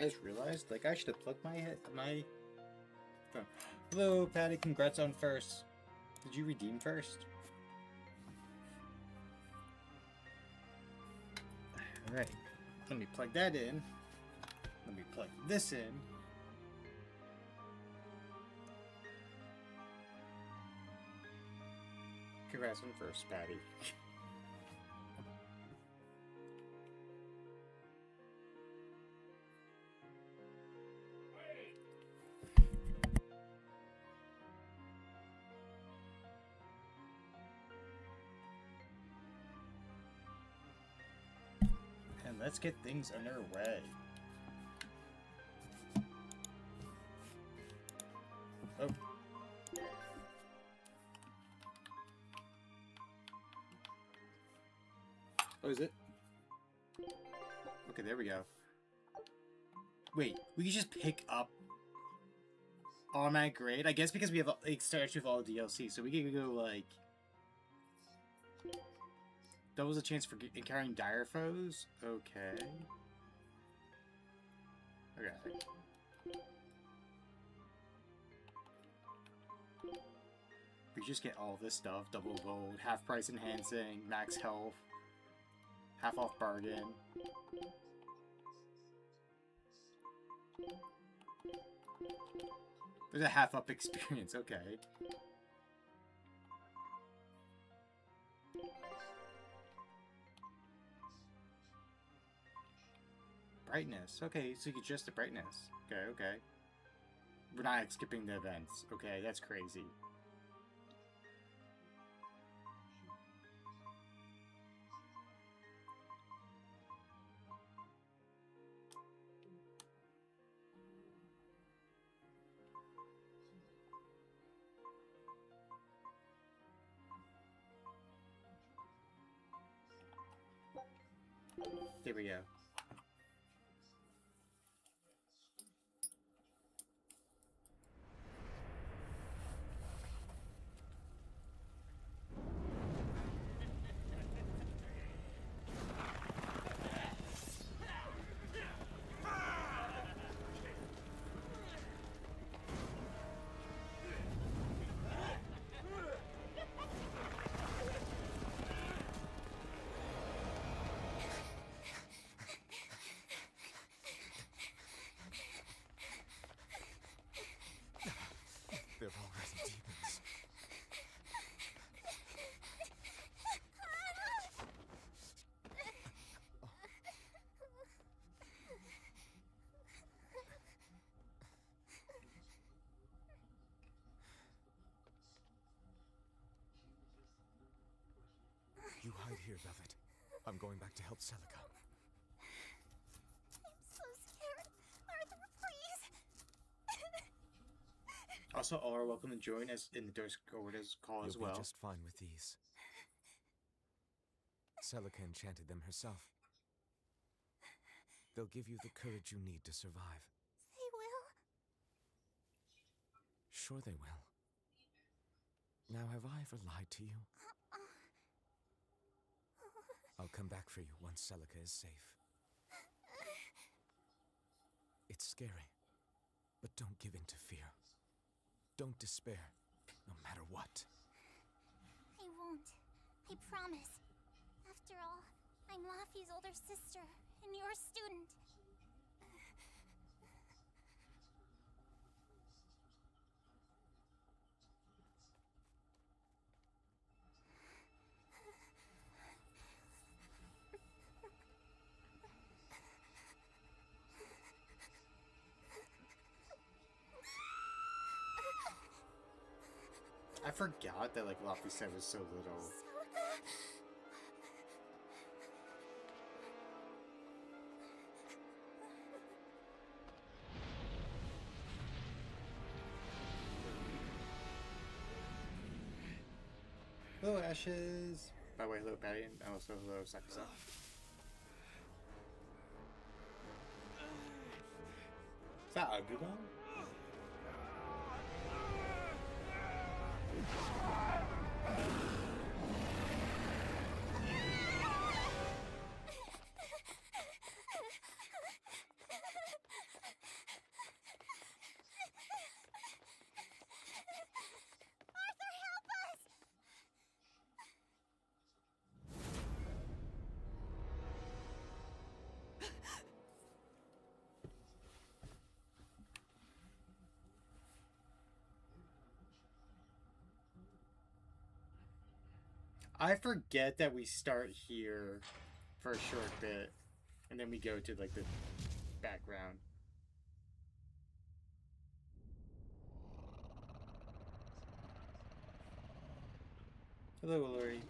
I just realized, like, I should have plugged my phone. Hello, Patty. Congrats on first. Did you redeem first? Alright. Let me plug that in. Let me plug this in. Congrats on first, Patty. And let's get things underway. Oh. Oh, is it? Okay, there we go. Wait, we can just pick up automatic grade? I guess because we have like starts with all the DLC, so we can go like doubles a chance for encountering dire foes. Okay. Okay. We just get all this stuff: double gold, half price enhancing, max health, half off bargain. There's a half up experience. Okay. Brightness. Okay, so you can adjust the brightness. Okay, okay. We're not skipping the events. Okay, that's crazy. There we go. They're already demons. You hide here, Velvet. I'm going back to help Celica. I'm so scared. Arthur, please. Also, all are welcome to join us in the Discord call as well. You'll be just fine with these. Celica enchanted them herself. They'll give you the courage you need to survive. They will. Sure they will. Now, have I ever lied to you? I'll come back for you once Celica is safe. It's scary, but don't give in to fear. Don't despair, no matter what. I won't. I promise. After all, I'm Laffy's older sister, and your student. I forgot that like Luffy said was so little. Hello, Ashes. By the way, hello, Patty, and also hello, Sakusa. Is that Agumon? I forget that we start here for a short bit, and then we go to like the background. Hello, Lori.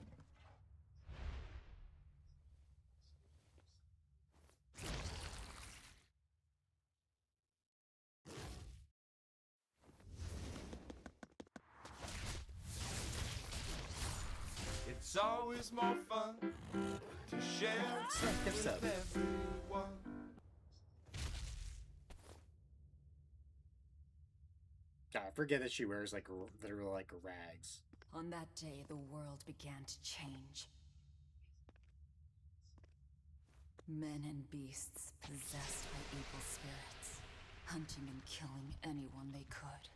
It's always more fun to share Gift with everyone. God, I forget that she wears like literal like rags. On that day, the world began to change. Men and beasts possessed by evil spirits, hunting and killing anyone they could.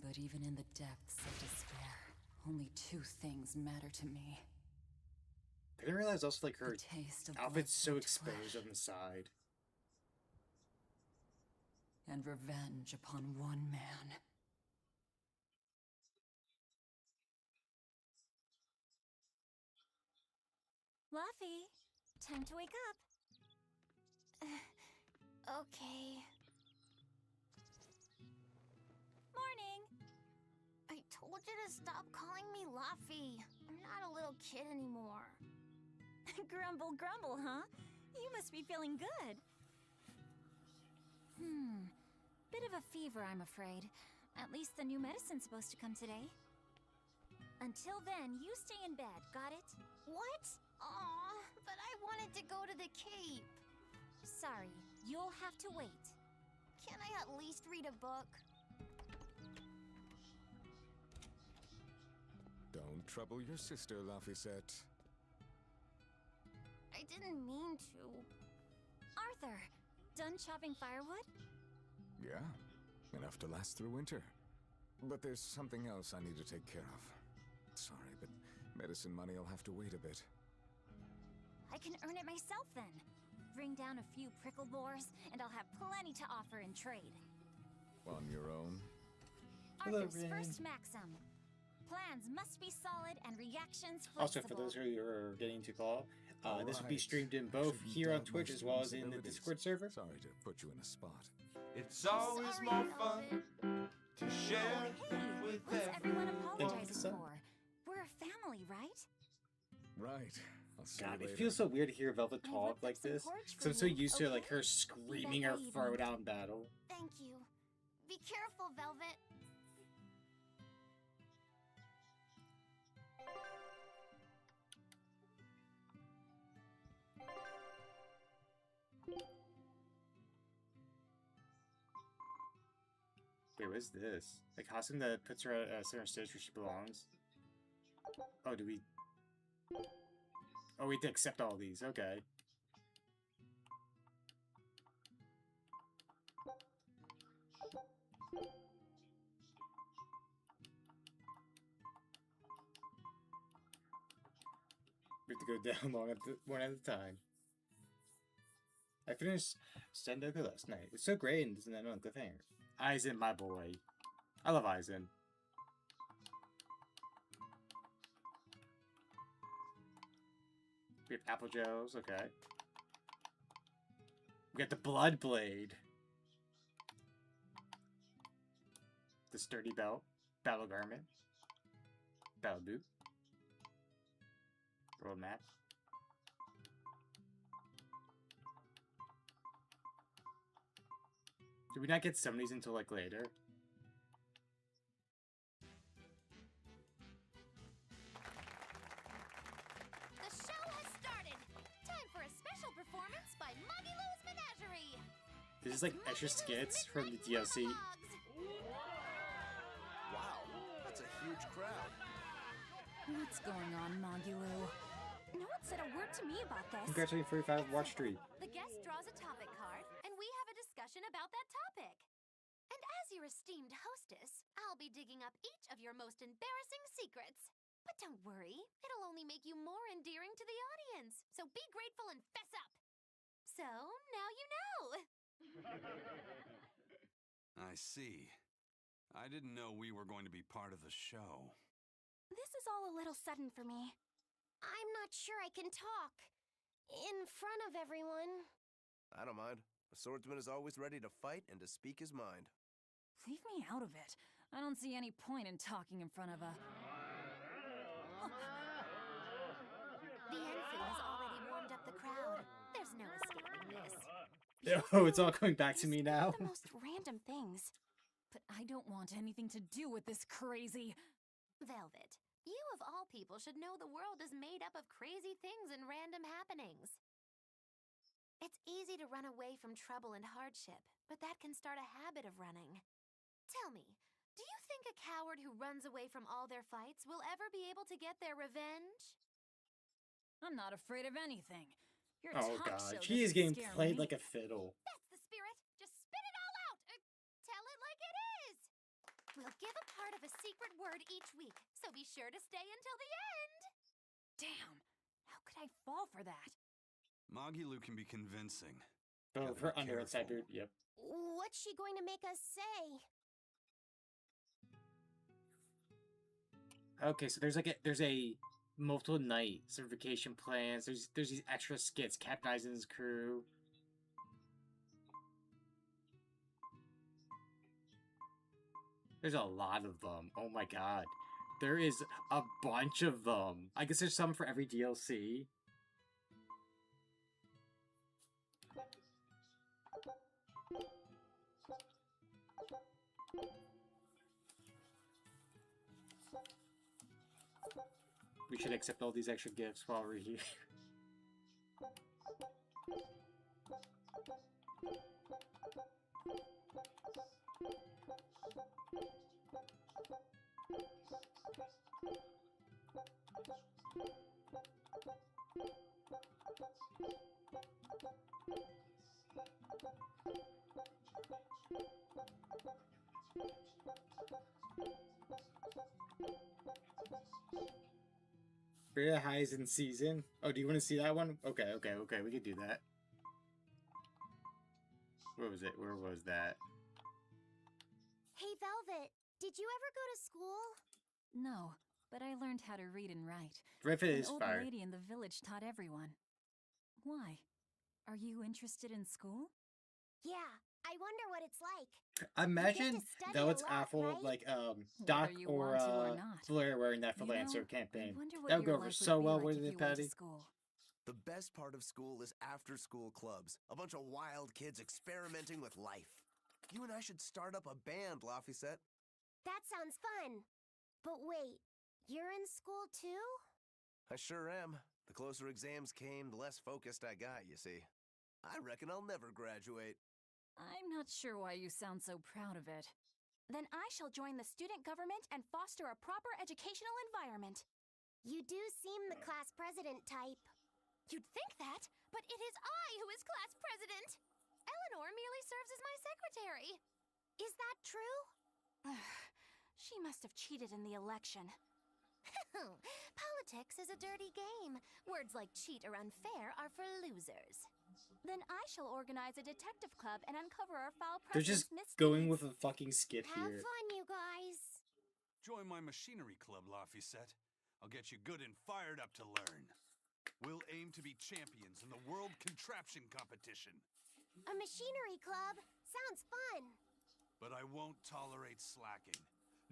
But even in the depths of despair, only two things matter to me. I didn't realize also like her The taste of outfit's so blood-soaked exposed flesh on the side. and revenge upon one man. Luffy, time to wake up. Okay. Morning. I told you to stop calling me Luffy. I'm not a little kid anymore. Grumble, grumble, huh? You must be feeling good. Bit of a fever, I'm afraid. At least the new medicine's supposed to come today. Until then, you stay in bed, got it? What? Aw, but I wanted to go to the Cape. Sorry, you'll have to wait. Can I at least read a book? Don't trouble your sister, Laphicet. I didn't mean to. Arthur, done chopping firewood? Yeah, enough to last through winter. But there's something else I need to take care of. Sorry, but medicine money will have to wait a bit. I can earn it myself then. Bring down a few prickle boars, and I'll have plenty to offer in trade. On your own? Hello, Arthur's Rin. first maxim. Plans must be solid and reactions Also, flexible. for those who are getting to call, this will be Alright. streamed in both Shouldn't here on doubt Twitch my as well as students' in the abilities. Discord server. Sorry to put you in a spot. It's always Sorry, more Velvet. fun to share Hey, with what's everyone everyone. apologizing for? We're a family, right? Right. I'll see God, you later. it feels so weird to hear Velvet I talk whipped up like some this. porridge Because for I'm so you, used to like okay? her screaming her I even- throat out in battle. Thank you. Be careful, Velvet. Wait, what is this? A costume that puts her at center stage where she belongs? Oh, do we... Oh, we have to accept all these. Okay. We have to go down one at a time. I finished Sendoku last night. It's so great and doesn't end on a cliffhanger. Aizen, my boy. I love Aizen. We have apple gels, okay. We got the blood blade. The sturdy belt. Battle garment. Battle boot. World map. Did we not get some of these until like later? The show has started. Time for a special performance by Magilou's Menagerie. This is like extra skits from the DLC. Wow, that's a huge crowd. What's going on, Magilou? No one said a word to me about this. Congratulations, 45 watch stream. The guest draws a topic card, and we have a discussion about that topic. And as your esteemed hostess, I'll be digging up each of your most embarrassing secrets. But don't worry, it'll only make you more endearing to the audience. So be grateful and fess up. So, now you know. I see. I didn't know we were going to be part of the show. This is all a little sudden for me. I'm not sure I can talk. In front of everyone. I don't mind. A swordsman is always ready to fight and to speak his mind. Leave me out of it. I don't see any point in talking in front of a... The Enfu has already warmed up the crowd. There's no escaping this. Oh, it's all coming back to me now. The most random things. But I don't want anything to do with this crazy... Velvet, you of all people should know the world is made up of crazy things and random happenings. It's easy to run away from trouble and hardship, but that can start a habit of running. Tell me, do you think a coward who runs away from all their fights will ever be able to get their revenge? I'm not afraid of anything. Your Oh talk god, show she is doesn't getting scare played me. like a fiddle. That's the spirit! Just spit it all out! Tell it like it is! We'll give a part of a secret word each week, so be sure to stay until the end! Damn, how could I fall for that? Magilu can be convincing. Oh, Gotta her be under inside careful. dude. Yep. What's she going to make us say? Okay, so there's a multiple night certification plans. There's these extra skits. Captain Eisen's crew. There's a lot of them. Oh my god. There is a bunch of them. I guess there's some for every DLC. We should accept all these extra gifts while we're here. Berseria Highs in season. Oh, do you want to see that one? Okay, we could do that. Where was it? Where was that? Hey, Velvet, did you ever go to school? No, but I learned how to read and write. Griffith An is old fire. lady in the village taught everyone. Why? Are you interested in school? Yeah, I wonder what it's like. Imagine study Velvet's a lot, awful right? like Doc Whether you or want to or not. Blair wearing that for You Lancer know, campaign. I wonder what That would go your over life so would be well, like wouldn't if it, you went to Patty? school. The best part of school is after-school clubs. A bunch of wild kids experimenting with life. You and I should start up a band, Laphicet. That sounds fun. But wait, you're in school too? I sure am. The closer exams came, the less focused I got, you see. I reckon I'll never graduate. I'm not sure why you sound so proud of it. Then I shall join the student government and foster a proper educational environment. You do seem the class president type. You'd think that, but it is I who is class president. Eleanor merely serves as my secretary. Is that true? She must have cheated in the election. Politics is a dirty game. Words like cheat or unfair are for losers. Then I shall organize a detective club and uncover our foul They're just president's going misdeeds. with a fucking skit Have here. fun, you guys. Join my machinery club, Laphicet. I'll get you good and fired up to learn. We'll aim to be champions in the World Contraption Competition. A machinery club? Sounds fun. But I won't tolerate slacking.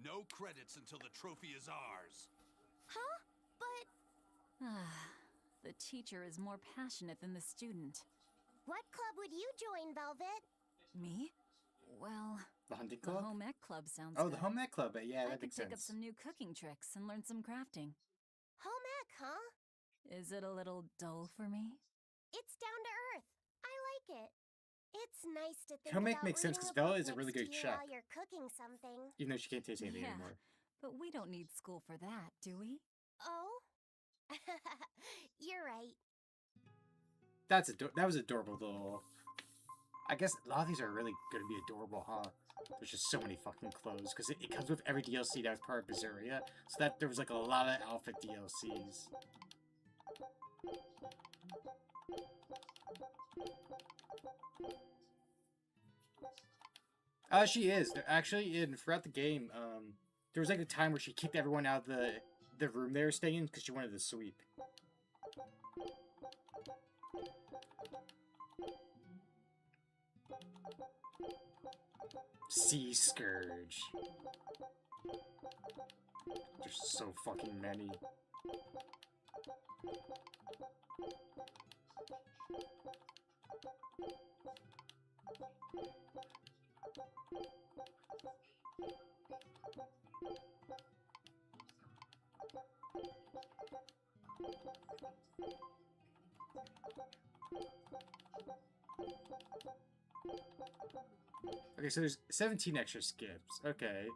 No credits until the trophy is ours. Huh? But The teacher is more passionate than the student. what club would you join, Velvet? Me? Well, The hunting the club? home ec club sounds Oh, good. the home ec club. Yeah, I that could makes pick up sense. some new cooking tricks and learn some crafting. Home ec, huh? Is it a little dull for me? It's down to earth. I like it. It's nice to think Home ec about makes sense reading 'cause Bella book is a really next to good you chef. while you're cooking something. Even though she can't taste anything Yeah. anymore. But we don't need school for that, do we? Oh? You're right. That was adorable little. I guess a lot of these are really going to be adorable, huh? There's just so many fucking clothes because it comes with every DLC that was part of Berseria, so that there was like a lot of outfit DLCs. She is. They're actually throughout the game. There was like a time where she kicked everyone out of the room they were staying in because she wanted to sweep. Sea Scourge. There's so fucking many. Okay, so there's 17 extra skips. Okay.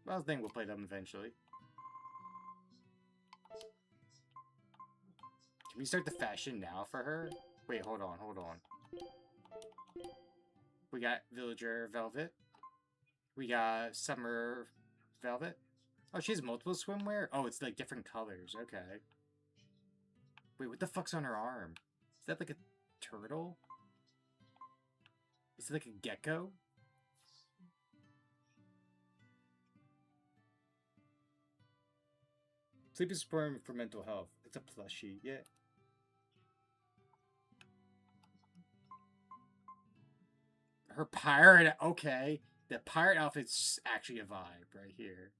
Well, I think we'll play them eventually. Can we start the fashion now for her? Wait, hold on, hold on. We got Villager Velvet. We got Summer Velvet. Oh, she has multiple swimwear? Oh, it's like different colors. Okay. Wait, what the fuck's on her arm? Is that like a turtle? Is it like a gecko? Sleep is important for mental health. It's a plushie, yeah. Her pirate, okay. The pirate outfit's actually a vibe right here.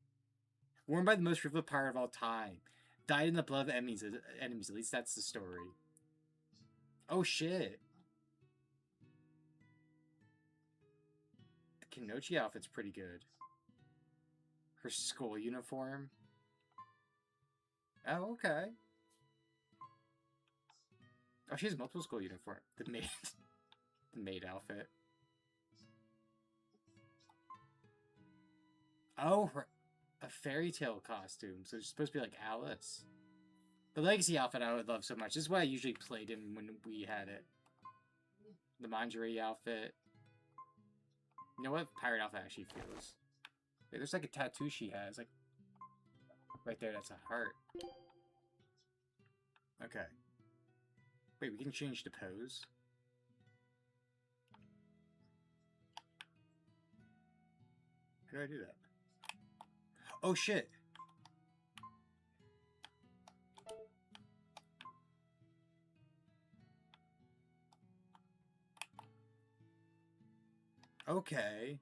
Worn by the most ruthless pirate of all time. Died in the blood of enemies, at least that's the story. Oh shit. The Kinochi outfit's pretty good. Her school uniform. Oh, okay. Oh, she has multiple school uniform. The maid, the maid outfit. Oh, a fairy tale costume. So she's supposed to be like Alice. The legacy outfit I would love so much. This is what I usually played in when we had it. The lingerie outfit. You know what pirate outfit actually feels? Wait, there's like a tattoo she has. Like, right there, that's a heart. Okay. Wait, we can change the pose? How do I do that? Oh shit! Okay.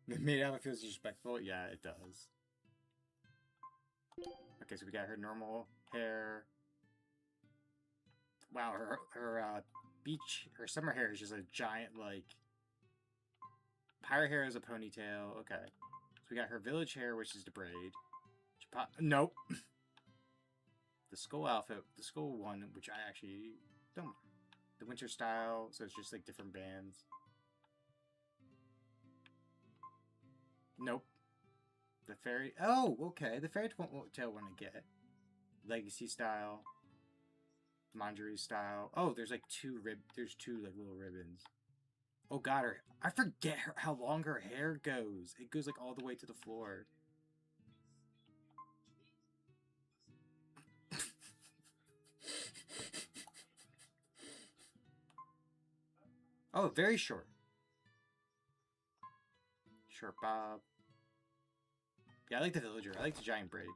The maid outfit feels disrespectful? Yeah, it does. Okay, so we got her normal hair. Wow, her summer hair is just a giant, like... Pirate hair is a ponytail. Okay. So we got her village hair, which is the braid. Nope. The skull outfit, the skull one, which I actually don't... The winter style, so it's just like different bands. Nope. The fairy... Oh, okay. The fairy tale one I get. Legacy style. Manjari style. Oh, there's like there's two like little ribbons. Oh god, I forget how long her hair goes. It goes like all the way to the floor. Oh, very short. Short bob. Yeah, I like the villager. I like the giant braid.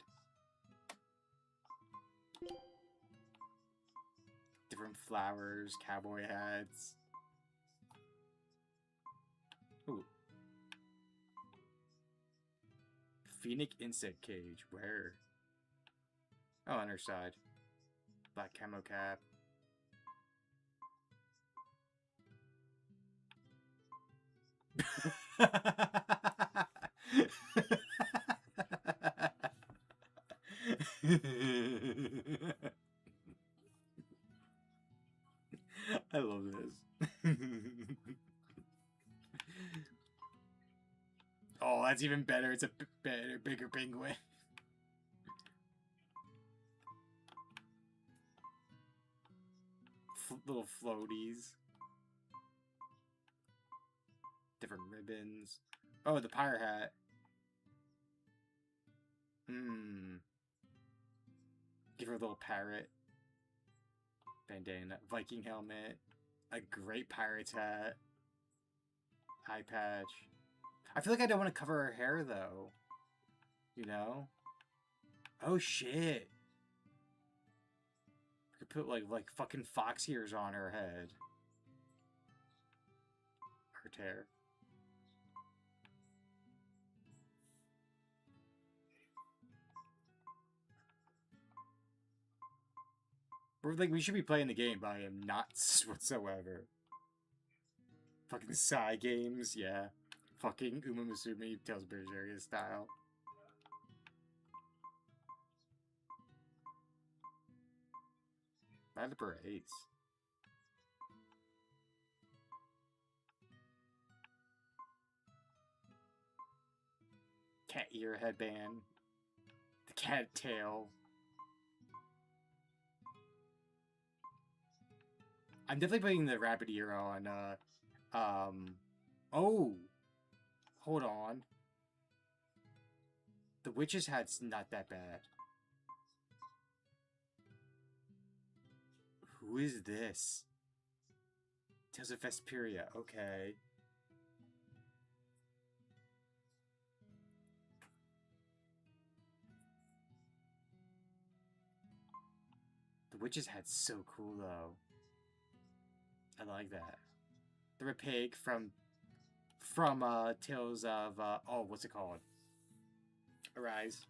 Different flowers, cowboy hats. Ooh. Phoenix insect cage. Where? Oh, on her side. Black camo cap. I love this. Oh, that's even better. It's a better, bigger penguin. Little floaties. Different ribbons. Oh, the pirate hat. Give her a little parrot. Bandana. Viking helmet. A great pirate's hat. Eye patch. I feel like I don't want to cover her hair, though. You know? Oh, shit. I could put, like fucking fox ears on her head. Her hair. Like, we should be playing the game, but I am not whatsoever. Fucking Psy games, yeah. Fucking Uma Musume, Tales of Berseria style. By the berets. Cat ear headband. The cat tail. I'm definitely putting the rabbit ear on, oh! Hold on. The witch's hat's not that bad. Who is this? Tales of Vesperia, okay. The witch's hat's so cool, though. I like that. The pig from Tales of oh, what's it called? Arise.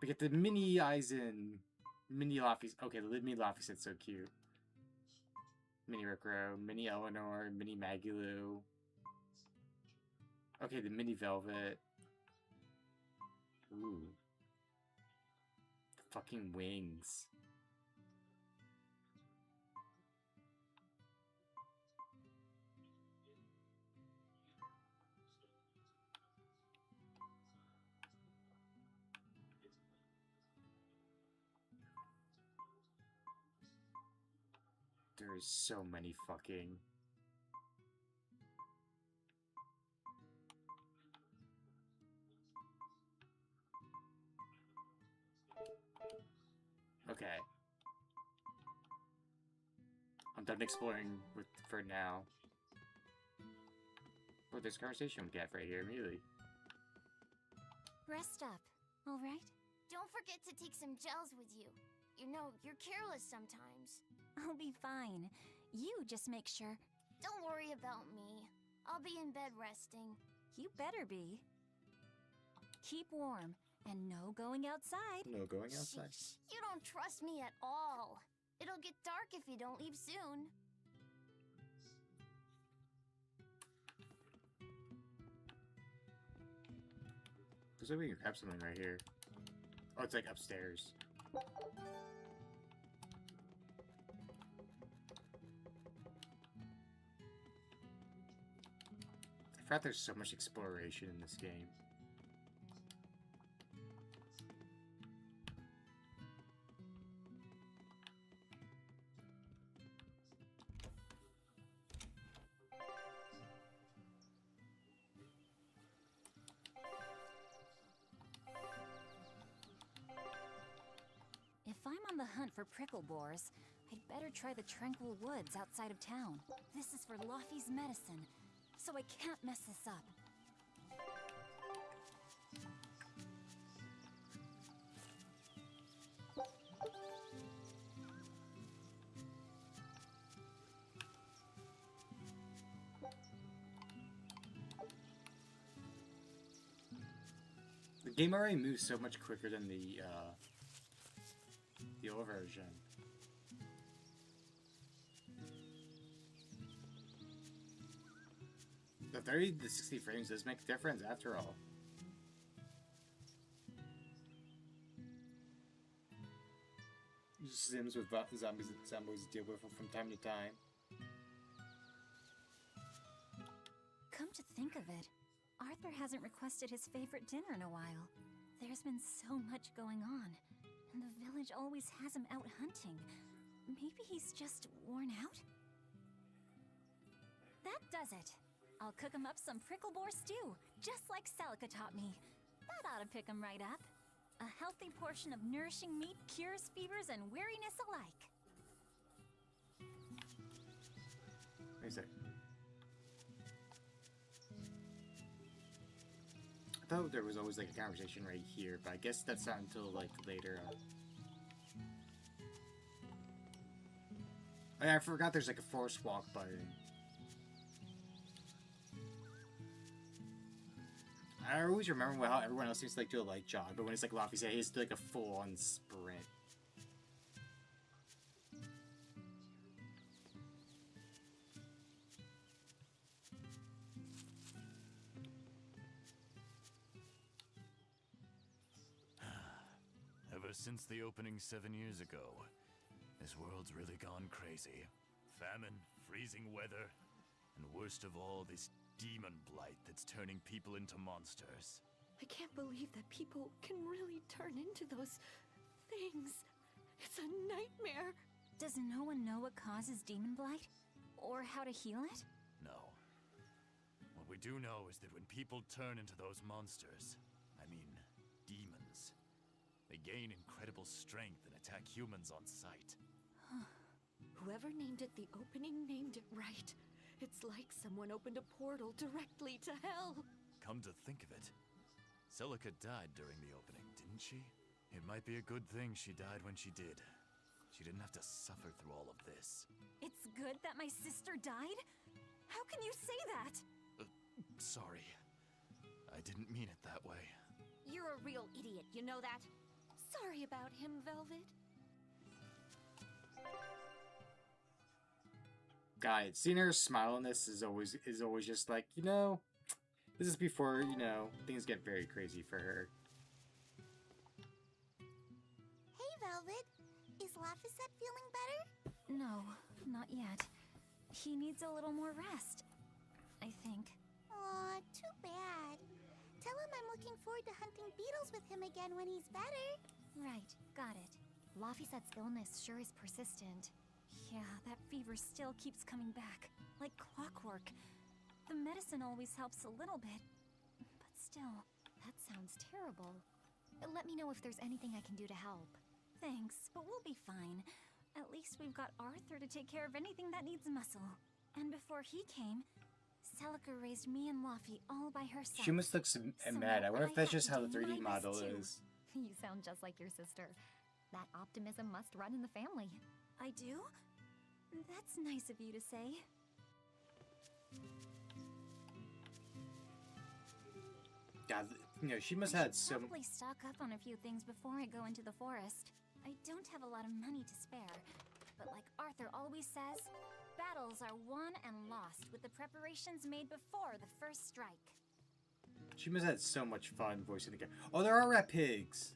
We get the mini Aizen, mini Laffy. Okay, the mini Laffy set's so cute. Mini Rickrow, mini Eleanor, mini Magilou. Okay, the mini Velvet. Ooh. The fucking wings. There's so many fucking... Okay. I'm done exploring for now. Oh, there's a conversation we get right here immediately. Rest up, alright? Don't forget to take some gels with you. You know, you're careless sometimes. I'll be fine. You just make sure... Don't worry about me. I'll be in bed resting. You better be. Keep warm, and no going outside. No going outside. Sheesh, you don't trust me at all. It'll get dark if you don't leave soon. Looks like we can grab something right here. Oh, it's like upstairs. I forgot there's so much exploration in this game. If I'm on the hunt for prickle boars, I'd better try the tranquil woods outside of town. This is for Laffy's medicine, so I can't mess this up. The game already moves so much quicker than the old version. The 30 to 60 frames does make a difference after all. Sims with zombies deal with from time to time. Come to think of it, Arthur hasn't requested his favorite dinner in a while. There's been so much going on, and the village always has him out hunting. Maybe he's just worn out? That does it. I'll cook him up some prickle boar stew, just like Celica taught me. That ought to pick him right up. A healthy portion of nourishing meat cures fevers and weariness alike. Wait a sec. I thought there was always like a conversation right here, but I guess that's not until like later. Oh, yeah, I forgot there's like a force walk button. I always remember how everyone else seems to like do a light jog, but when it's like Laffy said, he has to do like a full-on sprint. Ever since the opening 7 years ago, this world's really gone crazy. Famine, freezing weather, and worst of all, this demon blight that's turning people into monsters. I can't believe that people can really turn into those things. It's a nightmare. Does no one know what causes demon blight? Or how to heal it? No. What we do know is that when people turn into those monsters, I mean, demons, they gain incredible strength and attack humans on sight. Whoever named it the opening named it right. It's like someone opened a portal directly to hell. Come to think of it, Celica died during the opening, didn't she? It might be a good thing she died when she did. She didn't have to suffer through all of this. It's good that my sister died? How can you say that? Sorry. I didn't mean it that way. You're a real idiot, you know that? Sorry about him, Velvet. God, seeing her smile in this is always just like, you know, this is before, you know, things get very crazy for her. Hey, Velvet. Is Laphicet feeling better? No, not yet. He needs a little more rest, I think. Aw, too bad. Tell him I'm looking forward to hunting beetles with him again when he's better. Right, got it. Laphicet's illness sure is persistent. Yeah, that fever still keeps coming back, like clockwork. The medicine always helps a little bit, but still. That sounds terrible. Let me know if there's anything I can do to help. Thanks, but we'll be fine. At least we've got Arthur to take care of anything that needs muscle. And before he came, Celica raised me and Laffy all by herself. She must look mad. I wonder if that's just how the 3D model is. You sound just like your sister. That optimism must run in the family. I do? That's nice of you to say. God, you know, she must have had some. Probably stock up on a few things before I go into the forest. I don't have a lot of money to spare, but like Arthur always says, battles are won and lost with the preparations made before the first strike. She must have had so much fun voicing the character. Oh, there are rat pigs.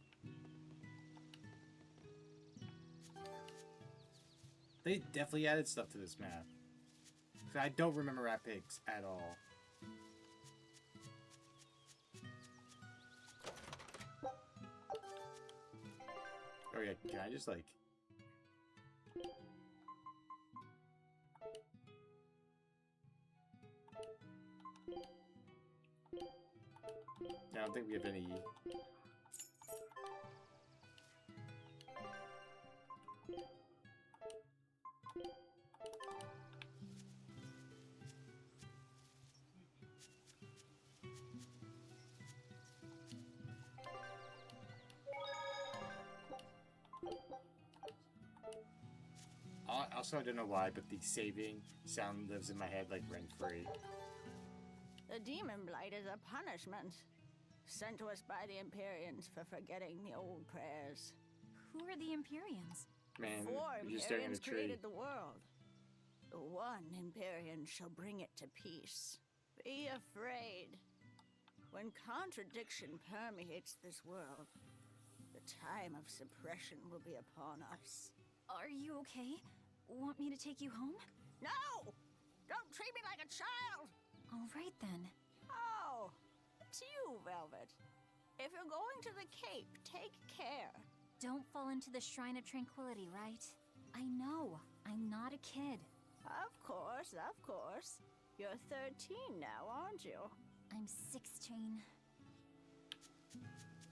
They definitely added stuff to this map. I don't remember rat pigs at all. Oh yeah, can I just like... I don't think we have any... Also, I don't know why, but the saving sound lives in my head like rent-free. The demon blight is a punishment sent to us by the Empyreans for forgetting the old prayers. Who are the Empyreans? Man, Four you're just staring at a Empyreans tree. created the world. The one Empyrean shall bring it to peace. Be afraid. When contradiction permeates this world, the time of suppression will be upon us. Are you okay? Want me to take you home? No! Don't treat me like a child! All right then. Oh, it's you, Velvet. If you're going to the Cape, take care. Don't fall into the Shrine of Tranquility, right? I know. I'm not a kid. Of course, of course. You're 13 now, aren't you? I'm 16.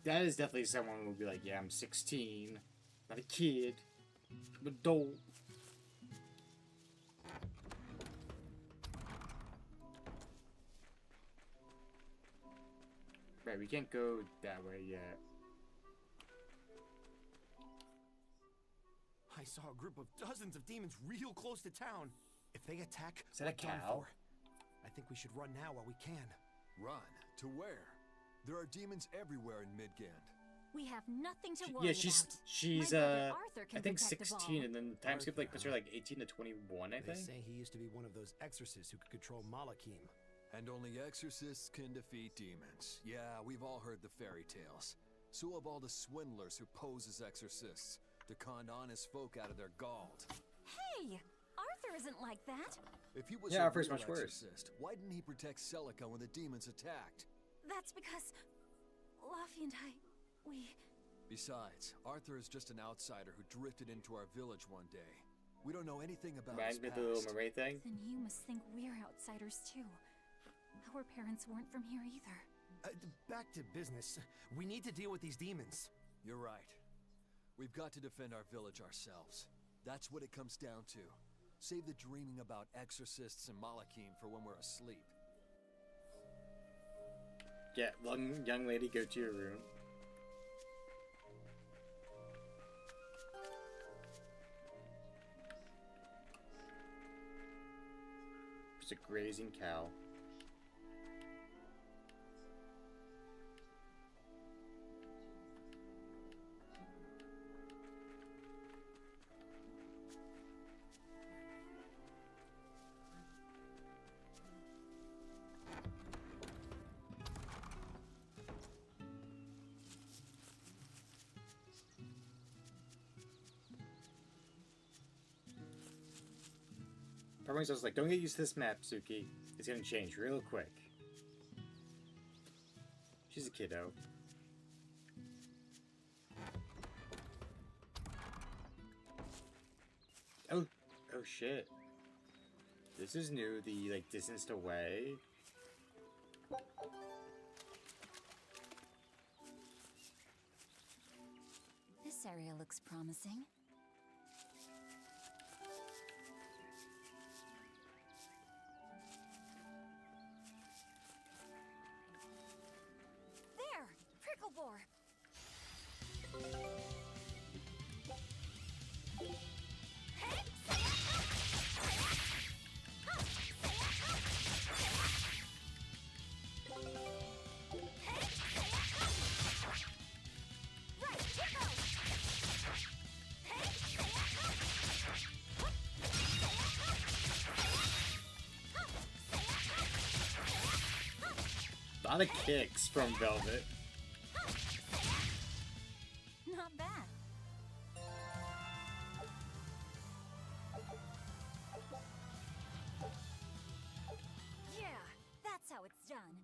that is definitely someone who would be like, yeah, I'm 16, not a kid, I'm an adult. Right, we can't go that way yet. I saw a group of dozens of demons real close to town. If they attack, Is that a we're done cow? for. I think we should run now while we can. Run? To where? There are demons everywhere in Midgand. We have nothing to worry Yeah, about. she's My brother Arthur can I think protect us 16, all. and then the time skip like puts her like 18 to 21, I They think. say he used to be one of those exorcists who could control Malachim. And only exorcists can defeat demons. Yeah, we've all heard the fairy tales. So have all the swindlers who pose as exorcists to con honest folk out of their gald. Hey, Arthur isn't like that. If he was Yeah, a Arthur's real much worse. exorcist, why didn't he protect Celica when the demons attacked? That's because Luffy and we... Besides, Arthur is just an outsider who drifted into our village one day. We don't know anything about Reminds his me of past. the little mermaid thing. Then you must think we're outsiders too. Our parents weren't from here either. Back to business. We need to deal with these demons. You're right. We've got to defend our village ourselves. That's what it comes down to. Save the dreaming about exorcists and Malachim for when we're asleep. Yeah, young lady, go to your room. There's a grazing cow. Part of me was like, don't get used to this map, Suki. It's gonna change real quick. She's a kiddo. Oh shit. This is new, the, like, distanced away. This area looks promising. There! Prickle Boar! A lot of kicks from Velvet. Not bad. Yeah, that's how it's done.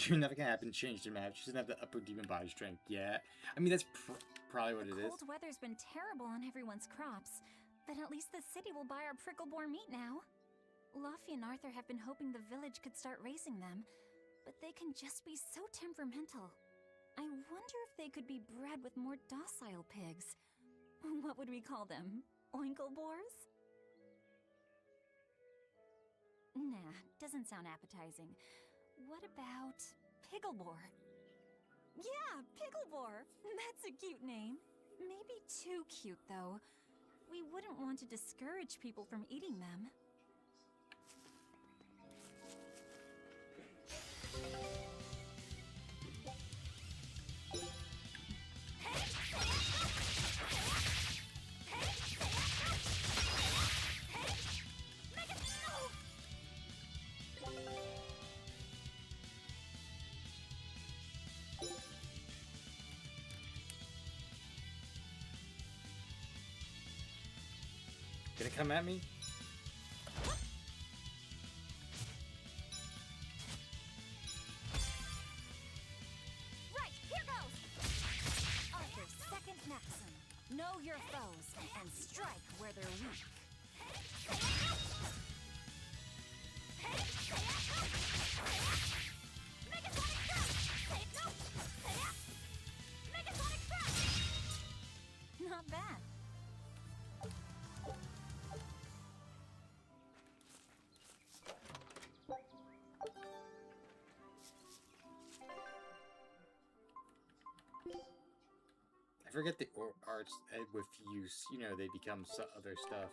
Nothing can happen. Change the map. She doesn't have the upper demon body strength yet. I mean, that's probably what it is. Cold weather's been terrible on everyone's crops, but at least the city will buy our prickle boar meat now. Luffy and Arthur have been hoping the village could start raising them, but they can just be so temperamental. I wonder if they could be bred with more docile pigs. What would we call them? Oinkle boars? Nah, doesn't sound appetizing. What about Picklebore? Yeah, Picklebore! That's a cute name. Maybe too cute, though. We wouldn't want to discourage people from eating them. Gonna come at me? Right, here goes! Arthur's second maxim. Know forget the arts with use. You know, they become other stuff.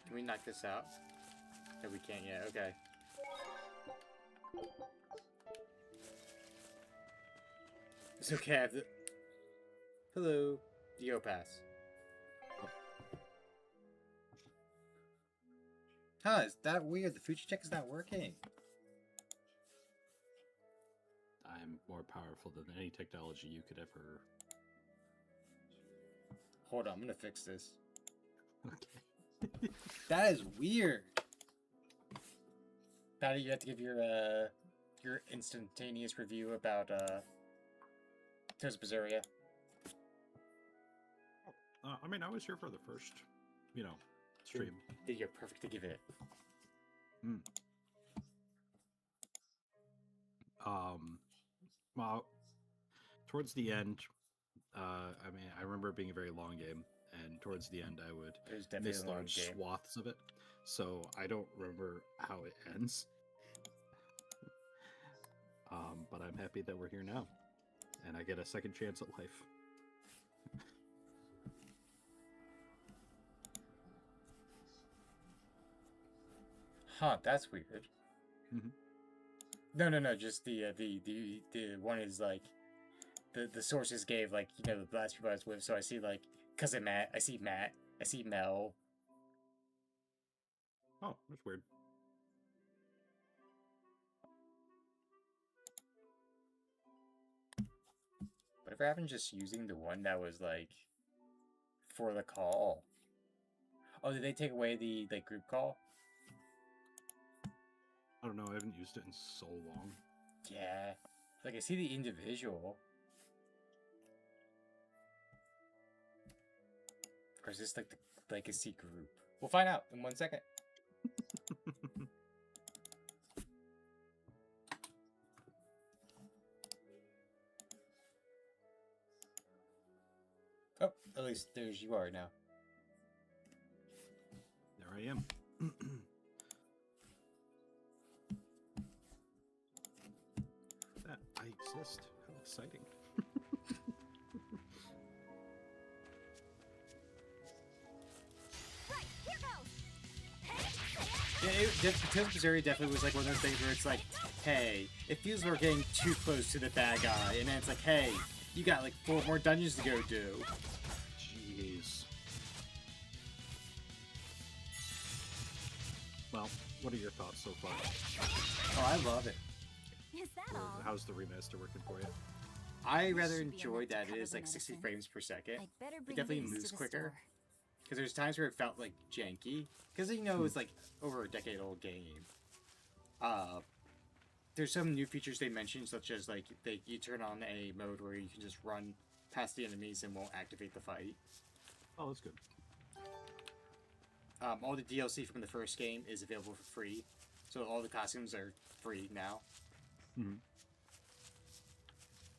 Can we knock this out? No, we can't yet. Okay. It's okay. I have the... Hello. Dio Pass. Huh, is that weird? The future check is not working. I'm more powerful than any technology you could ever... Hold on, I'm gonna fix this. Okay. That is weird. Patty, you have to give your instantaneous review about Tales of Berseria. I mean, I was here for the first, stream. You're perfect to give it. Well, towards the end, I mean, I remember it being a very long game, and towards the end, I would miss large swaths of it. So I don't remember how it ends. But I'm happy that we're here now, and I get a second chance at life. Huh, that's weird. Mm-hmm. No, just the one is like the sources gave like the last people I was with, so I see like cousin Matt, I see Mel. Oh, that's weird. Whatever happened just using the one that was like for the call? Oh, did they take away the group call? I don't know, I haven't used it in so long. Yeah. Like I see the individual. Or is this like the legacy group? We'll find out in 1 second. Oh, at least there's you are now. There I am. That I exist. How exciting. Right, here goes. Yeah, Tales of Berseria definitely was like one of those things where it's like, hey, it feels we're getting too close to the bad guy, and then it's like, hey, you got like 4 more dungeons to go do. Jeez. Well, what are your thoughts so far? Oh, I love it. Is that all? How's the remaster working for you? I rather enjoy that it is like 60 frames per second. It definitely moves quicker. Because there's times where it felt like janky. Because it's like over a decade old game. There's some new features they mentioned, such as like you turn on a mode where you can just run past the enemies and won't activate the fight. Oh, that's good. All the DLC from the first game is available for free. So all the costumes are free now. Mm-hmm.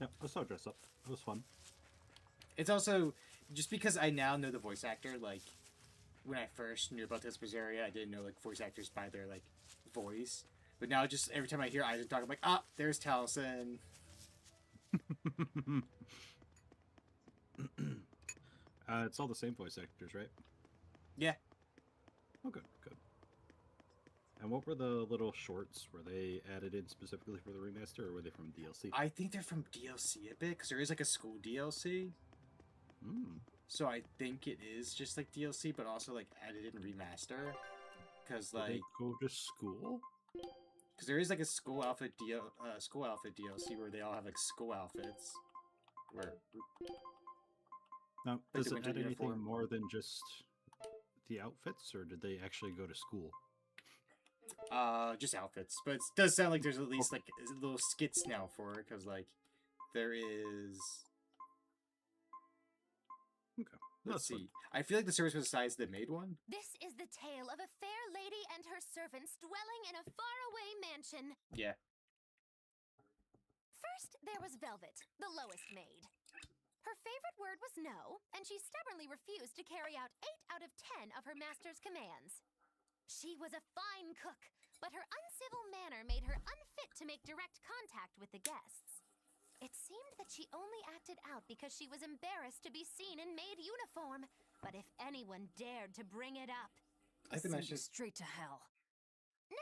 Yeah, I saw dress up. It was fun. It's also, just because I now know the voice actor, like, when I first knew about Tales of Berseria, I didn't know, like, voice actors by their, like, voice. But now just every time I hear Isaac talk, I'm like, ah, there's Taliesin. It's all the same voice actors, right? Yeah. Oh, good. And what were the little shorts? Were they added in specifically for the remaster, or were they from DLC? I think they're from DLC a bit, because there is, like, a school DLC. So I think it is just, like, DLC, but also, like, added in remaster. Because, like... They go to school? Because there is, like, a school outfit DLC where they all have, like, school outfits. Where... Now, does it add anything more than just the outfits, or did they actually go to school? Just outfits. But it does sound like there's at least, like, little skits now for it, because, like, there is... Okay. Let's see. I feel like the service was the size that made one. This is the tale of a fair lady and her servants dwelling in a faraway mansion. Yeah. First, there was Velvet, the lowest maid. Her favorite word was no, and she stubbornly refused to carry out 8 out of 10 of her master's commands. She was a fine cook, but her uncivil manner made her unfit to make direct contact with the guests. It seemed that she only acted out because she was embarrassed to be seen in maid uniform. But if anyone dared to bring it up, I think that's just straight to hell.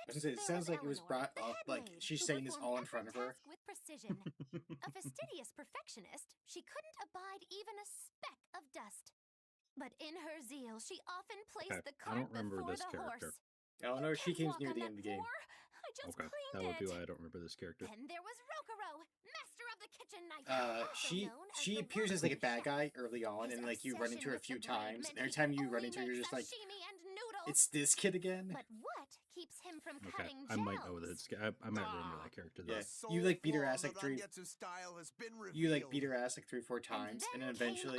Next, it sounds like it was brought up like she's saying this all in front of her. With precision. A fastidious perfectionist, she couldn't abide even a speck of dust. But in her zeal, she often placed the cart before the horse. Oh no, she came near the end of the game. I just Okay, that would be why I don't remember this character. Then there was Rokuro, master of the kitchen knife. She appears as like a bad guy early on, and like you run into her a few times. And every time you run into her, you're just like, it's this kid again. But what keeps him from cutting I might know this. I might remember that character. Though. Yeah, you like beat her ass like three. You like beat her ass like 3 or 4 times, and then eventually,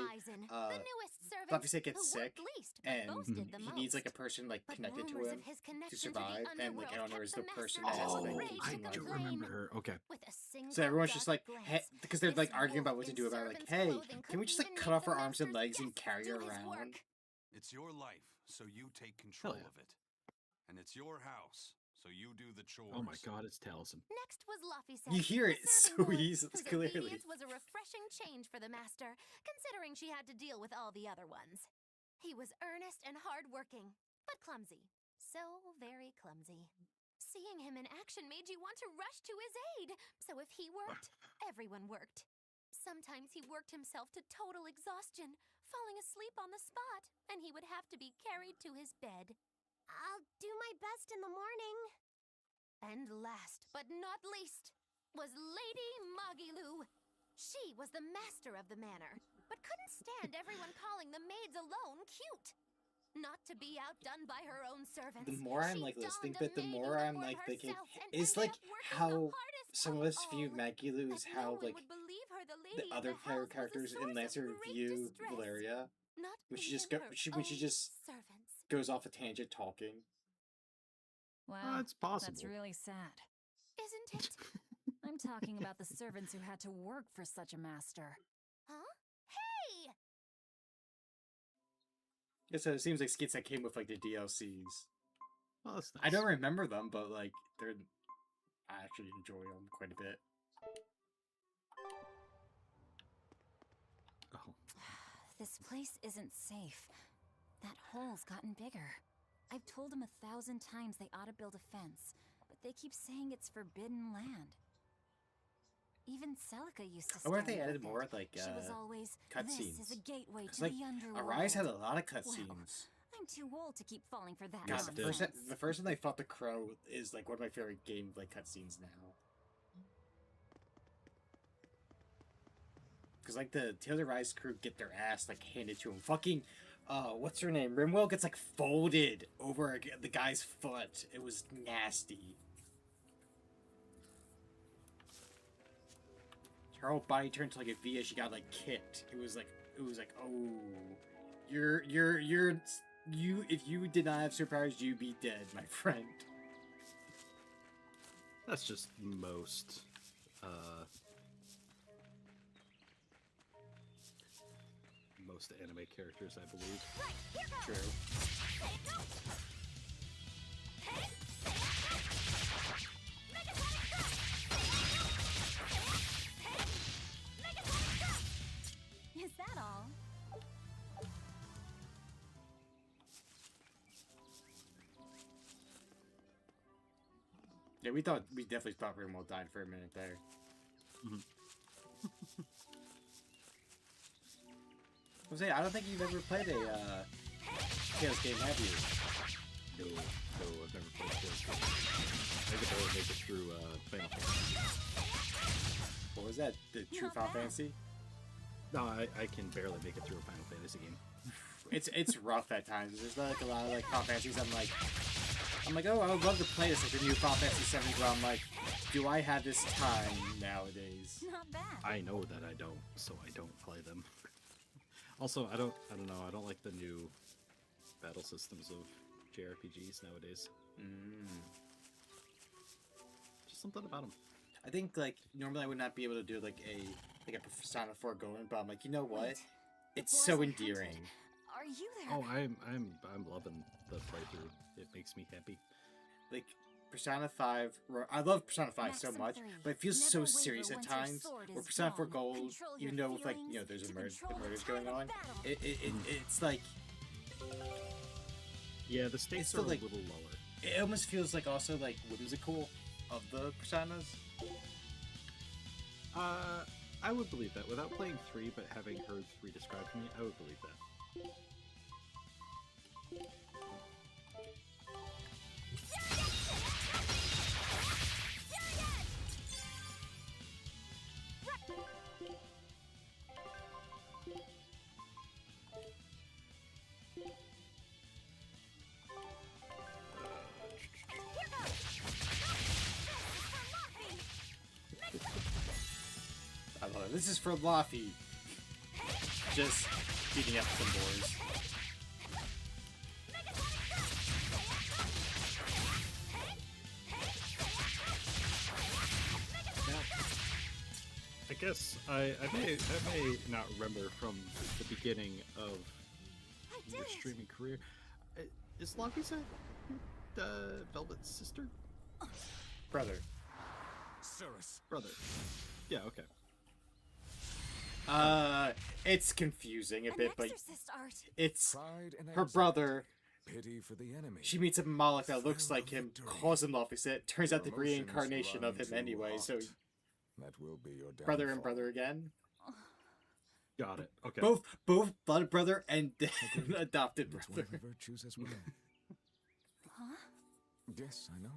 Buffy gets sick, and he needs like a person like connected to him to survive, and like Eleanor is the person that has like. I do remember her. Okay. So everyone's just like, hey, because they're like arguing about what to do about her. Like, hey, can we just like cut off her arms and legs and carry her around? It's your life, so you take control of it. And it's your house, so you do the chores. Oh my god, it's Taliesin. Next was Luffy. You hear it so easy, clearly. Obedience was a refreshing change for the master, considering she had to deal with all the other ones. He was earnest and hardworking, but clumsy. So very clumsy. Seeing him in action made you want to rush to his aid. So if he worked, everyone worked. Sometimes he worked himself to total exhaustion, falling asleep on the spot, and he would have to be carried to his bed. I'll do my best in the morning. And last but not least was Lady Magilu. She was the master of the manor, but couldn't stand everyone calling the maids alone cute. Not to be outdone by her own servants. The more I'm like listening to it, the more I'm like thinking, it's like how some of us view Magilus, how like the other player characters in Lancer view Valeria, when she just goes off a tangent talking. Wow, it's possible. That's really sad. Isn't it? I'm talking about the servants who had to work for such a master. Huh? Hey! Yeah, so it seems like skits that came with like the DLCs. Well, that's nice. I don't remember them, but like I actually enjoy them quite a bit. Oh. This place isn't safe. That hole's gotten bigger. I've told them 1,000 times they ought to build a fence, but they keep saying it's forbidden land. Even Celica used to. I wonder if they added more like she was always, cutscenes. This is a gateway to like, the underworld. Arise had a lot of cutscenes. Well, I'm too old to keep falling for that God, nonsense. the first time they fought the crow is like one of my favorite game like cutscenes now. Because like the Tales of Rise crew get their ass like handed to them. Fucking, what's her name? Rimwell gets like folded over the guy's foot. It was nasty. Her whole body turned to like a V as she got like kicked. It was like, oh, if you did not have superpowers, you'd be dead, my friend. That's just most, most anime characters, I believe. Right, here goes. True. Say it, go. Hey, say it, go. Megatonic thrust. Say it, go. Say it. Hey, Megatonic thrust. Is that all? Yeah, we definitely thought Rimwell died for a minute there. Mm-hmm. I don't think you've ever played a Tales game, have you? No, I've never played Tales game. I could barely make it through Final Fantasy. What was that? The True Final Fantasy? No, I can barely make it through a Final Fantasy game. It's rough at times. There's like a lot of like Final Fantasies. I'm like, oh, I would love to play this, like the new Final Fantasy 7, but I'm like, do I have this time nowadays? Not bad. I know that I don't, so I don't play them. Also, I don't know, I don't like the new battle systems of JRPGs nowadays. Just something about them. I think like normally I would not be able to do like a Persona 4 going, but I'm like, you know what? It's so endearing. Are you there? Oh, I'm loving the playthrough. It makes me happy. Like Persona 5, I love Persona 5 so Maxim much, 3. but it feels Never so waver serious at once your times. sword Where is Persona 4 drawn. Gold, Control even your though with like feelings there's to murders control the going tide of on, battle. it's like Yeah, the stakes still, are like, a little lower. it almost feels like also like whimsical of the Personas. I would believe that without playing 3, but having heard 3 described to me, I would believe that. I love it. This is for Luffy. Just beating up some boys. I guess I may not remember from the beginning of your streaming career. Is Lagisa Velvet's sister? Brother. Cirrus. Brother. Yeah, okay. It's confusing a bit, but Exorcist art. it's Pride and her anxiety. brother. Pity for the enemy. She meets a Moloch that looks like him, calls him Luffy. So it turns out the Emotions reincarnation of run him too anyway. So hot. That will be your brother and downfall. brother again. Got it. Okay. Both blood brother and adopted It's one of brother. the virtues as well. Huh? Yes, I know.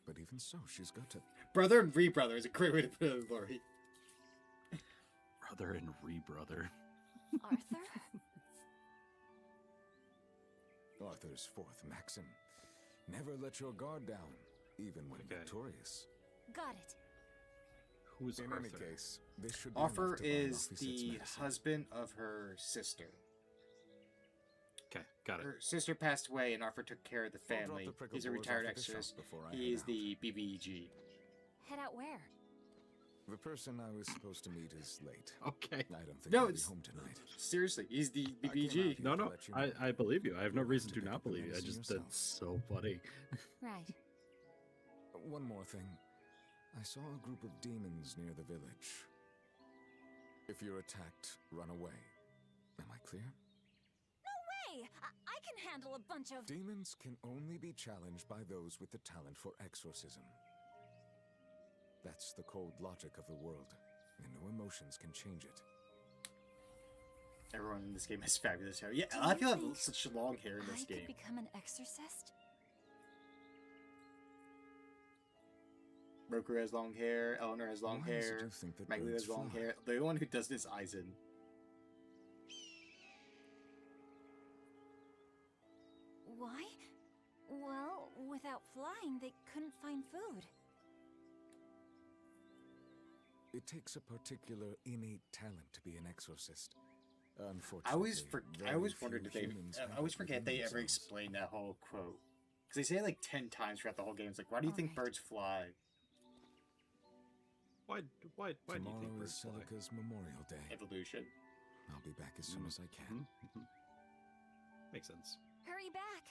But even so, she's got to. Brother and re-brother is a great way to put it, Lori. Brother and re-brother. Arthur? Arthur's fourth maxim. Never let your guard down, even when victorious. Got it. Who's In Arthur? any case, this should be Offer enough to buy is Luffy Set's the medicine. husband of her sister. Okay, got it. Her sister passed away, and Arthur took care of the I'll drop family. the prickle He's a boards retired off at the shop exorcist. before I He head is out. the BBG. Head out where? The person I was supposed to meet is late. Okay. I don't think No, he'll be it's home tonight. seriously. He's the I came out BBG. here No, to no, let you know. I believe you. I have no You'll reason have to pick not up the believe you. I medicine just, yourself. that's so funny. Right. One more thing. I saw a group of demons near the village. If you're attacked, run away. Am I clear? Hey, I can handle a bunch of... Demons can only be challenged by those with the talent for exorcism. That's the cold logic of the world, and no emotions can change it. Everyone in this game has fabulous hair. Yeah, Do I you feel like think such long hair in I this could game. become an exorcist? Roku has long hair. Eleanor has long Why is it hair. you think that Magdalene birds has long fly? hair. The one who does this is Aizen. Why? Well, without flying, they couldn't find food. It takes a particular innate talent to be an exorcist. Unfortunately, I always very wondered few if they. humans I have always it forget within they ever themselves. explain that whole quote because they say it like 10 times throughout the whole game. It's like, why do you think birds fly? Why do you think Tomorrow is birds fly? Celica's Memorial Day. Evolution. I'll be back as soon as I can. Makes sense. Hurry back!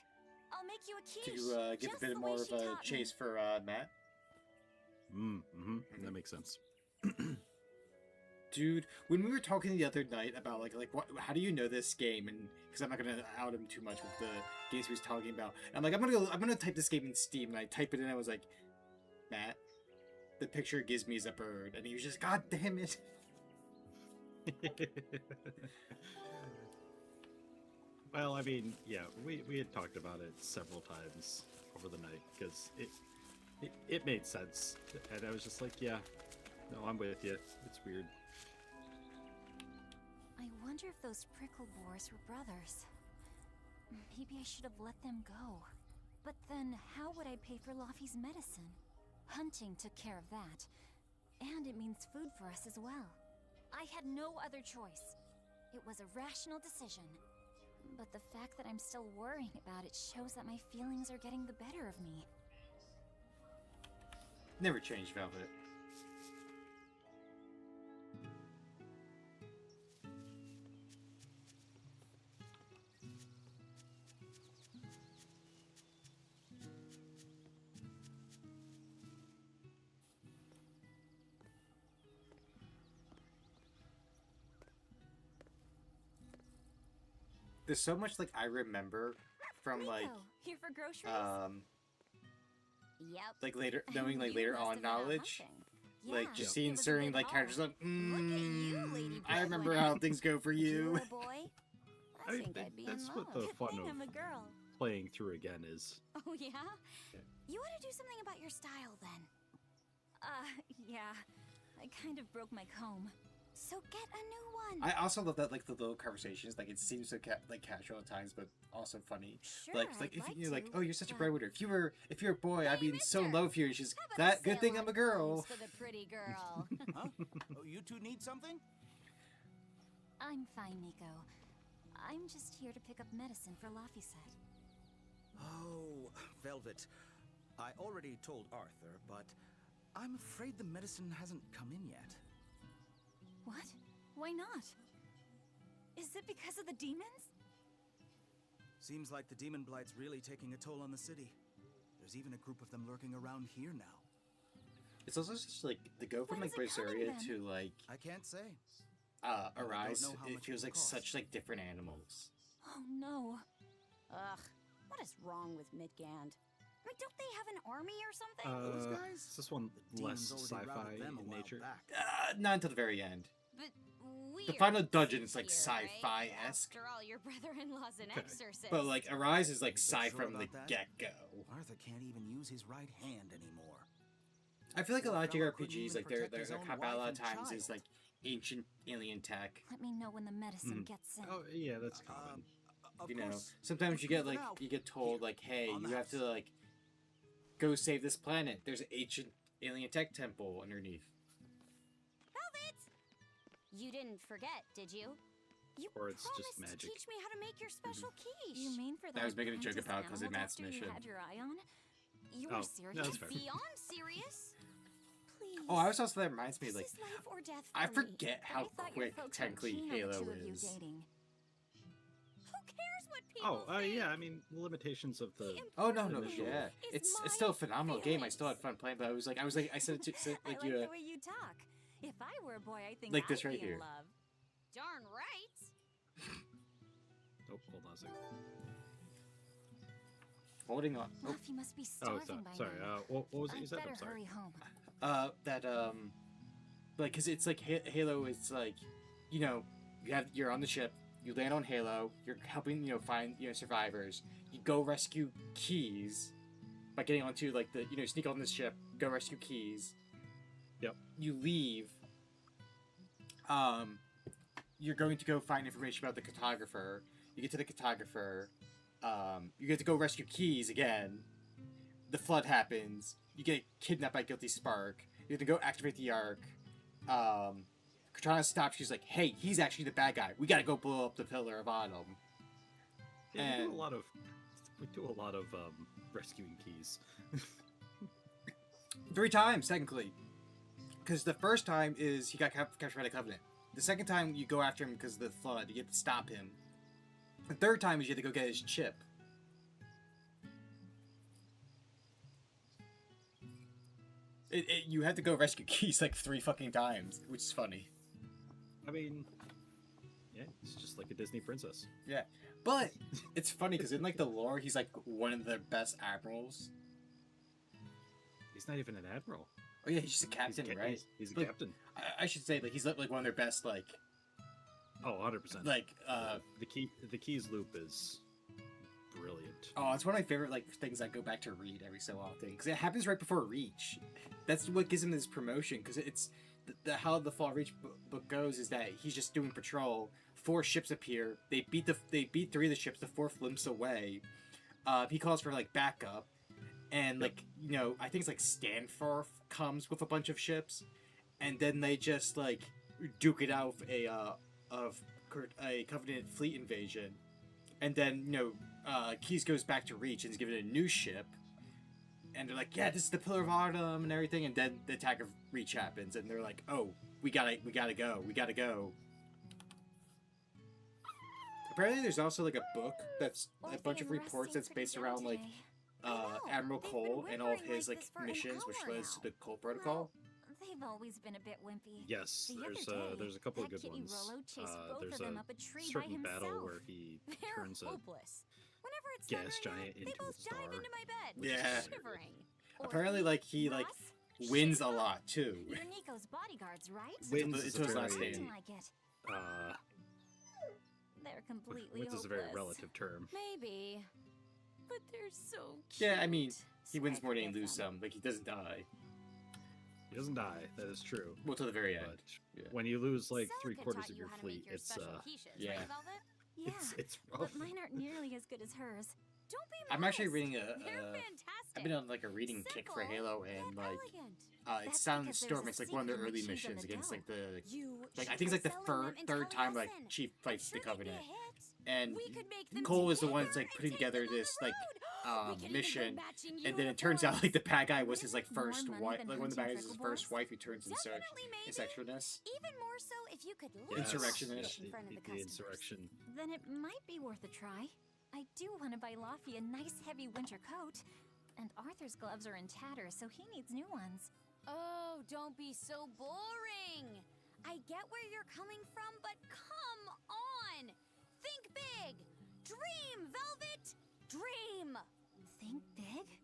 I'll make you a To quiche. give a just bit the more way of she a taught me. chase for Matt. That makes sense. Dude, when we were talking the other night about like what, how do you know this game? And because I'm not gonna out him too much with the games he was talking about. And I'm like, I'm gonna type this game in Steam, and I type it in. And I was like, Matt, the picture it gives me is a bird, and he was just, God damn it. Well, I mean, yeah, we had talked about it several times over the night because it made sense, and I was just like, yeah, no, I'm with you. It's weird. I wonder if those prickle boars were brothers. Maybe I should have let them go. But then, how would I pay for Laffy's medicine? Hunting took care of that. And it means food for us as well. I had no other choice. It was a rational decision. But the fact that I'm still worrying about it shows that my feelings are getting the better of me. Never change, Velvet. there's so much like I remember from Rico, like here for groceries? Yep. like later knowing like You later must on have been out knowledge. hunting. Like Yeah, just it seeing was a certain good like haul. characters like, Look at you, Lady I remember Breadwinner. how things go for If you. were a boy, I think I'd be that's in what love. the fun I'm a of girl. playing through again is. Oh yeah? You ought to do something about your style then. Yeah. I kind of broke my comb. So get a new one. I also love that like the little conversations. Like it seems so like casual at times, but also funny. Sure, like I'd if like you're like, to, oh, you're such a but- breadwinner. If you're a boy, I'd Hey, be so in mister, love with you. And she's How about that a good thing sale I'm a on girl. combs for the pretty girl. Huh? Oh, you two need something? I'm fine, Nico. I'm just here to pick up medicine for Laphicet. Oh, Velvet. I already told Arthur, but I'm afraid the medicine hasn't come in yet. What? Why not? Is it because of the demons? Seems like the demon blight's really taking a toll on the city. There's even a group of them lurking around here now. It's also just like the go from When like is it coming, Berseria then? to like I can't say. Arise. know how It much it feels will like cost. such like different animals. Oh no. Ugh, what is wrong with Midgand? I mean, don't they have an army or something? Those guys? Is this one The less demons already sci-fi routed them a in while nature? back. Not until the very end. But The weird final dungeon is like here, right? sci-fi-esque, After all, your brother-in-law's an exorcist. but like Arise is like So sci sure from the about that? get-go. Arthur can't even use his right hand anymore. I feel like a lot of Poor fellow couldn't JRPGs, even like their protect his own combat a lot of wife and times is child. like ancient alien tech. Let me know when the medicine Mhm. gets in. Oh yeah, that's common. Of You know, course, sometimes you get for like now, you get told here, like, hey, on the you have to house. like go save this planet. There's an ancient alien tech temple underneath. Velvet! You didn't forget, did you? You Or it's just promised magic. to teach me how to make your special quiche. You mean for that I was making a joke apprentice about it 'cause of animal Matt's doctor you mission. had your eye on? You Oh, were no, serious? that's fair. Beyond serious? Please. Oh, I was also that reminds me This like is life or death I for me. forget But how I thought your quick folks weren't technically keen on the Halo two of you is. dating. Who cares what people Oh, think? yeah. I mean, the limitations of the. Oh no, no, Initial yeah, is it's still a my phenomenal game. I still had feelings. fun playing, but I was like, I said it to said, I like like you. the way you talk. If I were a boy, I think Like I'd this right be here. in love. Darn right. Oh, hold on a second. Holding on. Oh, Luffy must be Oh, starving by sorry. now. What was it I'd you said? better I'm sorry. hurry home. that like, cause it's like Halo. It's like, you know, you're on the ship. You land on Halo. You're helping, you know, find, you know, survivors. You go rescue Keys by getting onto like the, you know, sneak on this ship. Go rescue Keys. Yep. You leave. You're going to go find information about the cartographer. You get to the cartographer. You get to go rescue Keys again. The flood happens. You get kidnapped by Guilty Spark. You have to go activate the Ark. Cortana stops. She's like, "Hey, he's actually the bad guy. We gotta go blow up the Pillar of Autumn." Yeah, we And- do a lot of rescuing Keys. 3 times, technically. Because the first time is he got captured by the Covenant. The second time you go after him because of the flood. You get to stop him. The third time is you have to go get his chip. You have to go rescue Keys like 3 fucking times, which is funny. I mean, yeah, it's just like a Disney princess. Yeah, but it's funny because in like the lore, he's like one of the best admirals. He's not even an admiral. Oh yeah, he's just a captain, right? He's a Like, captain. I should say like he's like one of their best like Oh, 100%. like the Keys loop is brilliant. oh, it's one of my favorite like things I go back to read every so often because it happens right before Reach. That's what gives him this promotion because it's how the Fall Reach book goes is that he's just doing patrol. 4 ships appear. They beat 3 of the ships. The 4th limps away. He calls for like backup, and like you know I think it's like Stanforth comes with a bunch of ships, and then they just like duke it out of a Covenant fleet invasion, and then you know Keys goes back to Reach and is given a new ship. And they're like, yeah, this is the Pillar of Autumn and everything. And then the attack of Reach happens, and they're like, oh, we gotta go. Apparently, there's also like a book that's a bunch of reports that's based around like Admiral Cole and all of his like missions, which leads to the Cole Protocol. They've They've always been a bit wimpy. Yes, The there's other day, there's a couple of that good kitty ones. Rolo chased both There's of them a up a tree by certain himself. battle where he They're turns a hopeless. Whenever it's gas thundering giant out, they into a both star. dive into my bed, Yeah. shivering. Apparently, like he like Ross, wins a lot too. You're Nico's bodyguards, right? Wins Until is his a last very, name. Like it. uh, They're completely wins is a very relative term. Maybe. But they're so cute. Yeah, I mean, he wins Sorry more to than he forget loses them. some. Like he doesn't die. He doesn't die. That is true. Well, to the very end. But Yeah. when you lose like Celica 3/4 taught of you your how to fleet, make your it's special quiches, yeah. right, Velvet? Yeah, it's rough. but mine aren't nearly as good as hers. Don't be I'm actually modest. reading They're I've fantastic. been on like a reading kick for Simple, Halo, and yet like elegant. it's That's Sound because Storm. there's It's a like one of the secret early machine on missions the against dome. like the You like I should think it's like the try selling them and third time like telling Chief I'm fights sure the they'd be a Covenant, hit. and We could make them Cole is the one that's together like putting and take together them on this the like road. We could even go mission, matching and then it turns out like the bad guy was his like More first money wife, than like one of the bad hunting guys' trickle first balls? wife who turns Definitely maybe. insurrectionist. Even more so if you could Yeah. leave Insurrectionist. in front of the the customers. insurrection. Then it might be worth a try. I do want to buy Laffy a nice heavy winter coat. And Arthur's gloves are in tatters, so he needs new ones. Oh, don't be so boring. I get where you're coming from, but come on! Think big! Dream, Velvet! Dream! Think big?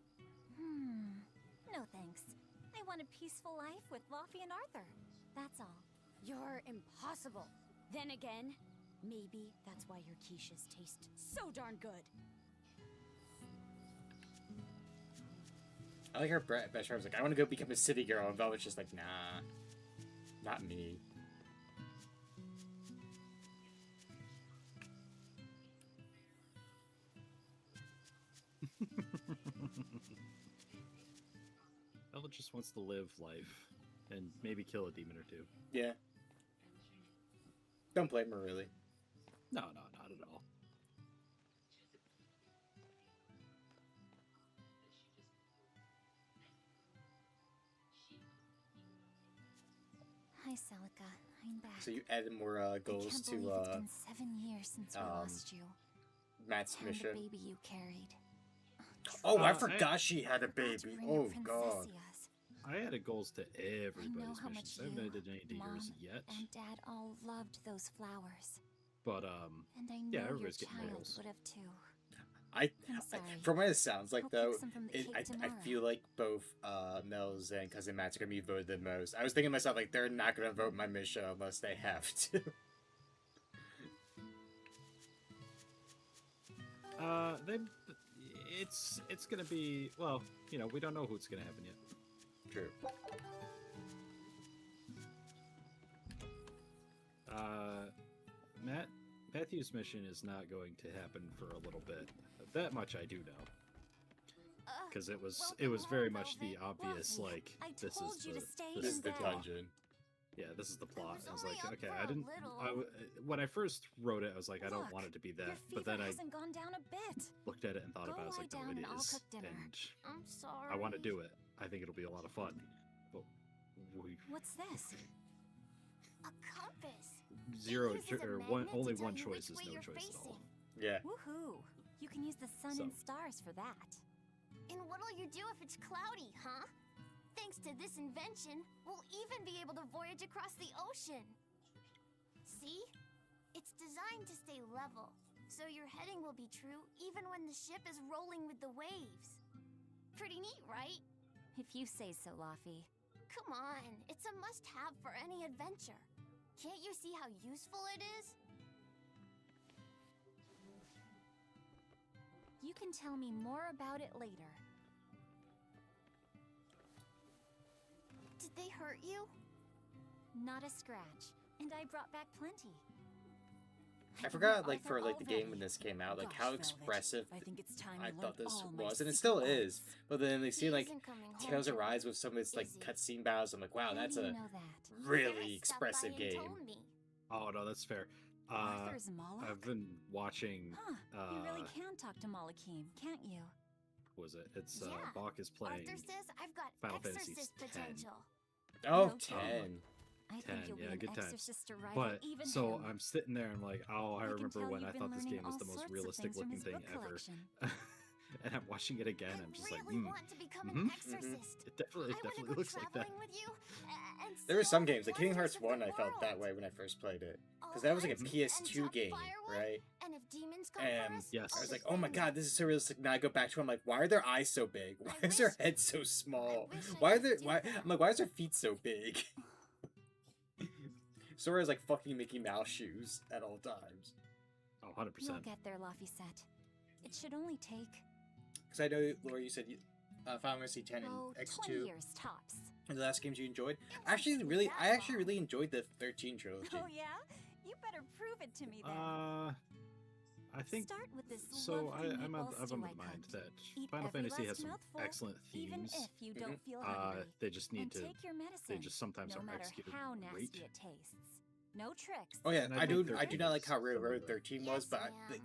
No thanks. I want a peaceful life with Laffy and Arthur. That's all. You're impossible. Then again, maybe that's why your quiches taste so darn good. I like her best friend was like, I want to go become a city girl, and Velvet's just like, nah, not me. Velvet just wants to live life and maybe kill a demon or two. Yeah. Don't blame her, really. No, not at all. Hi, Celica. I'm back. So you added more goals I can't to believe it's been 7 years since we lost you. Matt's And mission. the baby you carried. Oh, I forgot she had a baby. Oh god. I added goals to everybody's how missions. much I haven't you, added any to yours Mom, yet. and Dad all loved those flowers. But And I know yeah, your everybody's getting child goals. would have too. I sorry. from what it sounds like I'll though, keep some from the cake I tomorrow. feel like both Mel's and Cousin Matt's are gonna be voted the most. I was thinking to myself like they're not gonna vote my mission unless they have to. It's gonna be, well, you know, we don't know what's gonna happen yet. True. Matthew's mission is not going to happen for a little bit. That much I do know. Because it was very much the obvious, like, this is the dungeon. Yeah, this is the plot. I was only like, up okay, for I a didn't. little. When I first wrote it, I was like, I don't Look, want it to be Your that. fever But then I hasn't gone down a bit. looked at it and thought Go about it. I was lie like, no, down it and I'll is. cook dinner. And I'm sorry. I want to do it. I think it'll be a lot of fun. But What's this? A compass. zero, uses a or magnet one, to only tell one you choice which is way no you're choice at all. Yeah. Woohoo! You can use the sun So- and stars for that. And what'll you do if it's cloudy, huh? Thanks to this invention, we'll even be able to voyage across the ocean. See? It's designed to stay level, so your heading will be true even when the ship is rolling with the waves. Pretty neat, right? If you say so, Laffy. Come on, it's a must-have for any adventure. Can't you see how useful it is? You can tell me more about it later. Did they hurt you? Not a scratch. And I brought back plenty. I forgot, like, for, like, the game when this came out, like, Gosh, how Velvet, expressive I think it's time I you thought learned this all my was, and it secret still arts. is. But then they see, He like, isn't coming home Tales of tonight, Rise with some of its, like, is he? cutscene battles. I'm like, wow, How that's do you a know that? really Ferris stopped by expressive and game. told me. Oh no, that's fair. Arthur's Moloch? I've been watching. Huh, you really can talk to Malakim, can't you? Was it? It's Yeah. Bach is playing. Arthur says I've got Final Fantasy exorcist X. potential. Oh, No 10. I 10, think you'll yeah, be an good times. exorcist to rival But even so him. I'm sitting there, I'm like, oh, I I can remember tell when you've I been thought this learning game was all the most sorts of realistic things from looking his thing book ever. collection. and I'm watching it again. I'm just really like, want to become an exorcist. It definitely go looks like that. traveling with you, and There were see some all the games, like Kingdom wonders Hearts of 1, the I felt that world. way when I first played it. Because that was like a PS2 game, right? And if demons come And for us, yes. I was like, oh my god, this is so realistic. Now I go back to it, I'm like, why are their eyes so big? Why is their head so small? Why are their I'm like, why is their feet so big? Sora's like fucking Mickey Mouse shoes at all times. Oh, 100%. You'll get there, Laphicet. It should only take... Because I know, Laura, you said Final Fantasy X and X2 20 years tops. are the last games you enjoyed. I actually really enjoyed the 13 trilogy. Oh yeah? You better prove it to me then. I think Start with this so. lovely I'm meatball of the stew I mind cooked. that Eat Final every Fantasy last has some mouthful, excellent even themes. if you don't feel hungry. They just need and to. take your medicine, They just sometimes no aren't matter executed how nasty great. it tastes. No tricks. Oh yeah, And I think do not like how Railroad 13 was, but ma'am.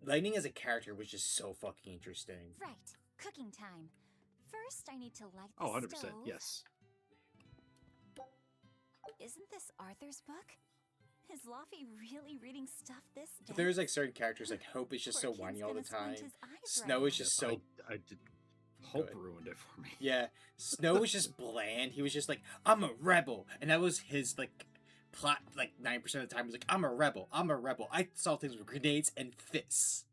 Lightning as a character was just so fucking interesting. Right. Cooking time. First, I need to light the Oh, 100%. stove. Yes. Isn't this Arthur's book? Is Laffy really reading stuff this day? But there's like certain characters, like Hope is just so Poor kid's whiny all the gonna squint time. his eyes Snow right is just Yes, so. I did. Hope Good. ruined it for me. Yeah, Snow was just bland. He was just like, I'm a rebel, and that was his like plot. Like 9% of the time, he was like, I'm a rebel. I'm a rebel. I saw things with grenades and fists.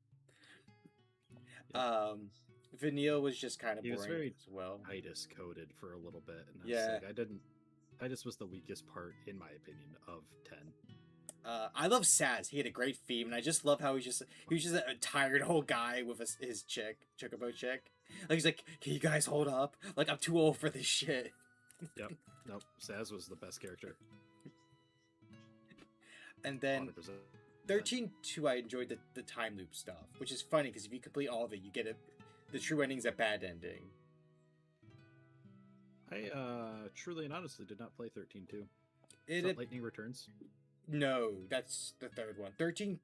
Vanille was just kind of He boring was very as well. Titus coded for a little bit, and I Yeah. was like, I didn't. Titus was the weakest part, in my opinion, of 10. I love Saz. He had a great theme, and I just love how he was just a tired old guy with his chocobo chick. Like he's like, can you guys hold up? Like I'm too old for this shit. Yep. Nope. Saz was the best character. And then 100%. 13-2, I enjoyed the time loop stuff, which is funny because if you complete all of it, you get the true ending's a bad ending. I truly and honestly did not play 13-2. It- Is that Lightning Returns? No, that's the third one. 13-2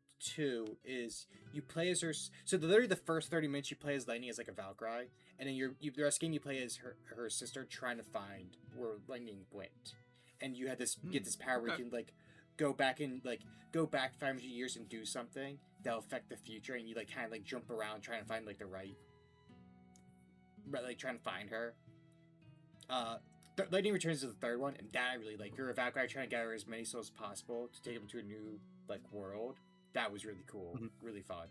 is you play as her. So literally the first 30 minutes you play as Lightning as like a Valkyrie, and then the rest game you play as her sister trying to find where Lightning went, and you had this get this power where you can like go back 500 years and do something that'll affect the future, and you like kind of like jump around trying to find like the right, like trying to find her. Lightning Returns is the third one, and that I really like. You're a Valkyrie trying to gather as many souls as possible to take them to a new like world. That was really cool, really fun.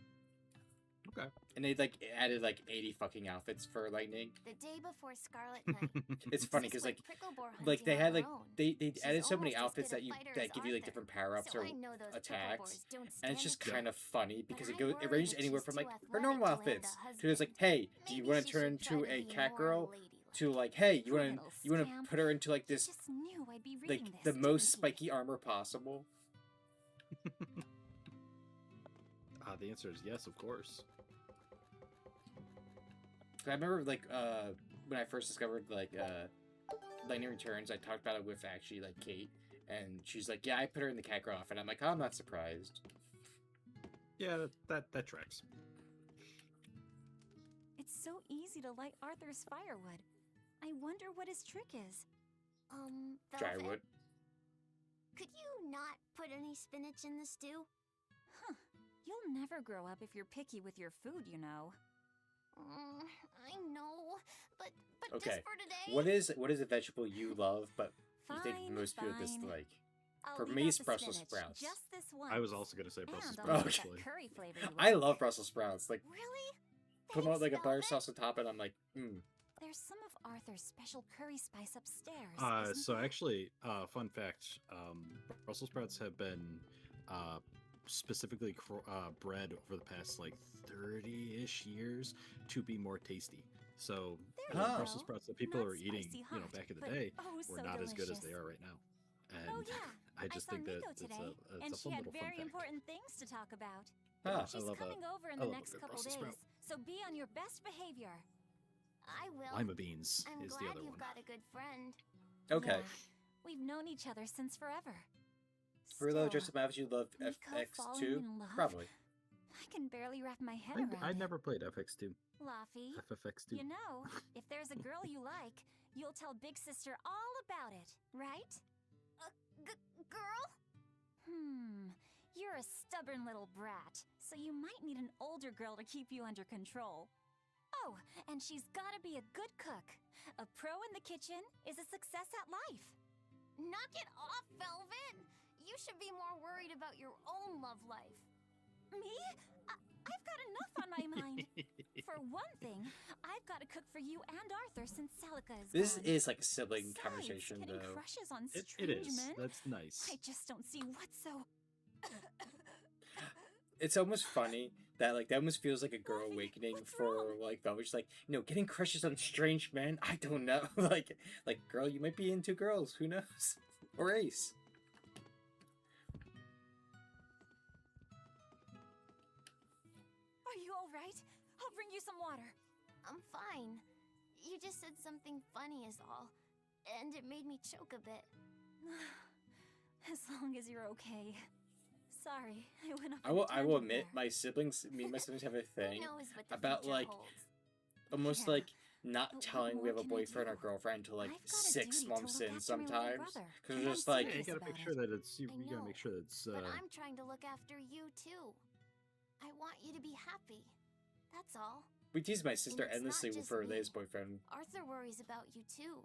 Okay. And they like added like 80 fucking outfits for Lightning. The day before Scarlet Night. It's funny because like they had like they added so many outfits that give you like different power ups or attacks, and it's just kind of funny because it ranges anywhere from like her normal outfits to just like, hey, do you want to turn into a cat girl? To like, hey, you want to put her into like this, like the most spiky armor possible. The answer is yes, of course. I remember like when I first discovered like Lightning Returns, I talked about it with actually like Kate, and she's like, yeah, I put her in the cat girl outfit. I'm like, oh, I'm not surprised. Yeah, that tracks. It's so easy to light Arthur's firewood. I wonder what his trick is. Dry Velvet, wood. could you not put any spinach in the stew? Huh. You'll never grow up if you're picky with your food, you know. I know, but Okay. just for today. What is a vegetable you love, but you think Fine, most people fine. dislike? I'll For leave me, out it's the Brussels spinach, sprouts. Just this once. I was also gonna say Brussels And sprouts. I'll leave Actually. that curry flavor you I like. love Brussels sprouts. Like, Really? put them on like a butter Velvet. sauce on top, and I'm like, There's some of Arthur's special curry spice upstairs. Isn't So there? actually, fun fact: Brussels sprouts have been specifically bred over the past like 30-ish years to be more tasty. So There you Brussels go. sprouts that people Not are eating, spicy hot, back in the but day, oh, were so not as good as delicious. they are right now. And Oh yeah, I just saw think that Nico it's today, a and fun she had little fun very fact. important things to talk about. Ah, She's I love coming over in I the love a next good couple Brussels days, sprout. so be on your best behavior. I will. Lima beans I'm is glad the other you've one. got a good friend. okay. Yeah, we've known each other since forever. Rilo, Still, just about you love Nico falling FX2? in love? Probably. I can barely wrap my head around I it. never played FX2. Laffy, FFX2. you know, if there's a girl you like, you'll tell Big Sister all about it, right? Girl? You're a stubborn little brat, so you might need an older girl to keep you under control. Oh, and she's gotta be a good cook. A pro in the kitchen is a success at life. Knock it off, Velvet! You should be more worried about your own love life. Me? I've got enough on my mind. For one thing, I've got to cook for you and Arthur since Celica is This gone. is like a sibling Besides, conversation, getting though. crushes on It strange is. men? That's nice. I just don't see what's so... It's almost funny that like that almost feels like a girl awakening for like Velvet. She's like, you know, getting crushes on strange men. I don't know. like girl, you might be into girls. Who knows? Or Ace. Are you all right? I'll bring you some water. I'm fine. You just said something funny is all. And it made me choke a bit. As long as you're okay. Sorry, I went up. I will admit, my siblings have a thing knows what the about future like holds? almost Yeah. like not But what telling we more have a can I boyfriend or do? girlfriend till like I've got a 6 duty to months look in after my little sometimes, brother, because and we're I'm just like, Yeah, you serious gotta make about sure it. that it's you, I you gotta know, make sure that it's But I'm trying to look after you too. I want you to be happy. That's all. we tease my sister it's not endlessly just for me. Leia's boyfriend. Arthur worries about you too.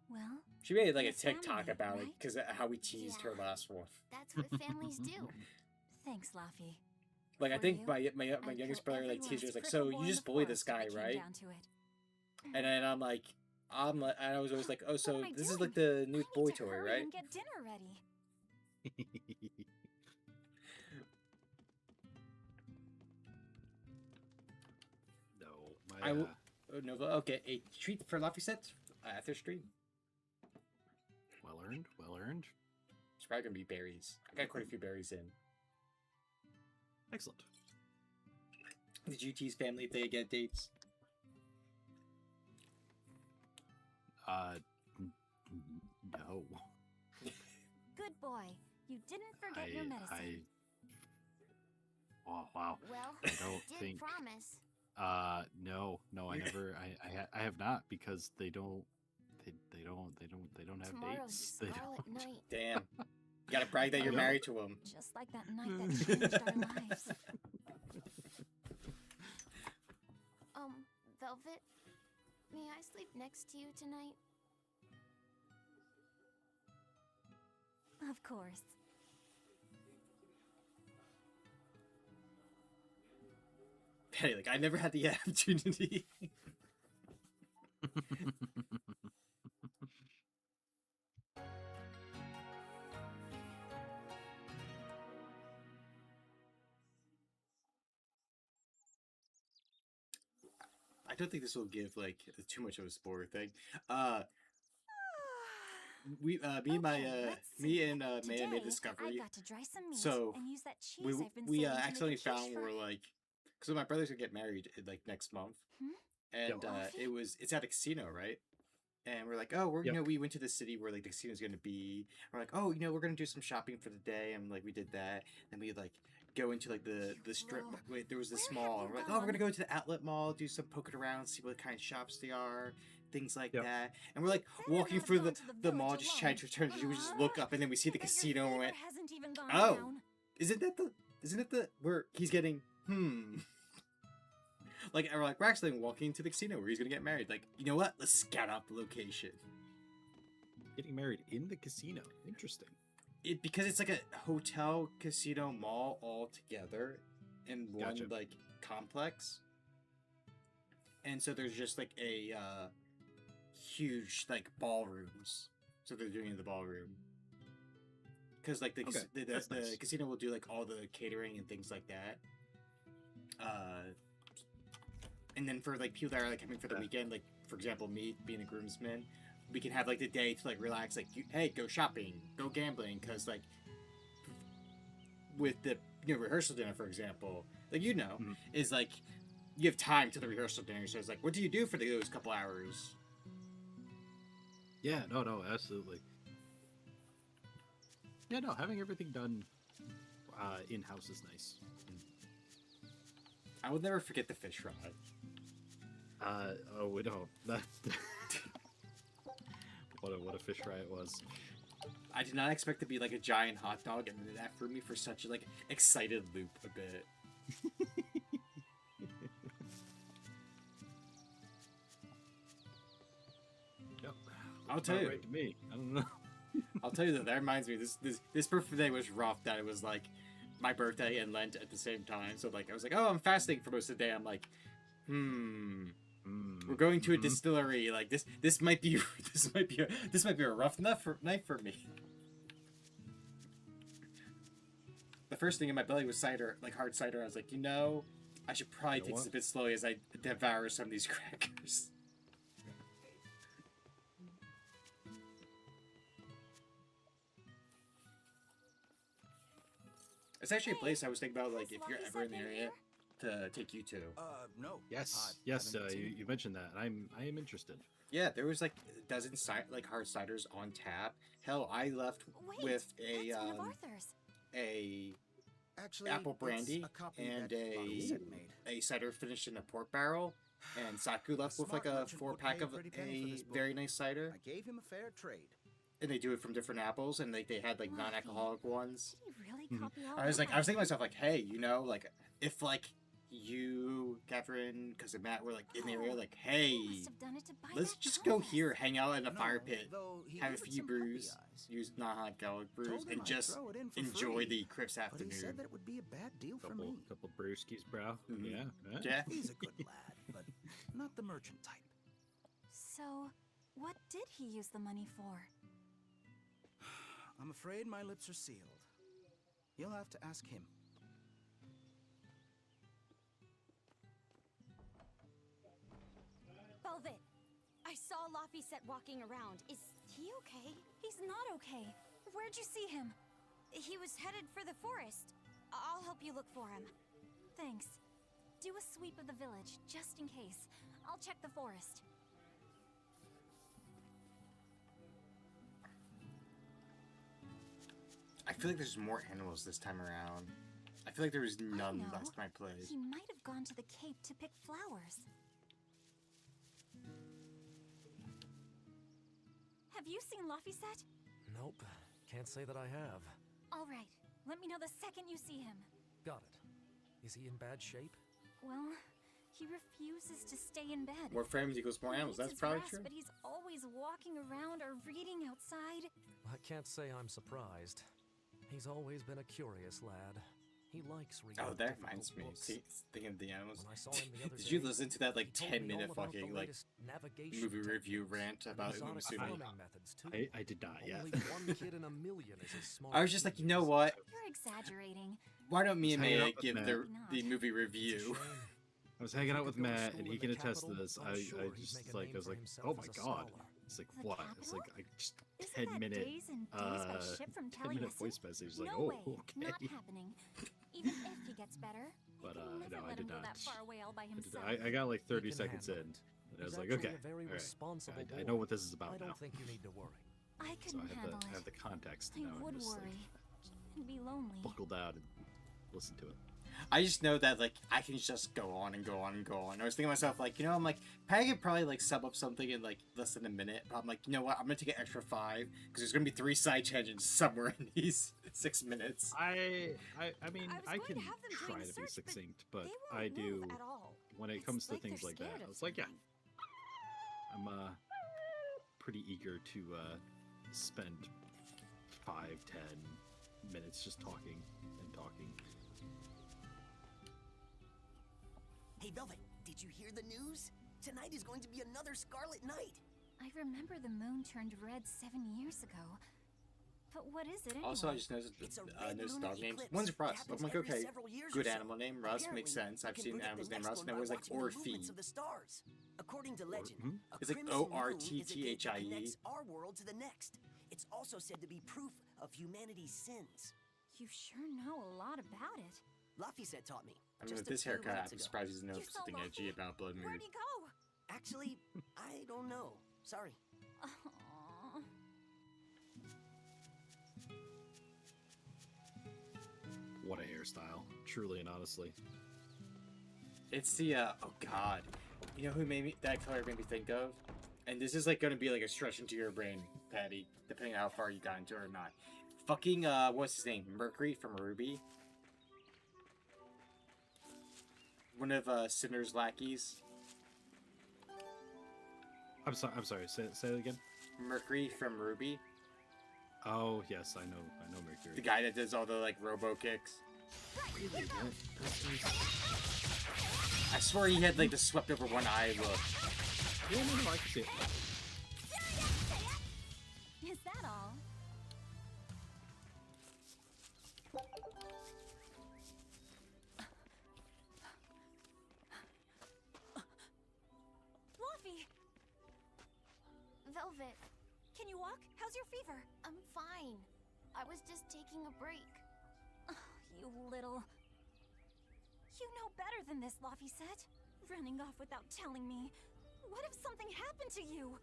Well, She made like a Your TikTok family, about it right? because how we teased her Yeah. last one. That's what families do. thanks, Laffy. Like I For think you, my I'd youngest kill brother like every teased her last like, prickle so boar you in just the bully this forest if guy, it came right? down to it. And then I'm like, and I was always like, oh, so What am I this is doing? like the new I need boy to toy, hurry right? and get dinner ready. no, I will. Oh, no, okay, a treat for Luffy set after stream. well earned, well earned. It's probably gonna be berries. I got quite a few berries in. Excellent. Did you tease family if they get dates? No. Good boy. You didn't forget your medicine. Oh wow. Well, I don't did think. promise. No, I never. I have not because they don't. They don't have Tomorrow's dates. They Scarlet don't. Night. Damn. You gotta brag that I you're know. married to him. Just like that night that changed our lives. Velvet, may I sleep next to you tonight? Of course. Hey, like I never had the opportunity. I don't think this will give like too much of a spoiler thing. Me and my me and Maya made a discovery. I got to dry some meat So and use that cheese we I've been we saving to make a accidentally quiche found fry. we're like, because my brother's gonna get married like next month, and it's at a casino, right? And we're like, oh, we're you know we went to the city where like the casino's gonna be. We're like, oh, you know we're gonna do some shopping for the day, and like we did that. And we like go into like the strip. Wait, there was this mall. And we're like, oh, we're gonna go to the outlet mall, do some poking around, see what kind of shops they are, things like that. And we're like walking through the mall, just trying to turn. We just look up, and then we see the casino, and we went, Hasn't even gone oh, down. isn't it the where he's getting like we're actually walking to the casino where he's gonna get married. Like, you know what? Let's scout out the location. Getting married in the casino. Interesting. Because it's like a hotel, casino, mall all together in one Gotcha. like complex. And so there's just like a huge like ballrooms. So they're doing it in the ballroom. Because like the nice. casino will do like all the catering and things like that. And then for like people that are like coming for the weekend, like for example me being a groomsman, we can have like the day to like relax, like hey, go shopping, go gambling, because like with the rehearsal dinner, for example, like is like you have time to the rehearsal dinner. So it's like, what do you do for those couple hours? Yeah, no, absolutely. Yeah, no, having everything done in house is nice. I will never forget the fish fry. Oh, we don't. What a fish fry it was. I did not expect to be like a giant hot dog, and that threw me for such a like excited loop a bit. Yep. I'll tell you. Right to me. I don't know. I'll tell you that reminds me. This birthday was rough. That it was like my birthday and Lent at the same time. So like I was like, oh, I'm fasting for most of the day. I'm like, we're going to a distillery. Like this might be a rough night for me. The first thing in my belly was cider, like hard cider. I was like, I should probably take this a bit slowly as I devour some of these crackers. It's actually a place I was thinking about, like, if you're ever in the area, to take you to. No. Yes, you mentioned that. I am interested. Yeah, there was like a dozen hard ciders on tap. Hell, I left with a apple brandy and a cider finished in a port barrel, and Saku left with like a 4-pack of a very nice cider. I gave him a fair trade. And they do it from different apples, and they had like non-alcoholic ones. Did he really copy all I was that? thinking to myself like, hey, like if like you, Catherine, because of Matt were like in the area, like, hey, let's just go here, hang out in a fire pit, have a few brews, use non-alcoholic brews, and just enjoy the crisp afternoon. But he said that it would be a bad deal for me. Couple brewskis, bro. Yeah. He's a good lad, but not the merchant type. So, what did he use the money for? I'm afraid my lips are sealed. You'll have to ask him. Velvet, I saw Laphicet walking around. Is he okay? He's not okay. Where'd you see him? He was headed for the forest. I'll help you look for him. Thanks. Do a sweep of the village, just in case. I'll check the forest. I feel like there's more animals this time around. I feel like there was none last time I played. He might have gone to the cape to pick flowers. Have you seen Laphicet? Nope. Can't say that I have. All right. Let me know the second you see him. Got it. Is he in bad shape? Well, he refuses to stay in bed. More frames equals more animals. That's probably true. But he's always walking around or reading outside. I can't say I'm surprised. He's always been a curious lad. He likes reading. Oh, that reminds me. See, thinking of the animals. When I saw him the other Did you day, listen to that like he told me 10-minute all about the fucking like latest navigation movie techniques review rant and about exotic Umasumi? farming methods too. I did not yet. Only one kid in a million is as smart. I was just like, you know what? You're exaggerating. Why don't me and hanging Maya out with give Matt. the movie review? I was hanging out with Matt, and he can attest to this. I was like, oh my god. It's like, what? It's like, just 10-minute, days and days by ship from 10-minute Taliesin? voice message. Like, No oh, way. okay. Not happening. Even if he gets better. But you can never no, I let did him go not. that far away all by I himself. I got like 30 He can seconds in, handle it. and I was He's like, actually okay, a very all right. responsible I boy. know what this is about I now. don't think you need to worry. I So couldn't I handle have it. the context I now. and would just, worry. Like, And be lonely. buckle down and listen to it. I just know that like I can just go on and go on and go on. I was thinking to myself like, I'm like, I could probably like sub up something in like less than a minute. But I'm like, you know what? I'm gonna take an extra 5 because there's gonna be 3 side tangents somewhere in these 6 minutes. I mean, I can have them try doing to the be search, but succinct, but they I won't do move at all. when it It's comes to like things they're like that. scared I of was like, yeah, something. I'm pretty eager to spend 5-10 minutes just talking and talking. Hey, Velvet, did you hear the news? Tonight is going to be another Scarlet Night. I remember the moon turned red 7 years ago. But what is it anyway? Also, I just noticed It's a the red lunar dog names. eclipse. One's It Russ. happens I'm like, every okay, several years good or so. animal name. Russ makes Apparently, sense. I've you seen can predict animals the named next Russ. one And by it was like watching the Orphe. movements of the stars. According to legend, a It's like crimson moon is a Orthie. gate that connects our world to the next. It's also said to be proof of humanity's sins. You sure know a lot about it. Laphicet taught me. I mean, just with a this few haircut, minutes I'm ago. surprised he's knows You saw something edgy Luffy? about Blood Moon. Where'd he go? Actually, I don't know. Sorry. Aw. What a hairstyle, truly and honestly. It's the oh god, you know who made me that color made me think of, and this is like going to be like a stretch into your brain. petty, depending on how far you got into it or not. Fucking, what's his name? Mercury from Ruby? One of, Cinder's lackeys. I'm sorry. Say it again. Mercury from Ruby. Oh yes, I know Mercury. The guy that does all the like robo kicks. Really? I swear he had like the swept over one eye look. Yeah, no, I can see it. Is that all? Fluffy! Velvet, Can you walk? How's your fever? I'm fine. I was just taking a break. You little... You know better than this, Laphicet. Running off without telling me. What if something happened to you?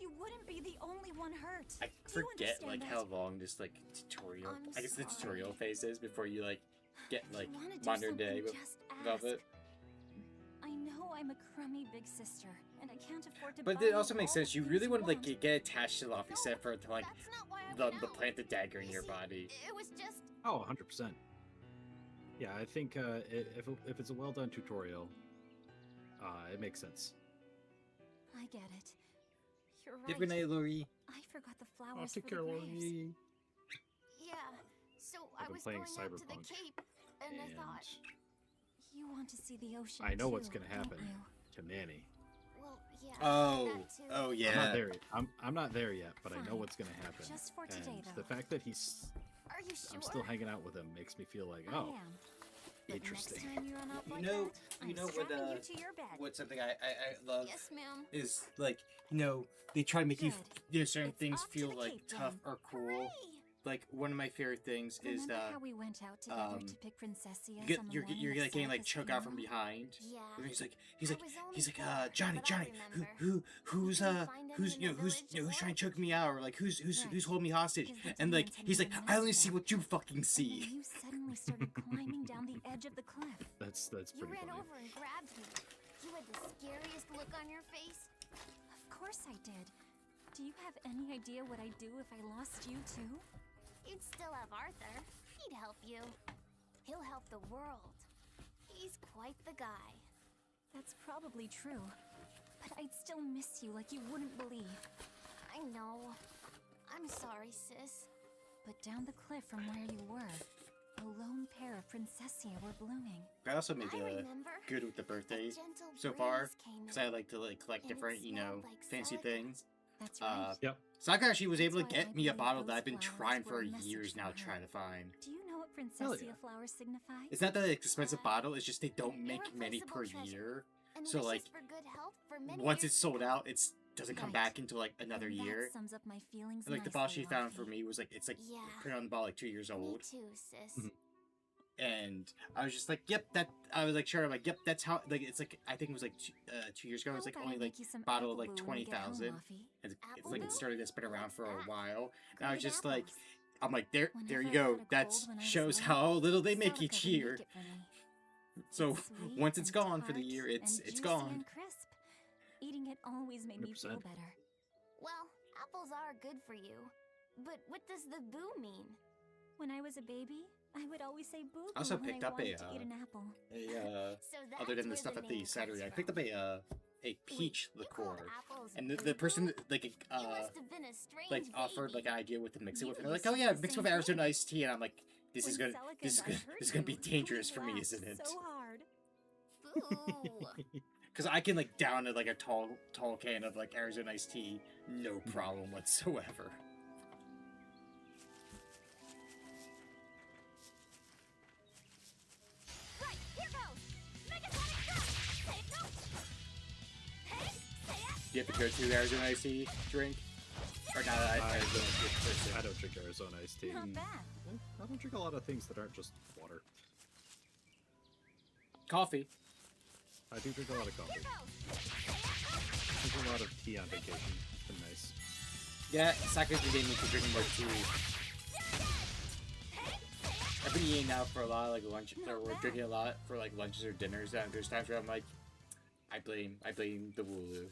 You wouldn't be the only one hurt. I Do you forget like understand how long this like tutorial. I'm I guess the sorry. tutorial phase is before you like get like You wanna do modern day something, with just Velvet. I know I'm a crummy big sister, and I can't afford to But buy it also you makes all sense. the You things really want to like want. get attached to Laphicet for it to like That's not why I went the out. plant the dagger in your body. It was just... Oh, 100%. Yeah, I think if it's a well done tutorial, it makes sense. I get it. You're right. Good night, Lori. I forgot the Oh, flowers take for care, the graves. Lori. Yeah. So I've I been was playing going out to the Cyberpunk, Cape, and I thought, You want to see the ocean I know what's too, gonna don't happen you? to Nanny. well, yeah. Oh, that too. oh I'm yeah. not there. I'm not there yet, but I know Fine. what's gonna happen. Just for and today, the though. fact that he's Are you sure? I'm still hanging out with him makes me feel like, I oh, am. But interesting. next time you run off like know- that, you I'm know what, strapping you to your bed. What's something I love Yes, ma'am. is like, you know, they try to make you Good. certain It's things off to feel the like Cape, tough then. or cool. Like one of my favorite things is Remember how we went out together to pick Princessias you're, on the you're, morning you're of like getting like Sonica's choked out from funeral? behind. Yeah. And he's like I was only four, Johnny, but I Johnny, remember. who's couldn't find who's him in the village who's or trying what? to choke me out, or like who's Right. holding me hostage? Because the And like demons had he's like, made a I only mess see of what you fucking And see. then you suddenly started climbing down the edge of the cliff. That's You pretty ran funny. over and grabbed me. You had the scariest look on your face. Of course I did. Do you have any idea what I'd do if I lost you too? You'd still have Arthur. He'd help you. He'll help the world. He's quite the guy. That's probably true. But I'd still miss you like you wouldn't believe. I know. I'm sorry, sis. But down the cliff from where you were, a lone pair of Princessia were blooming. I also made I remember good with the birthday a gentle so far, breeze came because in, I like to like collect and it different, you know, smelled like fancy silica. things. That's right. Yep. Saka actually was able to That's why I get me a believe bottle that those I've been flowers trying were for a message years now from to her. try to find. Do you know what Hell Princessia yeah. flowers signify? It's not that expensive bottle; it's just they don't An make many per irreplaceable treasure. year. And So, wishes like, for good health for many Once years it's to sold come. out, it doesn't come Right. back until like another And year. That sums up my feelings Like the bottle nicely, she found for Laufey. me was like it's like Yeah. printed on the bottle like 2 years Me old, too, sis. Mhm. and I was just like, "Yep, that." I was like, "Sure." I'm like, "Yep, that's how." Like it's like I think it was like 2 years ago. It was How like about only I like make you some bottle apple like boo when we get home, 20,000. Laufey? It's Apple like boo? it started. It's been around What's for a that? while, and I was Green just like, apples. I'm like, there you Whenever I go. had a That cold when I was shows little, how little they make Celica each would make year. it for me. So It's sweet once it's and gone for the tart year, and it's juicy gone. and crisp. Eating it always made me feel 100%. better. Well, apples are good for you. But what does the boo mean? When I was a baby, I would always say boo boo I also when picked I up wanted to eat an apple. So that's Other than the where stuff at the name cidery, comes I picked up from. a peach You called liqueur, apples and boo the person boo? that, like You must have been a strange like offered like baby. an idea what to mix it You with, and they're like, used "Oh to yeah, do the mix same with Arizona thing. iced tea," and I'm like, "This is When gonna Celica this is and I gonna heard this is gonna be you, we dangerous for me, laughed isn't it?" So hard. Boo. Because I can like down like a tall can of like Arizona iced tea, no problem whatsoever. Right, here goes. Megasonic drop. Say it no. Hey, say it. Do you have to go to Arizona iced tea drink? Or not? I don't drink Arizona iced tea. Not bad. I don't drink a lot of things that aren't just water. Coffee. I do drink a lot of coffee. Here goes. I drink a lot of tea on vacation. It's been nice. Yeah, Saka's been getting me to drink more tea. I've been eating out for a lot of like lunch, or we're drinking a lot for like lunches or dinners. And there's times where I'm like, I blame the Wooloo.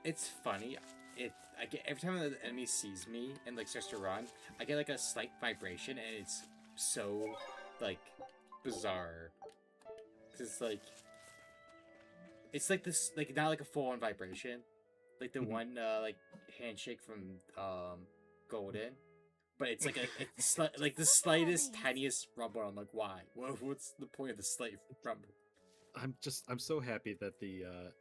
It's funny. I get every time the enemy sees me and like starts to run, I get like a slight vibration, and it's so like bizarre. It's like this, like not like a full on vibration, like the one like handshake from Golden, but it's like like the slightest tiniest rumble. I'm like, why? What's the point of the slight rumble? I'm so happy that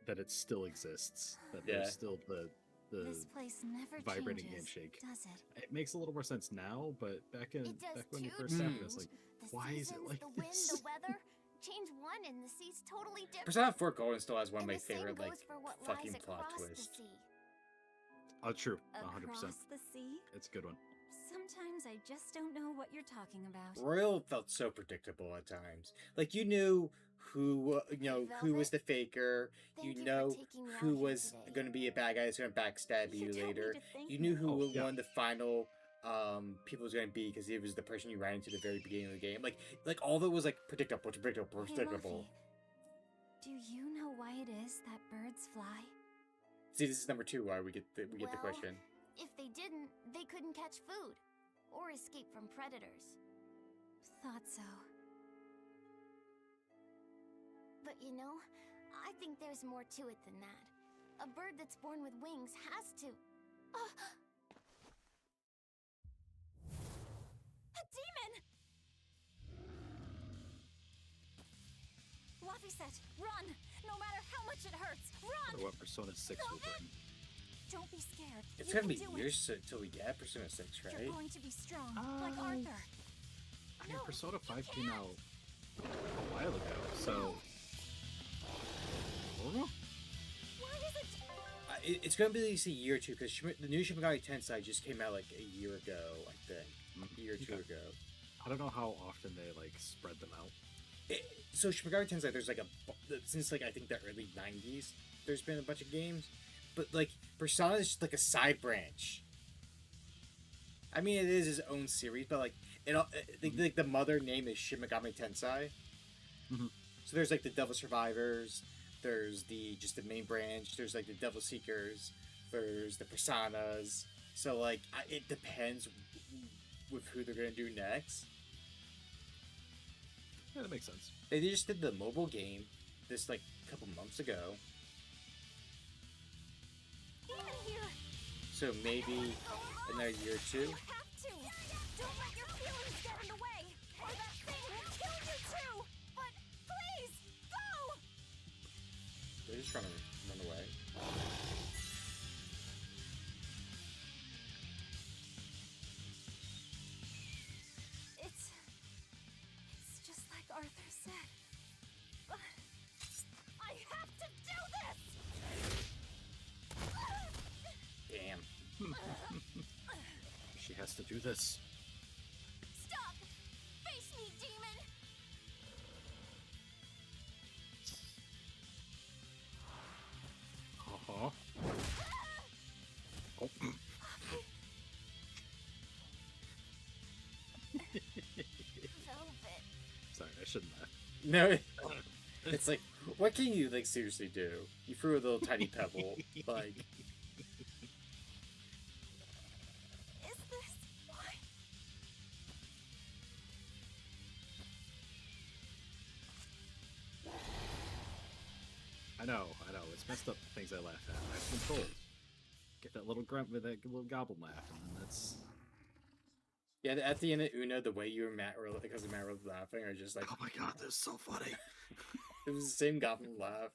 that it still exists. That there's still the This place never vibrating changes, handshake. does it? It makes a little more sense now, but back when you first happened, it's like, why is it like the this? wind, the weather. Change one and the sea's totally different. Persona 4 Golden still has one of And my the same favorite like goes for what fucking lies plot across the twists. sea. Oh, true, 100%. Across the sea? It's a good one. Sometimes I just don't know what you're talking about. Royal felt so predictable at times. Like you knew who who was the faker. You know who was going to be a bad guy that's going to backstab you later. You knew who one of the final people was going to be because he was the person you ran into at the very beginning of the game. Like all of it was like predictable. Hey, Luffy, do you know why it is that birds fly? See, this is number 2 why we get the question. If they didn't, they couldn't catch food or escape from predators. Thought so. But you know, I think there's more to it than that. A bird that's born with wings has to... A demon! Luffy said, run! No matter how much it hurts, run! Or what Persona 6 will bring. Don't be scared. It's You going to can be do years till we get Persona 6, right? You're going to be strong, like Arthur. I mean, Persona 5 came out a while ago, so... I don't know. Why is it... It's going to be at least a year or two, because the new Shin Megami Tensei just came out like a year ago, I think. A year or two ago. I don't know how often they like spread them out. So Shin Megami Tensei, there's like since like I think the early 90s, there's been a bunch of games. But like Persona is just like a side branch. I mean, it is his own series, but like like the mother name is Shin Megami Tensei. So there's like the Devil Survivors, there's just the main branch, there's like the Devil Seekers, there's the Personas. So like it depends with who they're gonna do next. Yeah, that makes sense. They just did the mobile game this like a couple months ago. So maybe another year or two. You have to! Don't let your feelings get in the way! Or that thing will kill you too! But please, go! They're just trying to run away. It's just like Arthur said. But I have to do this! Damn. She has to do this. Stop! Face me, demon! Uh-huh. Oh. Velvet. Sorry, I shouldn't laugh. No, it's like, what can you like seriously do? You threw a little tiny pebble, like. Is this why? I know. It's messed up the things I laugh at. I've been told. Get that little grunt with that little goblin laugh, and then that's... Yeah, at the end of Uno, the way you and Matt were, because Matt were laughing, are just like, oh my god, this is so funny. It was the same goblin laugh.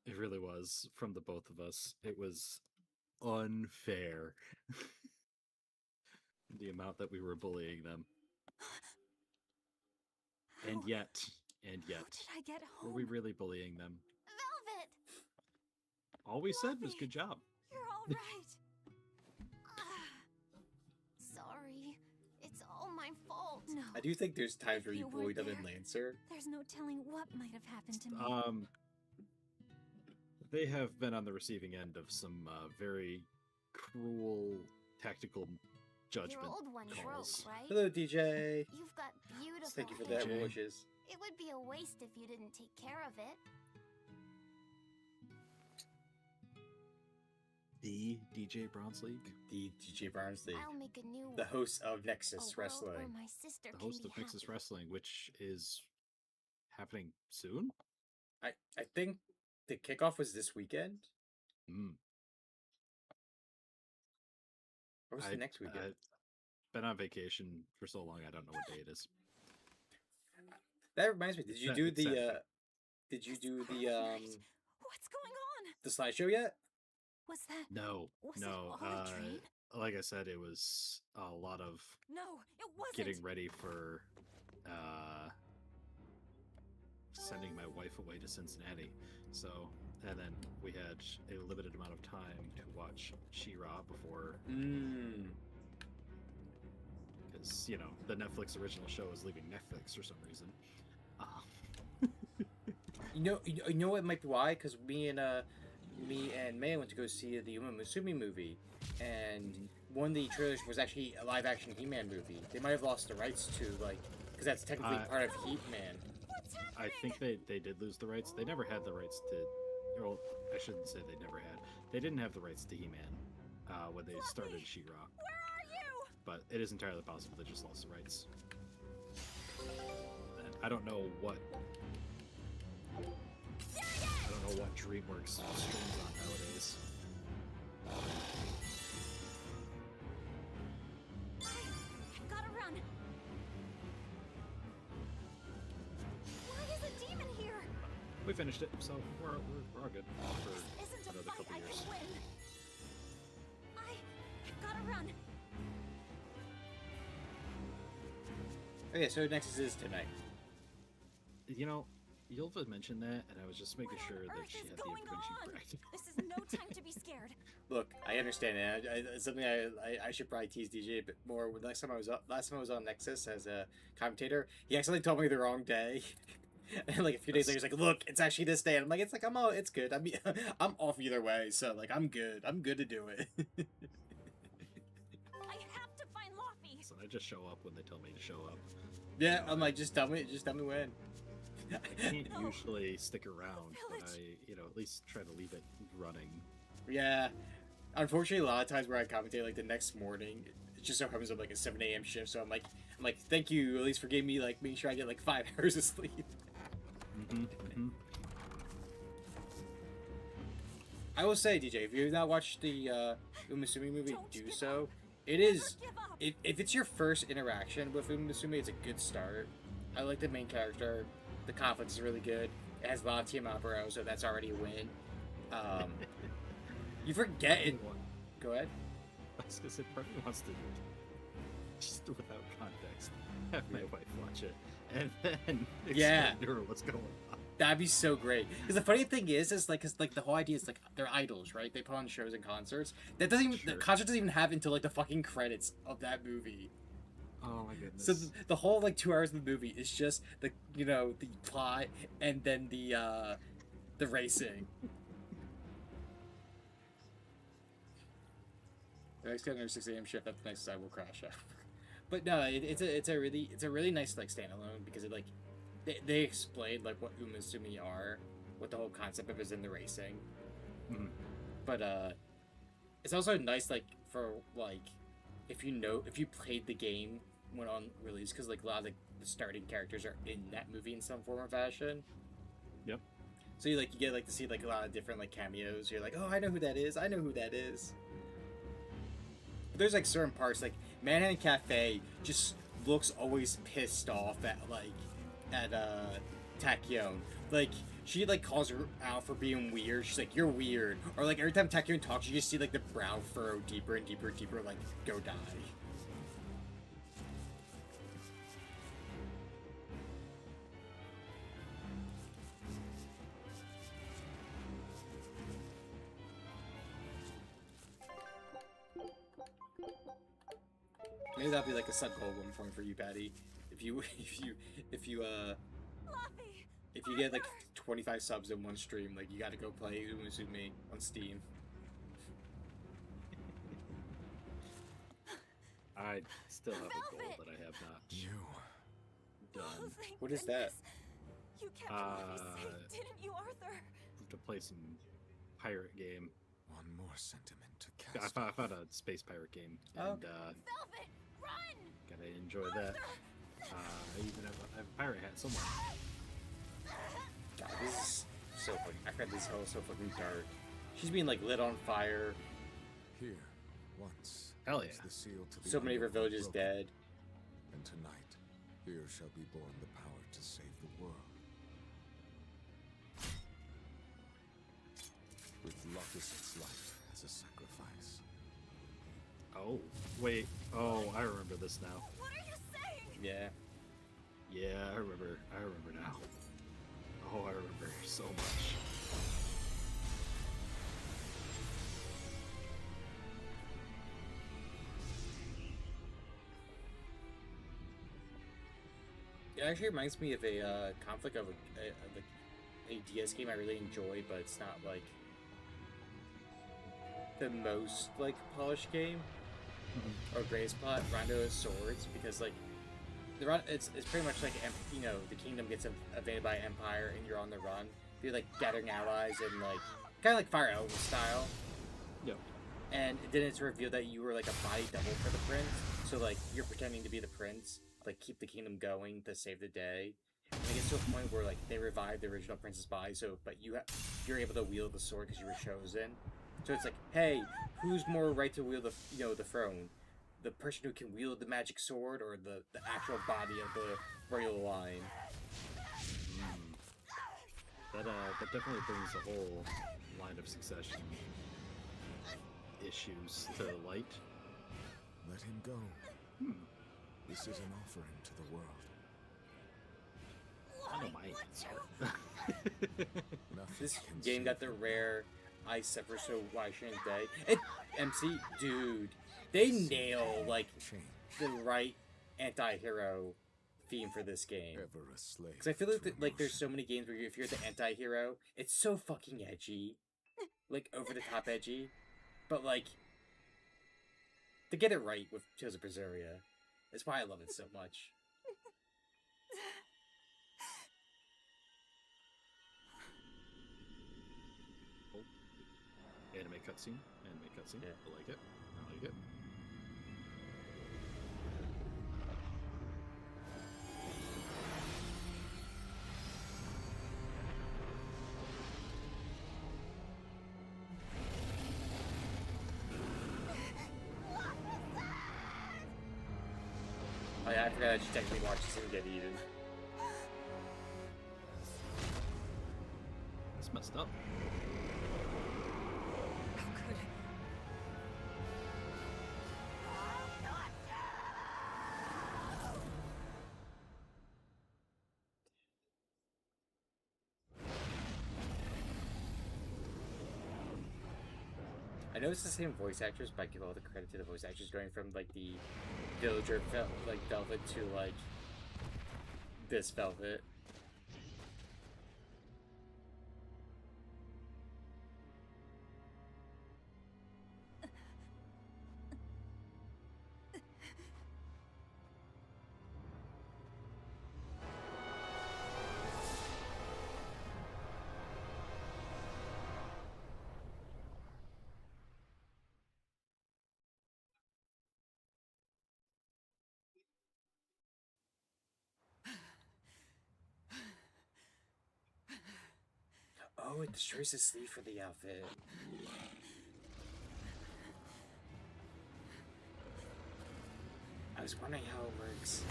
It really was, from the both of us. It was unfair. The amount that we were bullying them. And yet, How did I get home? were we really bullying them? Velvet! All we said was good job. You're all right. Sorry. It's all my fault. No. I do think there's times where you weren't bullied other there, Lancer. There's no telling what might have happened to me. They have been on the receiving end of some very cruel tactical judgment Your old one calls. broke, right? Hello, DJ. You've got beautiful Thank you for hair. that wishes. It would be a waste if you didn't take care of it. The DJ Bronze League? The DJ Barnes League. I'll make a new The host of Nexus a world Wrestling. where my sister The can host be of Nexus happy. Wrestling, which is happening soon? I think the kickoff was this weekend. Or was it next weekend? I've been on vacation for so long, I don't know what day it is. That reminds me. Did you do the? Did you do the? What's going on? The slideshow yet? Was that? No, Was no. it all a dream? Like I said, it was a lot of No, it wasn't. getting ready for sending my wife away to Cincinnati. So, and then we had a limited amount of time to watch She-Ra before. Because, you know, the Netflix original show is leaving Netflix for some reason. You know what might be why? Because me and May went to go see the Uma Musume movie, and one of the trailers was actually a live-action He-Man movie. They might have lost the rights to, like, because that's technically part of He-Man. I think they did lose the rights. They never had the rights to... Well, I shouldn't say they never had. They didn't have the rights to He-Man when they started She-Ra. Where are you? But it is entirely possible they just lost the rights. And I don't know what... I don't know what DreamWorks streams on nowadays. Gotta run. Why is a demon here? We finished it, so we're all good for Isn't a another fight couple I years. can win. I gotta run. Okay, so Nexus is tonight. You know, Yulva mentioned that, and I was just making sure that she had the information correct. This is no time to be scared. Look, I understand it. It's something I should probably tease DJ a bit more. Last time I was on Nexus as a commentator, he accidentally told me the wrong day. And like a few days later, he's like, "Look, it's actually this day." And I'm like, "It's like it's good. I mean, I'm off either way, so like I'm good. I'm good to do it." I have to find Luffy. So I just show up when they tell me to show up. Yeah, I'm like, just tell me when. I can't usually stick around, but I, at least try to leave it running. Yeah. Unfortunately, a lot of times where I commentate, like, the next morning, it just so happens I'm, like, a 7 a.m. shift, so I'm like, thank you, at least for giving me, like, making sure I get, like, 5 hours of sleep. I will say, DJ, if you've not watched the Umasumi movie, do so. It is, if it's your first interaction with Umasumi, it's a good start. I like the main character. The conflict is really good. It has a lot of Team Opera, so that's already a win. You forget it. Go ahead. I was gonna say, part of me wants to, just without context, have my wife watch it and then explain to her what's going on. That'd be so great. Because the funny thing is like, cause like the whole idea is like they're idols, right? They put on shows and concerts. That doesn't even the concert doesn't even have until like the fucking credits of that movie. Oh my goodness. So the whole like 2 hours of the movie is just the the plot and then the racing. The next guy on 6 a.m. shift at the next side will crash out. But no, it's a really nice like standalone because it like they explain like what Umasumi are, what the whole concept of is in the racing. But it's also nice like for like if you played the game when on release, because like a lot of the starting characters are in that movie in some form or fashion. Yep. So you get like to see like a lot of different like cameos. You're like, oh, I know who that is. I know who that is. But there's like certain parts like Manhattan Cafe just looks always pissed off at Tachyon. Like she like calls her out for being weird. She's like, you're weird. Or like every time Tachyon talks, you just see like the brow furrow deeper and deeper and deeper. Like go die. Maybe that'll be like a sub goal one point for you, Patty. If you get like 25 subs in one stream, like you gotta go play Umasumi on Steam. I still have a goal that I have not done. What is that? You kept Luffy safe, didn't you, Arthur? To play some pirate game One more sentiment to I cast. found a space pirate game, and Velvet, run! gotta enjoy that. I even have a pirate hat somewhere. God, this is so fucking. I forgot this hell is so fucking dark. She's being like lit on fire. Here, once. Hell yeah. was the seal to the So many of her underworld villages broken. dead. And tonight, here shall be born the power to save the world. With Lophis's life as a sacrifice. Oh, wait. Oh, I remember this now. What are you saying? Yeah. Yeah, I remember now. Oh, I remember so much. It actually reminds me of a conflict of a DS game I really enjoy, but it's not like the most like polished game or greatest plot. Rondo of Swords, because like it's pretty much like the kingdom gets invaded by Empire and you're on the run. You're like gathering allies and like kind of like Fire Emblem style. Yep. And then it's revealed that you were like a body double for the prince, so like you're pretending to be the prince, like keep the kingdom going to save the day. And it gets to a point where like they revive the original prince's body, so but you're able to wield the sword because you were chosen. So it's like, hey, who's more right to wield the throne? The person who can wield the magic sword, or the actual body of the royal line? That definitely brings the whole line of succession issues to light. Let him go. This is an offering to the world. I know my answer. This game got the rare I suffer, so why shouldn't they? MC, dude, they nail like the right anti-hero theme for this game. Because I feel like there's so many games where if you're the anti-hero, it's so fucking edgy, like over the top edgy, but like they get it right with Tales of Berseria. That's why I love it so much. Anime cutscene. Yeah. I like it. Oh yeah, I forgot that she technically watches him get eaten. That's messed up. I know it's the same voice actors, but I give all the credit to the voice actors, going from like the villager Velvet to like this Velvet. Oh, it destroys his sleeve for the outfit. I was wondering how it works.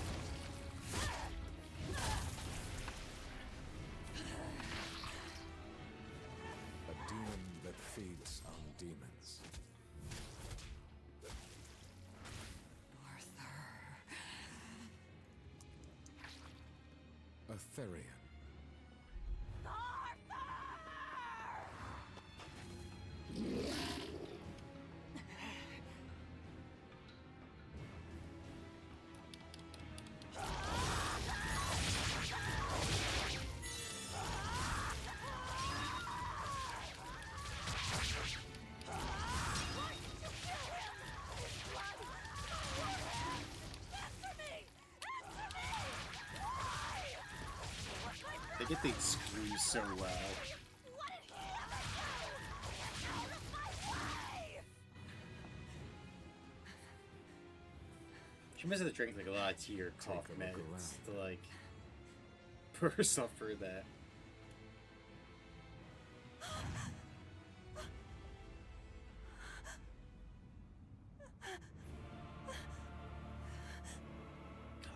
A demon that feeds on demons. A Therian. They get these screws so well. She must have drank like a lot of tea or cough Take a look meds to like put herself through that.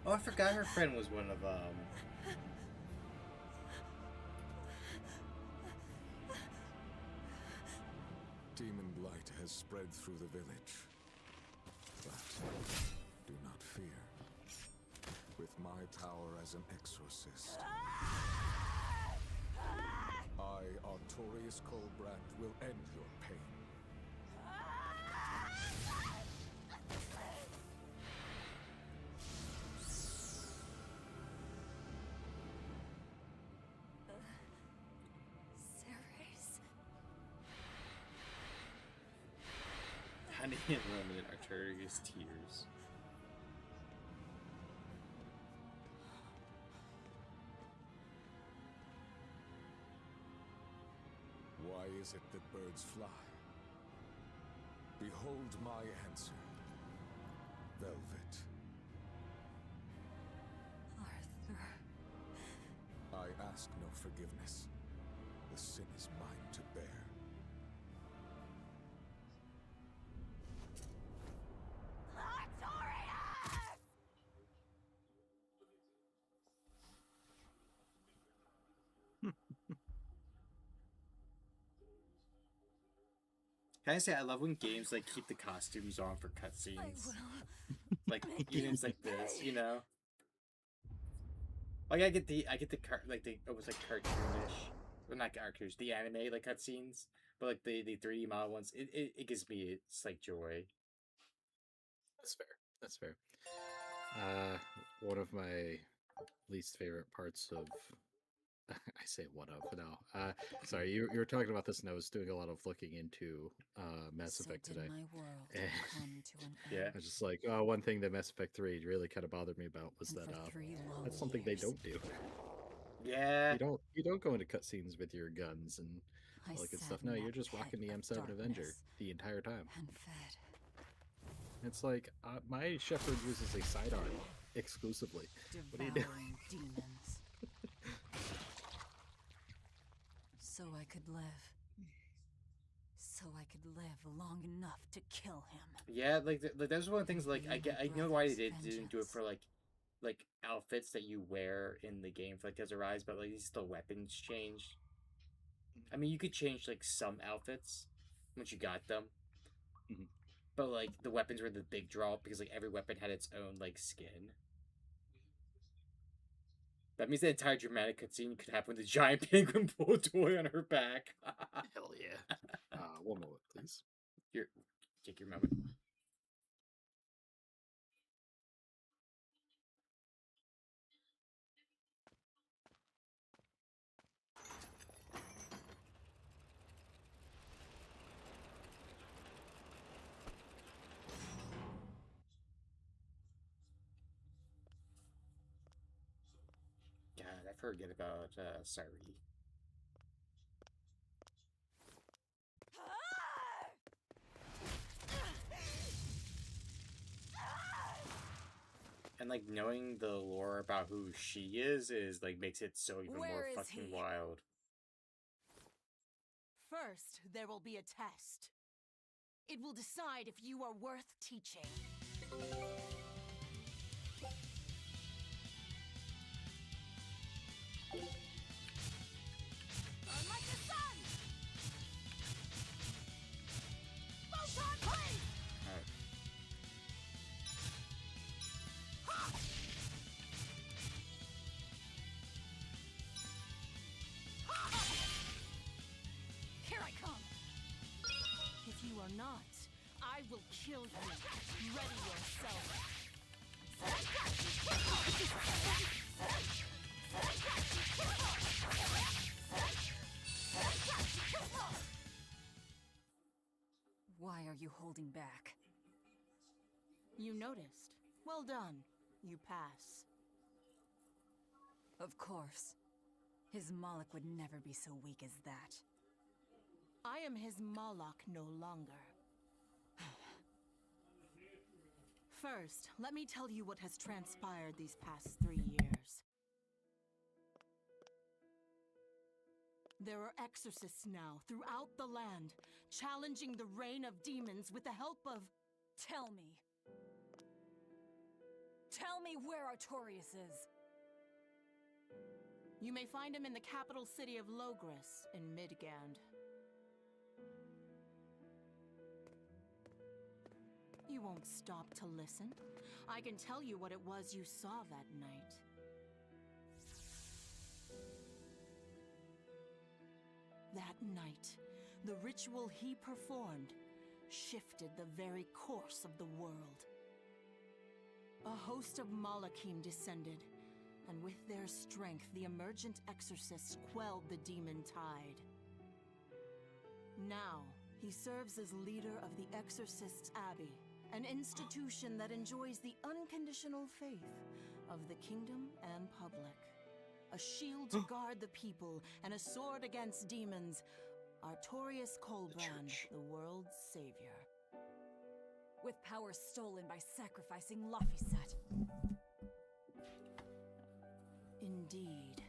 Oh, I forgot her friend was one of Demon blight has spread through the village. But do not fear. With my power as an exorcist, I, Artorius Colbrand, will end your pain. Honey and Lemon and Artorius tears. Why is it that birds fly? Behold my answer. Velvet. Arthur. I ask no forgiveness. The sin is mine to bear. Can I say I love when games like keep the costumes on for cutscenes? Like even like this, you know? Like I get the like the almost like cartoonish, well not cartoonish, the anime like cutscenes, but like the 3D model ones, it gives me it's like joy. That's fair. That's fair. One of my least favorite parts of I say one of no. Sorry, you were talking about this, and I was doing a lot of looking into Mass Effect today. My world And come to an yeah, I was just like, one thing that Mass Effect 3 really kind of bothered me about was that that's something they don't do. Yeah, you don't go into cutscenes with your guns and all that good stuff. No, you're just rocking the M7 Avenger the entire time. and fed. It's like my Shepard uses a sidearm exclusively. What do you do? Devouring demons. So I could live. So I could live long enough to kill him. yeah, like that's one of the things. Like I know why they didn't do it for like outfits that you wear in the game for like Tales of Rise, but like these still weapons changed. I mean, you could change like some outfits once you got them, but like the weapons were the big draw because like every weapon had its own like skin. That means the entire dramatic cutscene could happen with a giant penguin bull toy on her back. Hell yeah. One moment, please. Here, take your moment. God, I forget about Sari. And like knowing the lore about who she is like makes it so even more fucking wild. First, there will be a test. It will decide if you are worth teaching. Burn like the sun! Photon blade! Here I come! If you are not, I will kill you. Ready yourself. Why are you holding back? You noticed. Well done. You pass. Of course. His Moloch would never be so weak as that. I am his Moloch no longer. First, let me tell you what has transpired these past 3 years. There are exorcists now throughout the land, challenging the reign of demons with the help of... Tell me. Tell me where Artorias is. You may find him in the capital city of Logris in Midgand. You won't stop to listen. I can tell you what it was you saw that night. That night, the ritual he performed shifted the very course of the world. A host of Malakim descended, and with their strength, the emergent exorcists quelled the demon tide. Now, he serves as leader of the Exorcists' Abbey, an institution that enjoys the unconditional faith of the kingdom and public. A shield to guard the people and a sword against demons, Artorias Colbrand, the world's savior. With power stolen by sacrificing Laphicet. Indeed.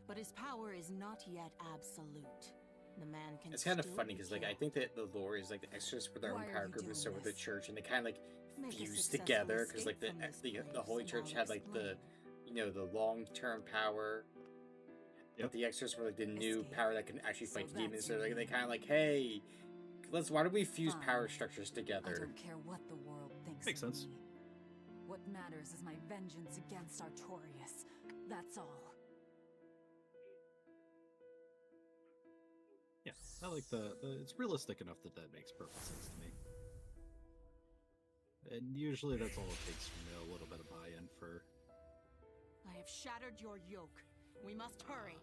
But his power is not yet absolute. The man can It's kind of still funny because, like, I think that the lore is like the Exorcists with their own Why are power you group and so doing with the this? church, and they kind of like Make a fuse successful together because, like, escape from this the Holy place, Church and had I'll like the, you know, the long-term power. But the Exorcists were like the new power that can actually fight demons. So they kind of like, hey, why don't we fuse power structures I together? don't care what the world thinks Makes of sense. me. What matters is my vengeance against Artorias. That's all. Yeah, I like it's realistic enough that that makes perfect sense to me. And usually that's all it takes from a little bit of buy-in for I have shattered your yoke. We must hurry.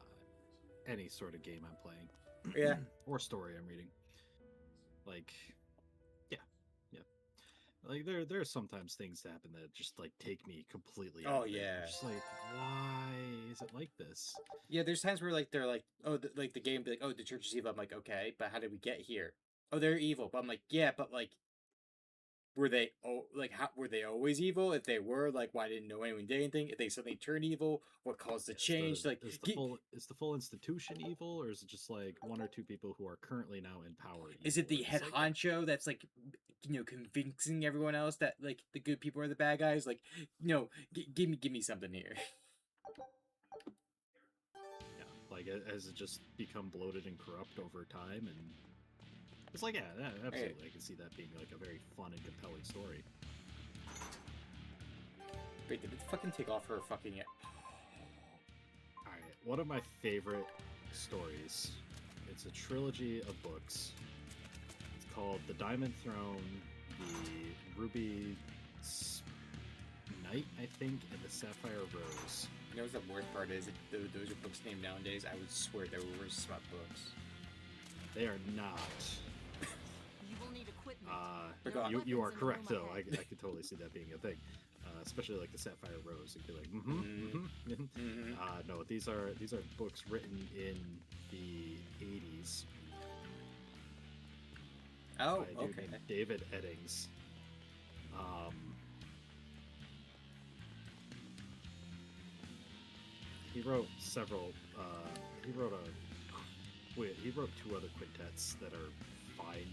any sort of game I'm playing. Yeah. Or story I'm reading. Like, yeah. Like there are sometimes things that happen that just like take me completely out Oh of it. yeah. I'm just like, why is it like this? Yeah, there's times where like they're like, oh, like the game be like, oh, the church is evil. I'm like, okay, but how did we get here? Oh, they're evil. But I'm like, yeah, but like, were they how were they always evil? If they were, like, why didn't no anyone do anything? If they suddenly turned evil, what caused the change? Is the full institution evil, or is it just like one or two people who are currently now in power? Is it the It's head like, honcho that's like, you know, convincing everyone else that like the good people are the bad guys? Like, no, give me something here. yeah, like has it just become bloated and corrupt over time? And it's like, yeah, absolutely, I can see that being like a very fun and compelling story. Wait, did it fucking take off her fucking? Alright, one of my favorite stories. It's a trilogy of books. It's called The Diamond Throne, The Ruby Knight, I think, and The Sapphire Rose. You know what the worst part is? Those are books named nowadays. I would swear they were smut books. They are not. You will need equipment. You are correct, though. I could totally see that being a thing. Especially like the Sapphire Rose, you'd be like, no, these are books written in the 80s. Oh, by a dude okay. named David Eddings. He wrote several. He wrote two other quintets that are fine.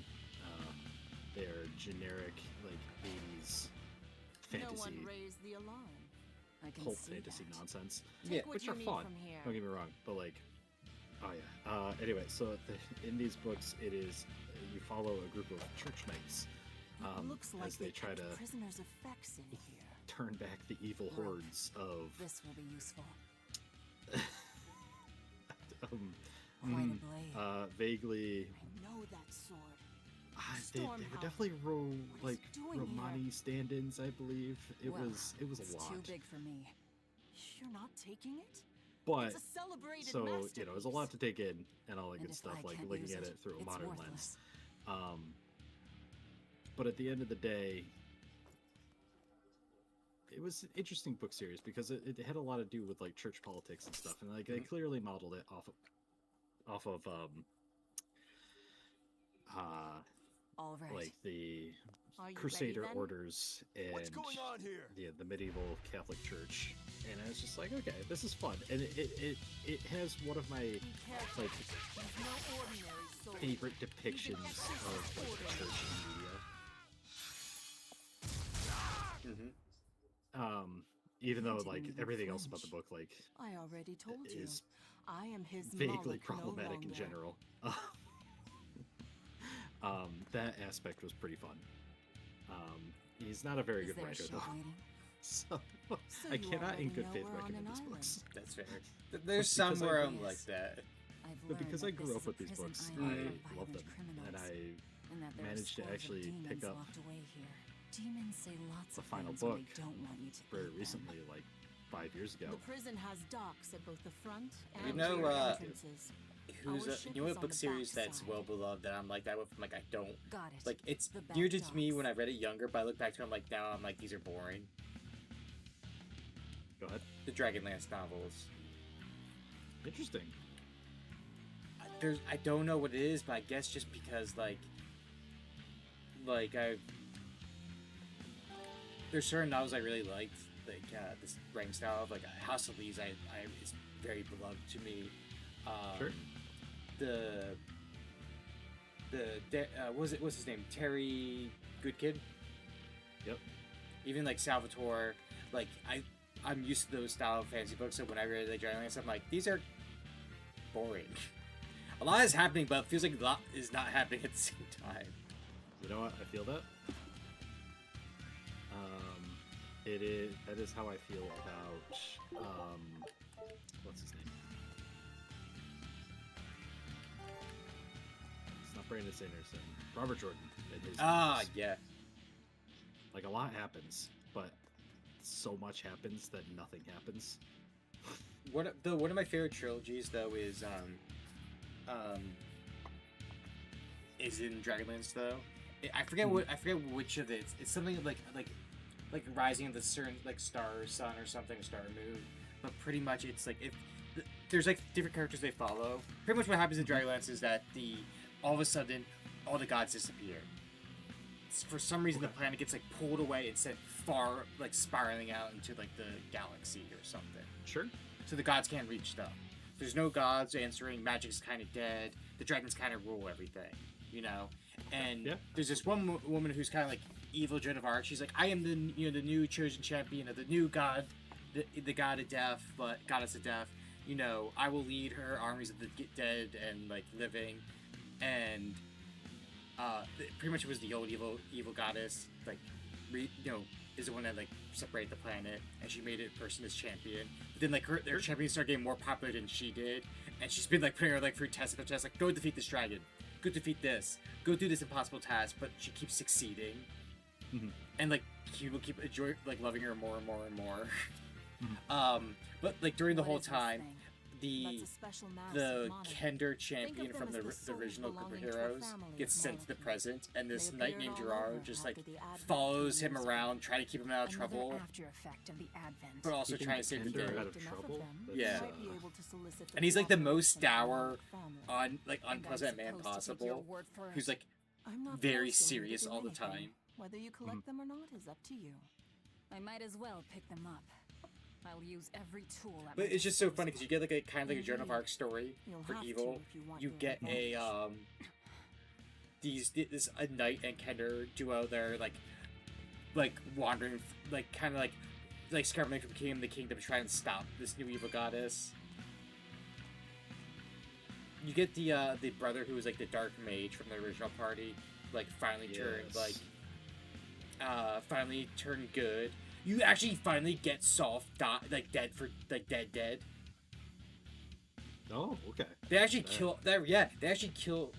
They are generic, like 80s fantasy. No one raised the alarm. I can Pulp see fantasy that. nonsense, Take what which you are need fun. from here. Don't get me wrong, but like, oh yeah. Anyway, so in these books, it is you follow a group of church knights Looks like as they try kept to prisoners' effects in here. turn back the evil hordes of This will be useful. um, Quite a blade. vaguely. I know that sword. They were definitely like doing Romani stand-ins, I believe. It was a it's lot. too big for me. You're not taking it? But It's a celebrated so you know, there's a lot to take in and all that And good if stuff, I like can't looking use at it, it through a it's modern worthless. lens. But at the end of the day, it was an interesting book series because it had a lot to do with like church politics and stuff, and like they clearly modeled it off of All right. like the Are you Crusader ready, then? orders and What's going on here? the medieval Catholic Church, and I was just like, okay, this is fun, and it has one of my like favorite depictions of like the church in media. Even though like everything else about the book like I already told you. is I am his vaguely Moloch no problematic in longer. general. That aspect was pretty fun. He's not a very good writer though, so I you cannot in already good know faith we're on recommend an these island. books. That's fair. There's Because some where I- I'm like that. But because I grew up with these books, I love them, and I And that there are managed to scores of actually pick demons up locked away here. Demons say lots the of final things when book they don't want you to very eat them. recently, like 5 years ago. The prison has docks at both the front and You know, rear entrances. Who's Our a, ship you know is what on book the series back that's side. well beloved that I'm like that with? Like I don't Got it. like it's The back weird to me docks. when I read it younger, but I look back to it, I'm like now I'm like these are boring. Go ahead. The Dragonlance novels. Interesting. I don't know what it is, but I guess just because there's certain novels I really liked, like this writing style of like House of Leaves. I is very beloved to me. Sure. What's his name? Terry Goodkid. Yep. Even like Salvatore, like I'm used to those style of fantasy books, so when I read like Dragonlance, I'm like these are boring. A lot is happening, but it feels like a lot is not happening at the same time. You know what? I feel that. That is how I feel about what's his name? It's not Brandon Sanderson. Robert Jordan. And his novels. Yeah. Like a lot happens, but so much happens that nothing happens. One of my favorite trilogies though is in Dragonlance though. I forget which of it. It's something like Rising of the certain like Star Sun or something, Star Moon. But pretty much it's like there's like different characters they follow. Pretty much what happens in Dragonlance is that all of a sudden all the gods disappear. For some reason the planet gets like pulled away and sent far, like spiraling out into like the galaxy or something. Sure. So the gods can't reach stuff. There's no gods answering. Magic's kind of dead. The dragons kind of rule everything, you know. And there's this one woman who's kind of like evil Joan of Arc. She's like, I am the new chosen champion of the new god, the god of death, but goddess of death. You know, I will lead her armies of the dead and like living, and pretty much it was the old evil goddess, like, is the one that like separated the planet, and she made it person as champion. But then like their champions started getting more popular than she did, and she's been like putting her like through test after test, like go defeat this dragon, go defeat this, go do this impossible task, but she keeps succeeding, and like people keep loving her more and more and more. But like during the whole time, the Kender champion from the original group of heroes gets sent to the present, and this knight named Gerard just like follows him around, trying to keep him out of trouble, After effect of the Advent. but also trying to save the day. Out of trouble? Yeah, and he's like the most dour, unpleasant man possible, who's like very serious all the time. Whether you collect them or not is up to you. I might as well pick them up. I'll use every tool at But my it's just so funny because you get like a kind of like a Joan of Arc story for evil. You get a a knight and Kender duo. They're like wandering, like kind of like scrambling from kingdom to kingdom to try and stop this new evil goddess. You get the brother who was like the dark mage from the original party, like finally turned good. You actually finally get Soft dead. Oh, okay. They actually kill that. Yeah, they actually kill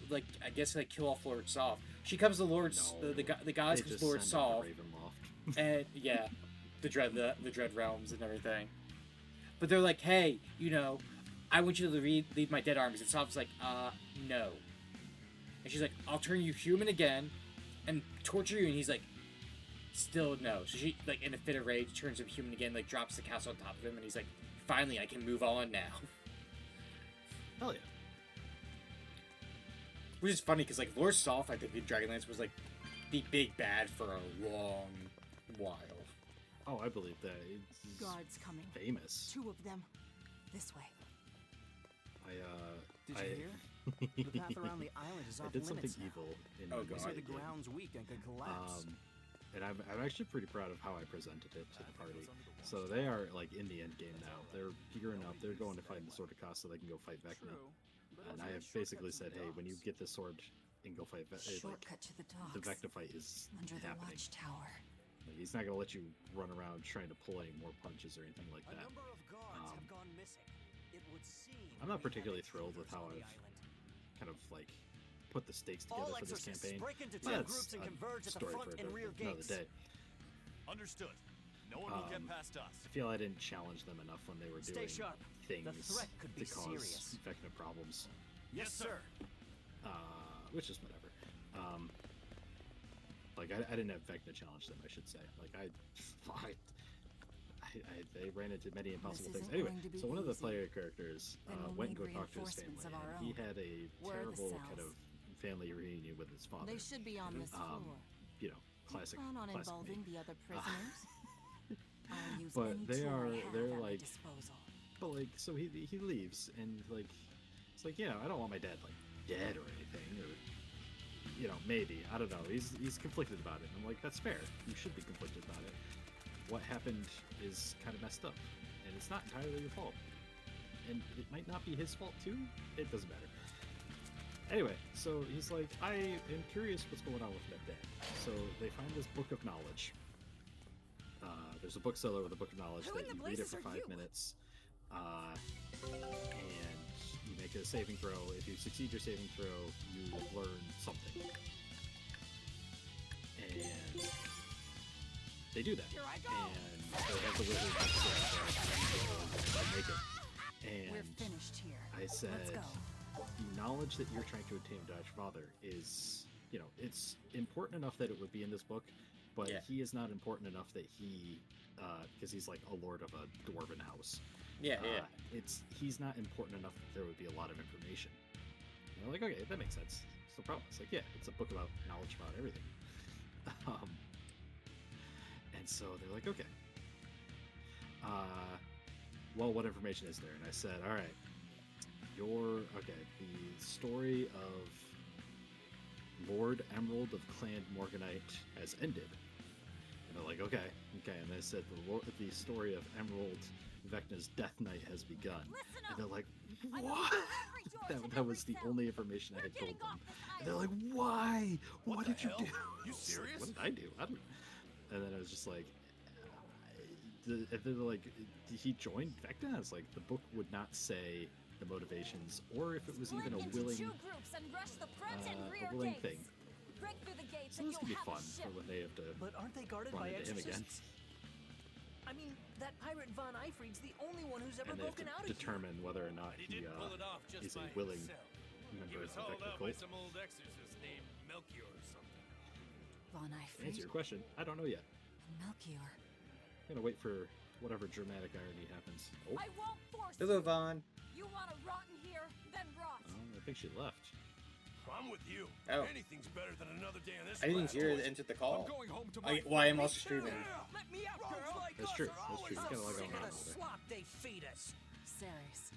kill off Lord Soft. She comes to Lord the goddess comes to Lord Soft, and yeah, the dread realms and everything. But they're like, hey, I want you to lead my dead armies. And Soft's like, no. And she's like, I'll turn you human again, and torture you. And he's like, still no. So she, like, in a fit of rage, turns him human again, like, drops the castle on top of him, and he's like, finally, I can move on now. Hell yeah. Which is funny, because, like, Lord Soth, I think, in Dragonlance was, like, the big bad for a long while. Oh, I believe that. It's Guards coming. famous. 2 of them. This way. Did you hear? The path around the island is I off did something limits now. evil in Oh, They God. say the ground's weak and could collapse. And I'm actually pretty proud of how I presented it to the party. So they are like in the end game now. They're gearing up. They're going to find the Sword of Cost so they can go fight Vecna. And I have basically said, hey, when you get this sword and go fight Vecna, like, Shortcut to the docks. the Vecna fight is Under the happening. watchtower. Like, he's not gonna let you run around trying to pull any more punches or anything like that. I'm not particularly thrilled with how I've kind of like put the stakes together for this campaign. break into But 10 that's groups and a converge at the story front for and rear another gates. day. Understood. No one will get past us. I feel I didn't challenge them enough when they were Stay doing sharp. things The threat could be to cause serious. Vecna problems. Yes, sir. Which is whatever. Like I didn't have Vecna challenge them, I should say. Like they ran into many impossible things. isn't Anyway, going to be so one of the easy. player characters Then we'll went and need go talk to his reinforcements family, of our and he own. had a Where are the terrible kind cells? of family reunion with his father. They should be on this floor. You know, classic. Plan on classic involving me. the other prisoners? I'll use But any they tool are I have they're at my like disposal. but like so he leaves and like it's like, I don't want my dad like dead or anything, or maybe, I don't know, he's conflicted about it, and I'm like, that's fair, you should be conflicted about it. What happened is kind of messed up, and it's not entirely your fault, and it might not be his fault too. It doesn't matter. Anyway, so he's like, I am curious what's going on with my dad. So they find this book of knowledge. There's a bookseller with a book of knowledge that you read it for 5 minutes, and you make a saving throw. If you succeed your saving throw, you learn something. And they do that. And they have the wizard make it. And We're finished here. I said, Let's go. the knowledge that you're trying to obtain with Dodge Father is, it's important enough that it would be in this book, but he is not important enough that he, because he's like a lord of a dwarven house. He's not important enough that there would be a lot of information. And they're like, okay, that makes sense. It's no problem. It's like, it's a book about knowledge about everything. And so they're like, okay. Well, what information is there? And I said, all right, the story of Lord Emerald of Clan Morganite has ended. And they're like, okay. And I said, the story of Emerald Vecna's Death Knight has begun. And they're like, what? that was the only information I had told them. And they're like, why? What did you do? You serious? What did I do? I don't know. And then I was just like, and they're like, he joined Vecna? It's like, the book would not say the motivations, or if it was even a willing, thing. Break through the gates So and this could you'll be have fun a for ship. when they have to But aren't they guarded run by into him again. exorcists? I mean, that pirate Von Eifried's the only one who's ever And they have broken out to of determine whether or not he is a willing He member was of the hauled Vecna out by cult. some old exorcist named Melchior or something. Von To Eifried? answer your question, I don't know yet. Melchior. I'm gonna wait for whatever dramatic irony happens. Oh, I won't force Hello, you. Vaughn. You want to rot in here, then rot. I think she left. I'm with you. Oh. Anything's better than another day on this. I didn't grass hear toilet. it enter the call. I'm going home to my Well, I am also streaming. Let me out, girl! That's true. That's true. He's got a lot going on over there. Slop they feed us. Ceres.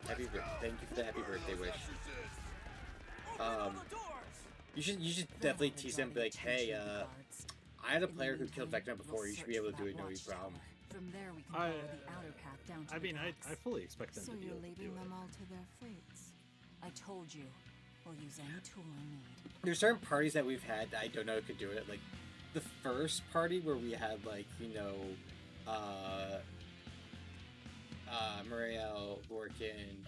Happy birthday! Thank you for the happy birthday wish. You should definitely tease them, be like, hey, I had a player who killed Vecna before. You should be able to do it, no problem. From there we can follow the outer path down to I the mean, I docks. fully expect them So to be you're able to do leaving it. them all to their fates. I told you. We'll use any tool I need. There's certain parties that we've had that I don't know who could do it. Like the first party where we had like, Muriel, Lorcan,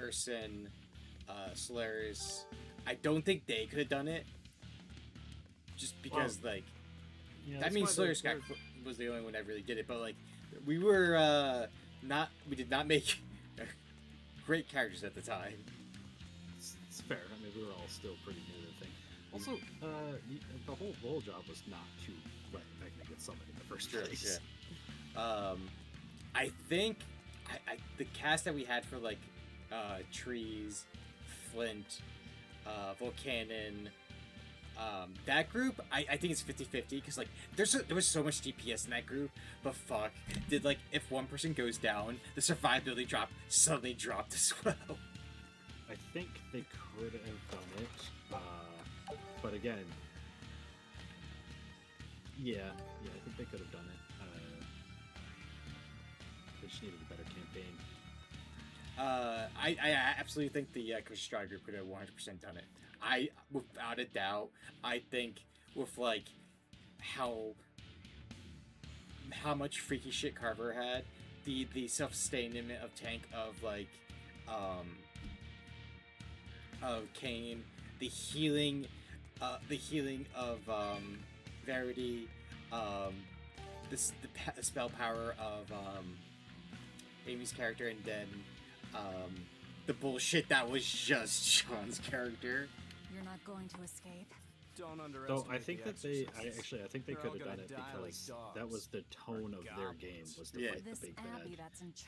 Urson, Solaris. I don't think they could have done it. Just because I mean Solaris was the only one that really did it, but like we were we did not make great characters at the time. It's fair. I mean, we were all still pretty new to the thing. Also, the whole job was not to let get summoned in the first Sure, place. yeah. I think the cast that we had for like Trees, Flint, Volcanon, that group, I think it's 50-50 because like there was so much DPS in that group, but fuck, did like if one person goes down, the survivability drop suddenly dropped as well. I think they could have done it, but again, yeah, I think they could have done it. They just needed a better campaign. I absolutely think the Coach Stride group could have 100% done it. I, without a doubt, I think with like how much freaky shit Carver had, the self-sustainment of tank of like of Kane, the healing of Verity, the spell power of Amy's character, and then the bullshit that was just Sean's character. You're not going to escape. Don't underestimate. So I think that I think they could have done it because that was the tone of their game, was to fight the big bad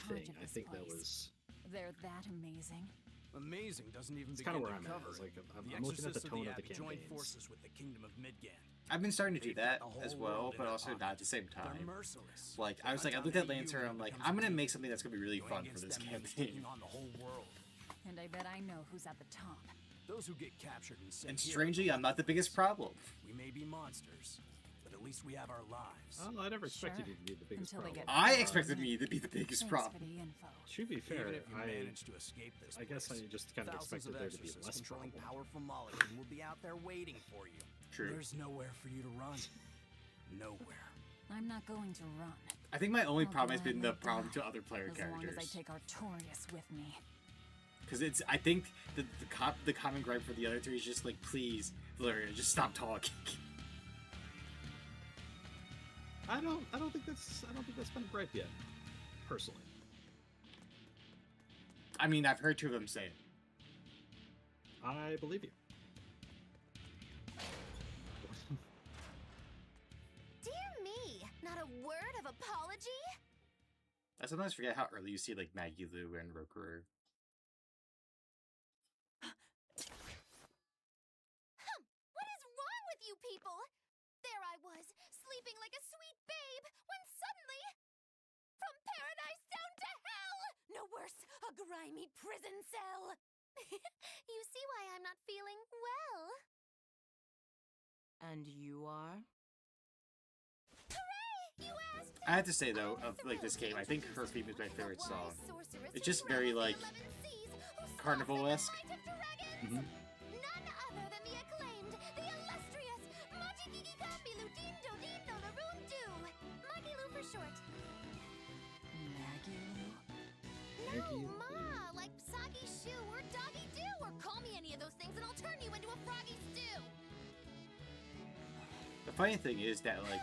thing. I think that was. They're that amazing. Amazing doesn't even. It's kind of where I'm at. Like I'm looking at the tone of the campaigns. Forces with the Kingdom of Midgard. I've been starting to do that as well, but also not at the same time. Like I looked at Lancer and I'm like, I'm gonna make something that's gonna be really fun for this campaign. And I bet I know who's at the top. Those who get captured and strangely, I'm not the biggest problem. We may be monsters, but at least we have our lives. Oh, I never expected you to be the biggest problem. I expected me to be the biggest problem. To be fair, Even if you manage to escape this I guess I just kind of expected there to be less problem. Powerful molecules will be out there waiting for you. True. There's nowhere for you to run. Nowhere. I'm not going to run. I think my only problem has been the problem to other player characters. As long as I take Artorias with me. Because I think the common gripe for the other three is just like, please, Valeria, just stop talking. I don't think that's been a gripe yet, personally. I mean, I've heard two of them say it. I believe you. Dear me, not a word of apology? I sometimes forget how early you see like Maggie Lou and Rokurur. What is wrong with you people? There I was, sleeping like a sweet babe, when suddenly, from paradise down to hell! No worse, a grimy prison cell. You see why I'm not feeling well. And you are? Hooray! You asked! I have to say though, of like this game, I think Her Theme is my favorite song. It's just very like carnival-esque. None other than the acclaimed, the illustrious Majigigikambilu Dindo Dindo Narundu. Magilu for short. No, Ma, like Soggy Shoe or Doggy Doo, or call me any of those things and I'll turn you into a froggy stew. The funny thing is that like,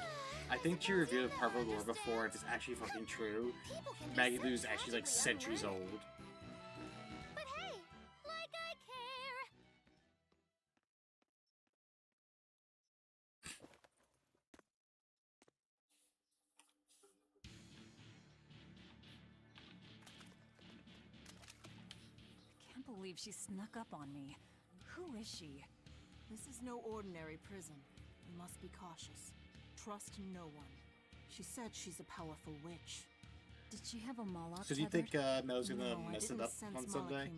I think she revealed part of the lore before. If it's actually fucking true, Maggie Lou is actually like centuries old. But hey, like I care. I can't believe she snuck up on me. Who is she? This is no ordinary prison. You must be cautious. Trust no one. She said she's a powerful witch. Did she have a Moloch? So do you think Mel's gonna mess it up on Sunday?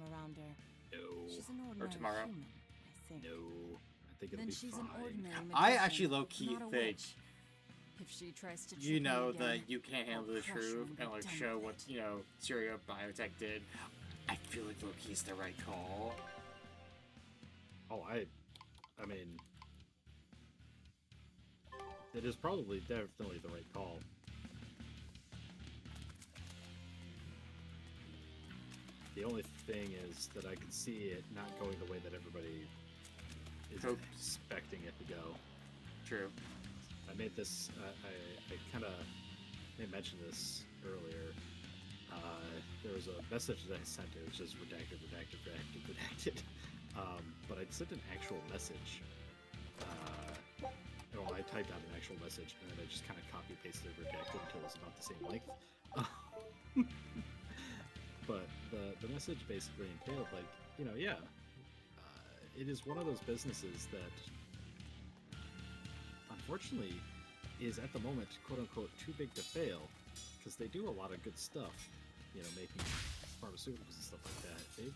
No. She's an Or ordinary tomorrow? human, I think. No. I think it'll Then be she's fine. an ordinary I magician, actually low-key not a think witch. If she tries to you trick know me again, that you can't handle the I'll crush her truth and be and like done show with what Syria Biotech did. I feel like Loki's the right call. Oh, I mean, it is probably definitely the right call. The only thing is that I can see it not going the way that everybody is expecting it to go. True. I made this, I kind of mentioned this earlier. There was a message that I sent, it was just redacted. But I sent an actual message, oh, I typed out an actual message and then I just kind of copy pasted and redacted until it was about the same length. But the message basically entailed, like, you know, yeah, it is one of those businesses that, unfortunately, is at the moment, quote unquote, too big to fail, because they do a lot of good stuff, you know, making pharmaceuticals and stuff like that. They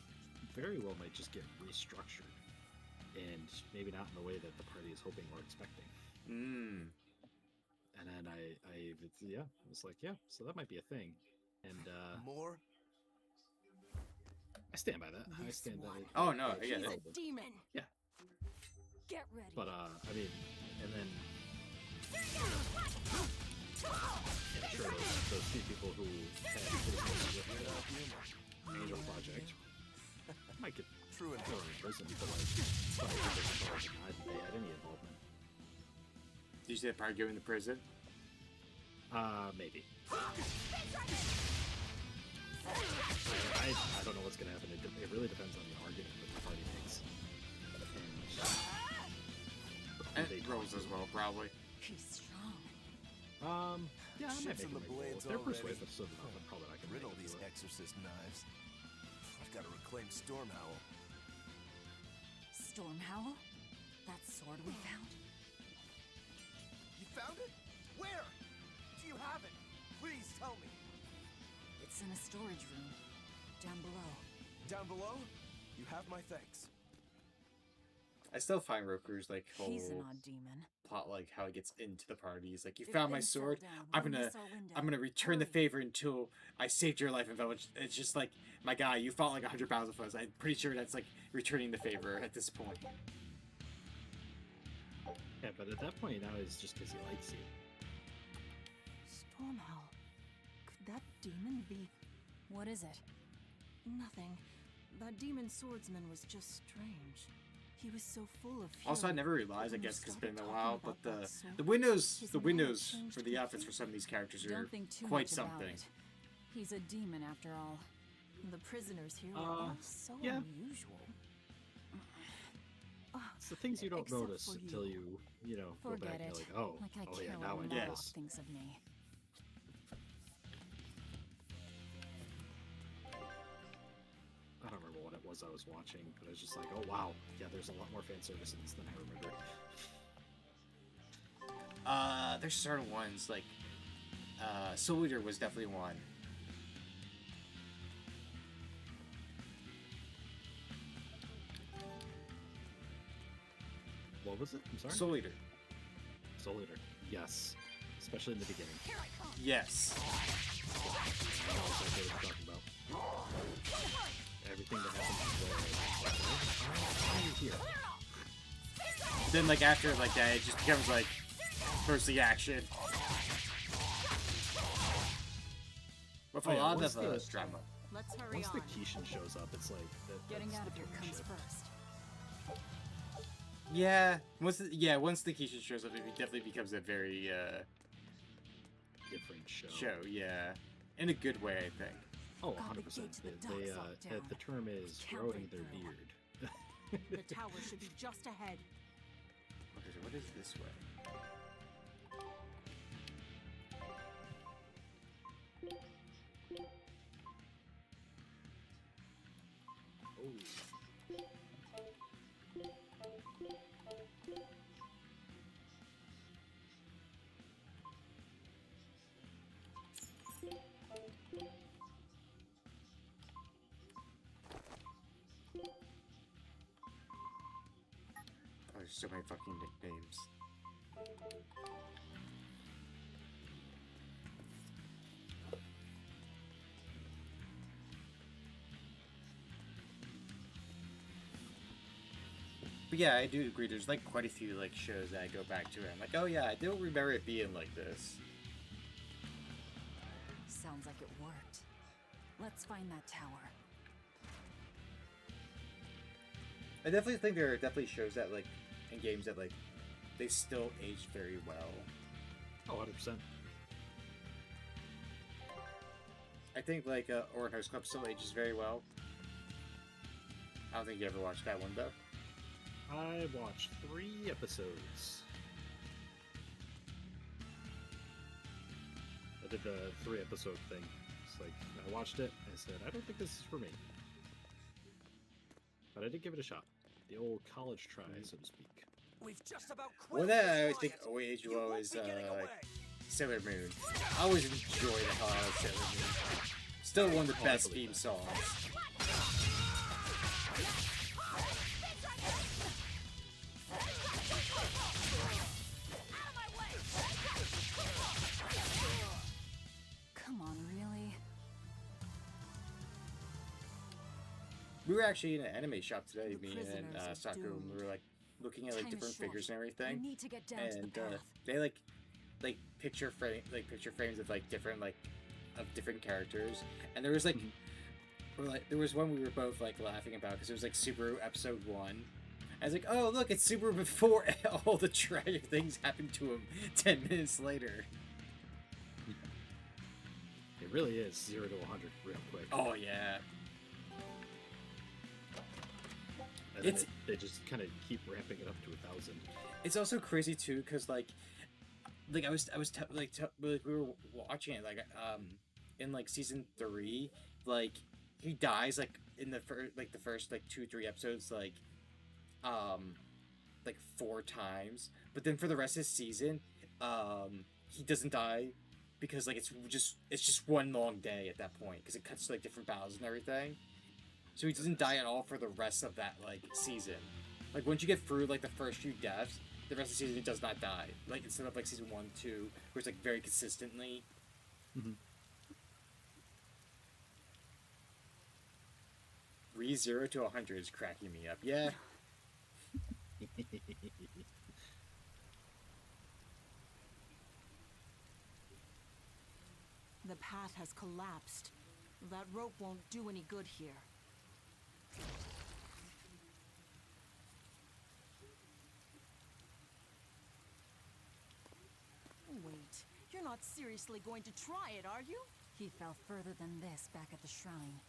very well might just get restructured, and maybe not in the way that the party is hoping or expecting. And then I was like, yeah, so that might be a thing. And more. I stand by that. I stand by it. Oh no, yeah, He's a demon. Yeah. Get ready. But I mean, and then I'm sure those few people who had criticism with the Angel Project might get thrown in prison for like some people denied that they had any involvement. Did you say probably go into prison? Maybe. I don't know what's going to happen. It really depends on the argument that the party makes. And rolls as well, probably. He's strong. Yeah, I might Ships make in the him roll. blades If they're already. persuasive, so enough, I'm probably not going to Riddle these exorcist knives. I've got to reclaim Stormhowl. Stormhowl? That sword we found? You found it? Where? Do you have it? Please tell me. It's in a storage room. Down below. Down below? You have my thanks. I still find Roku's like whole He's an odd demon. plot, like how he gets into the party. He's like, you If found my things settle sword. down, I'm we'll gonna miss our window. I'm gonna return the favor until I saved your life. And it's just like, my guy, you fought like 100 pounds of us. I'm pretty sure that's like returning the favor at this point. Yeah, but at that point, now it's just because he likes you. Stormhowl. Could that demon be... What is it? Nothing. That demon swordsman was just strange. He was so full of fury. Also, I never realized, I guess, because it's been a while, but the windows for the outfits for some of these characters are Don't think too quite much about something. it. He's a demon after all. The prisoners here are all so yeah. unusual. It's the things you don't Except notice for until you go Forget back and it. you're like, oh, Like I oh care yeah, what now I Moloch know this. thinks of me. I don't remember what it was I was watching, but I was just like, oh wow, yeah, there's a lot more fan service in this than I remember. There's certain ones, like, Soul Eater was definitely one. What was it? I'm sorry? Soul Eater. Soul Eater. Yes. Especially in the beginning. Yes. I know exactly what you're talking about. Everything that happens why are you here? Then, like, after like that, it just becomes like first action. With a lot of drama. Let's hurry Once on. the Kishin shows up, it's like Getting that's out the of here turn comes shift. first. Yeah, once the Keisha shows up, it definitely becomes a very Different show. Yeah, in a good way, I think. Oh, 100%. The term is growing their beard. The tower should be just ahead. What is this way? Oh, there's so many fucking nicknames. But yeah, I do agree. There's like quite a few like shows that I go back to and I'm like, oh yeah, I don't remember it being like this. Sounds like it worked. Let's find that tower. I definitely think there are definitely shows that like in games that like they still age very well. Oh, 100%. I think like Oran Host Club still ages very well. I don't think you ever watched that one though. I watched 3 episodes. did the 3-episode thing. It's like, I watched it, and I said, I don't think this is for me. But I did give it a shot. The old college try, so to speak. We've just about One that I think always aged well is Sailor Moon. I always enjoy the hell out of Sailor Moon. Still one of the best theme songs. Come on, really? We were actually in an anime shop today, me and Sakura, and we were like looking at like different figures and everything. We need to get down to the And path. they like picture frames of like different different characters, and there was like, there was one we were both like laughing about because it was like Subaru episode 1. I was like, oh look, it's Subaru before all the tragic things happened to him 10 minutes later. It really is 0 to 100 real quick. Oh yeah. And they just kind of keep ramping it up to 1,000. It's also crazy too, cause like we were watching it in like season 3, like he dies like in the first 2-3 episodes like 4 times, but then for the rest of the season he doesn't die because like it's just one long day at that point because it cuts to like different battles and everything. So he doesn't die at all for the rest of that, like, season. Like, once you get through, like, the first few deaths, the rest of the season he does not die. Like, instead of, like, season 1, 2, where it's, like, very consistently. Re 0 to 100 is cracking me up. Yeah. The path has collapsed. That rope won't do any good here. Wait, you're not seriously going to try it, are you? He fell further than this back at the shrine.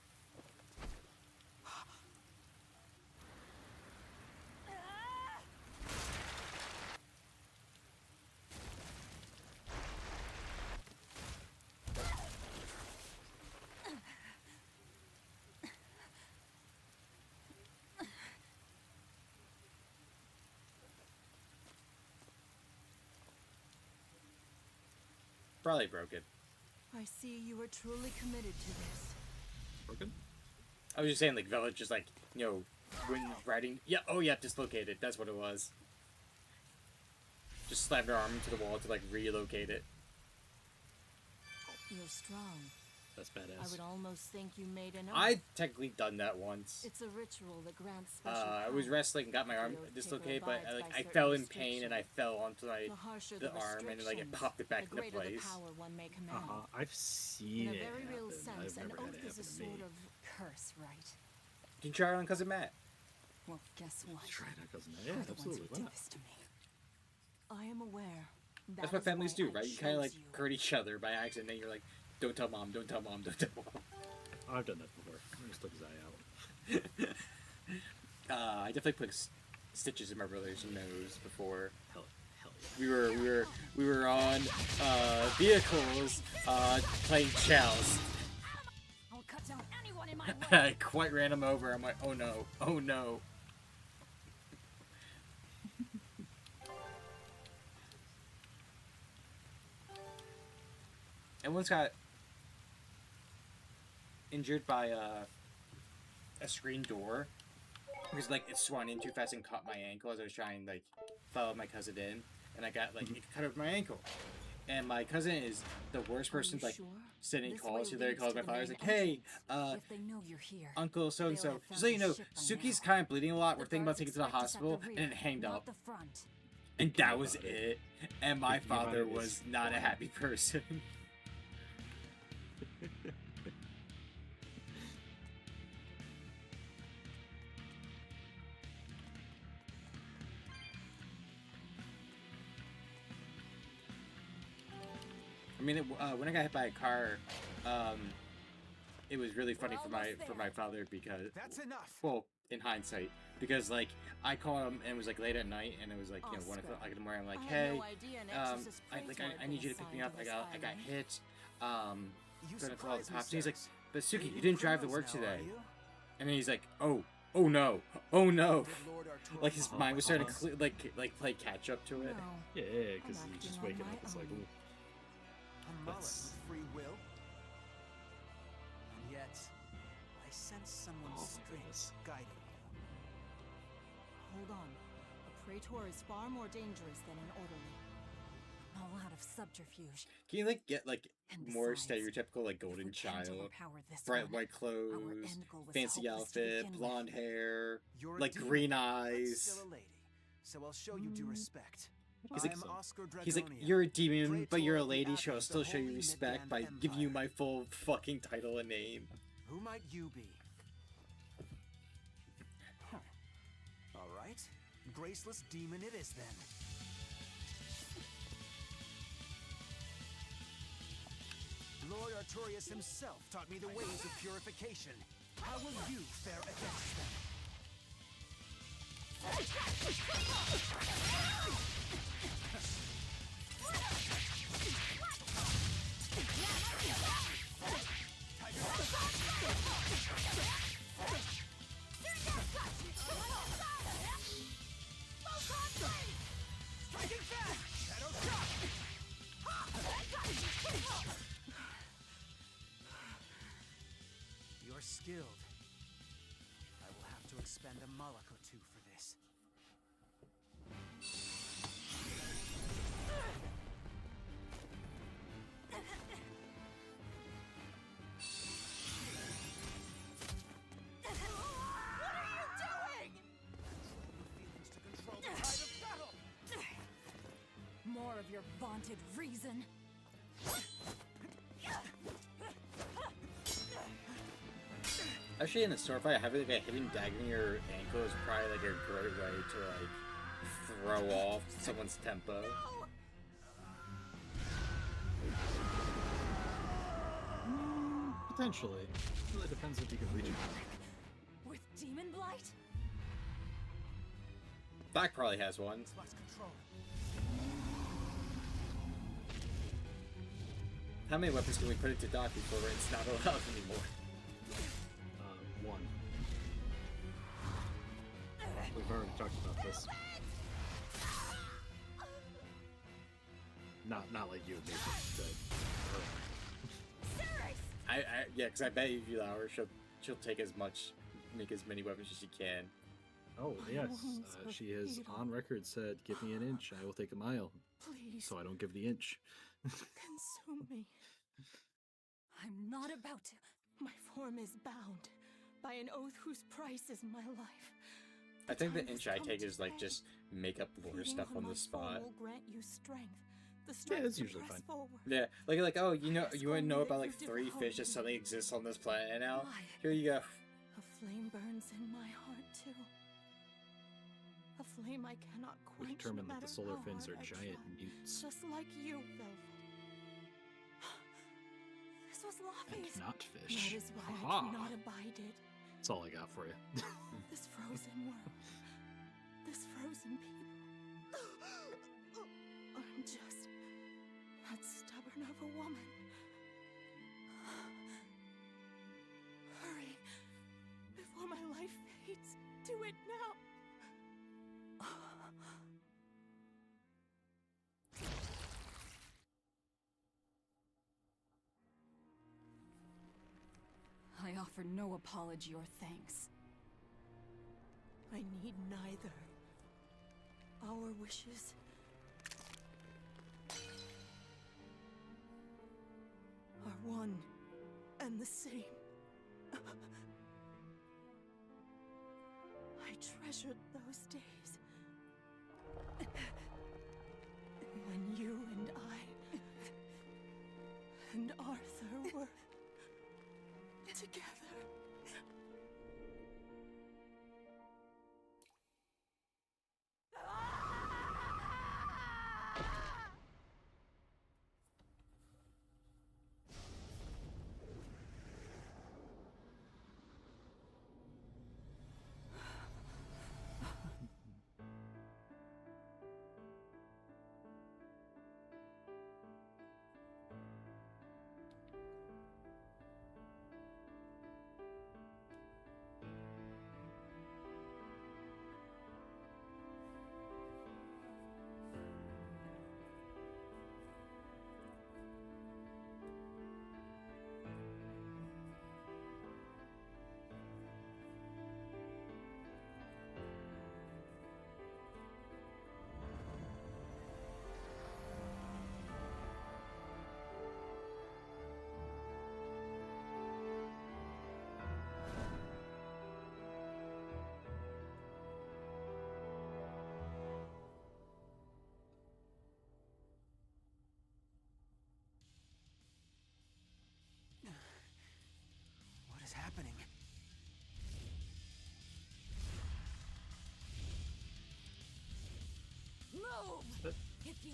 Probably broke it. I see you are truly committed to this. Broken? I was just saying, like, Velvet just, like, you know, when riding... Yeah, oh yeah, dislocated. That's what it was. Just slammed her arm into the wall to, like, relocate it. You're strong. That's badass. I would almost think you made enough. I'd technically done that once. It's a ritual that grants special I was wrestling and got my arm dislocated, but I fell in pain and I fell onto the arm and like it popped it back into place. I've seen it very real happen. sense, I've never an had it oath is a happen to me. sort of curse, right? You can try it on Cousin Matt. Well, guess what? Try it on Cousin Matt. You're Yeah, the absolutely. ones Why who did not? this to me. I am aware. That's what families do, right? You kind of like hurt each other by accident, and you're like, "Don't tell mom, don't tell mom, don't tell mom." I've done that before. I just took his eye out. I definitely put stitches in my brother's nose before. Hell yeah. We were on vehicles playing chows. I'll cut down anyone in my way. I quite ran him over. I'm like, oh no, oh no. Everyone's got injured by a screen door because like it swung in too fast and caught my ankle as I was trying like follow my cousin in, and I got like it cut over my ankle. And my cousin is the worst person to like sending calls. So there he calls my father. He's like, "Hey, If they know you're here, Uncle so and so, just so you know, Suki's kind of bleeding a lot. We're thinking about taking her to the hospital," and it hanged up. And that was it. And my father was not a happy person. I mean, when I got hit by a car, it was really funny for my father because That's enough. well, in hindsight, because like I called him and it was like late at night and it was like 1 o'clock in the morning. I'm like, hey, I need you to pick me up. I got hit. gonna call the cops. He's like, but Suki, you didn't drive to work today. And then he's like, oh no, oh no. Like his mind was starting to like play catch up to it. Yeah, because he's just waking up. It's like, ooh. A mullet with free will. And yet, I sense someone's strength guiding you. Hold on. A praetor is far more dangerous than an orderly. All out of subterfuge. Can you like get like And more besides, stereotypical like golden if we can't child, overpower this bright one, white our clothes, end goal was fancy hopeless to outfit, begin blonde hair, You're a like demon, green but eyes? still a lady, so I'll show you due respect. He's like, I'm Oscar he's like, Dragonia, you're a demon, but you're a Praetor of the lady, so Abbey I'll of still the show you Holy respect by Midgand giving you Empire. my full fucking title and name. Who might you be? Huh. All right, graceless demon it is then. Lord Artorias himself taught me the ways of purification. How will you fare against them? Striking fast! Shadow shot! You're skilled. I will have to expend a mullock or two for this. What are you doing? Control the tide of battle! More of your vaunted reason. Actually, in the sword fight, having like a hidden dagger in your ankle is probably like a great way to like throw off someone's tempo. Potentially. It really depends if you can reach it. With demon blight? Doc probably has one. Lost control. How many weapons can we put into Doc before it's not allowed anymore? One. We've already talked about this. Not like you and me, but Yeah, because I bet if you allow her, she'll take make as many weapons as she can. Oh yes, she has on record said, "Give me an inch, I will take a mile." Please. So I don't give the inch. Consume me. I'm not about to. My form is bound by an oath whose price is my life. I think the inch I take is like just make up lore stuff on the spot. Will grant you strength. The Yeah, strength it's to usually press fine. forward. Yeah, like oh, you want to know about like 3 fish that suddenly exist on this planet now? Here you go. A flame burns in my heart too. A flame I cannot We quench. determined no that the matter solar how fins are hard I giant try. newts. Just like you, Velvet. This was Laffy's. Not That fish. is why I Aha. cannot abide it. That's all I got for you. This frozen world. This frozen people. I'm just that stubborn of a woman. Hurry. Before my life fades. Do it now. I offer no apology or thanks. I need neither. Our wishes are one and the same. I treasured those days when you and I and Arthur were together.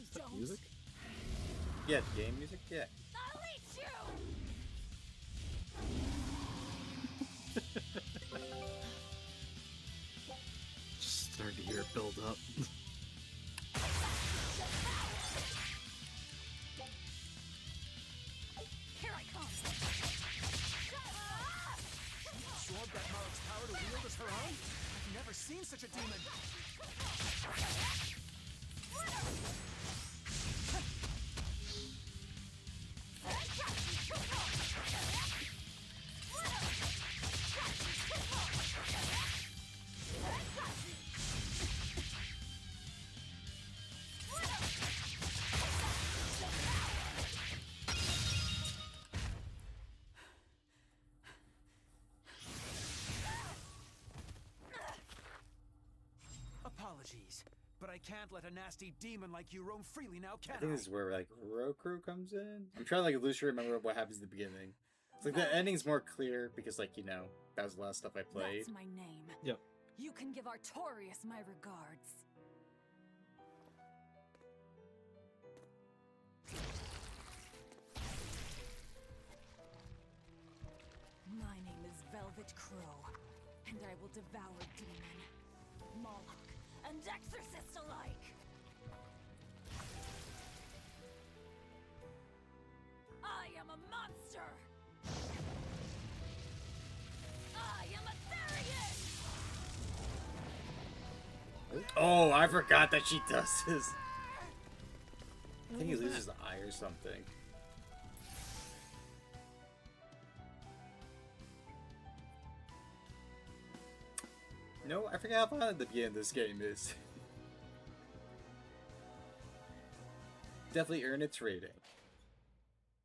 Please Is that don't. music? Yeah, game music. Yeah. I'll eat you. Just starting to hear it build up. Here I come. Absorb that Mark's power to wield as her own? I've never seen such a demon. Apologies, but I can't let a nasty demon like you roam freely now, can I think this is where like Roku comes in. I'm trying to like loosely remember what happens at the beginning. It's like the ending's more clear because like that was the last stuff I played. That's my name. Yep. You can give Artorias my regards. My name is Velvet Crow, and I will devour demon, Moloch, and exorcist alike. I am a monster. I am a Therian. Oh, I forgot that she does this. I think he loses the eye or something. No, I forgot how fun the beginning of this game is. Definitely earned its rating.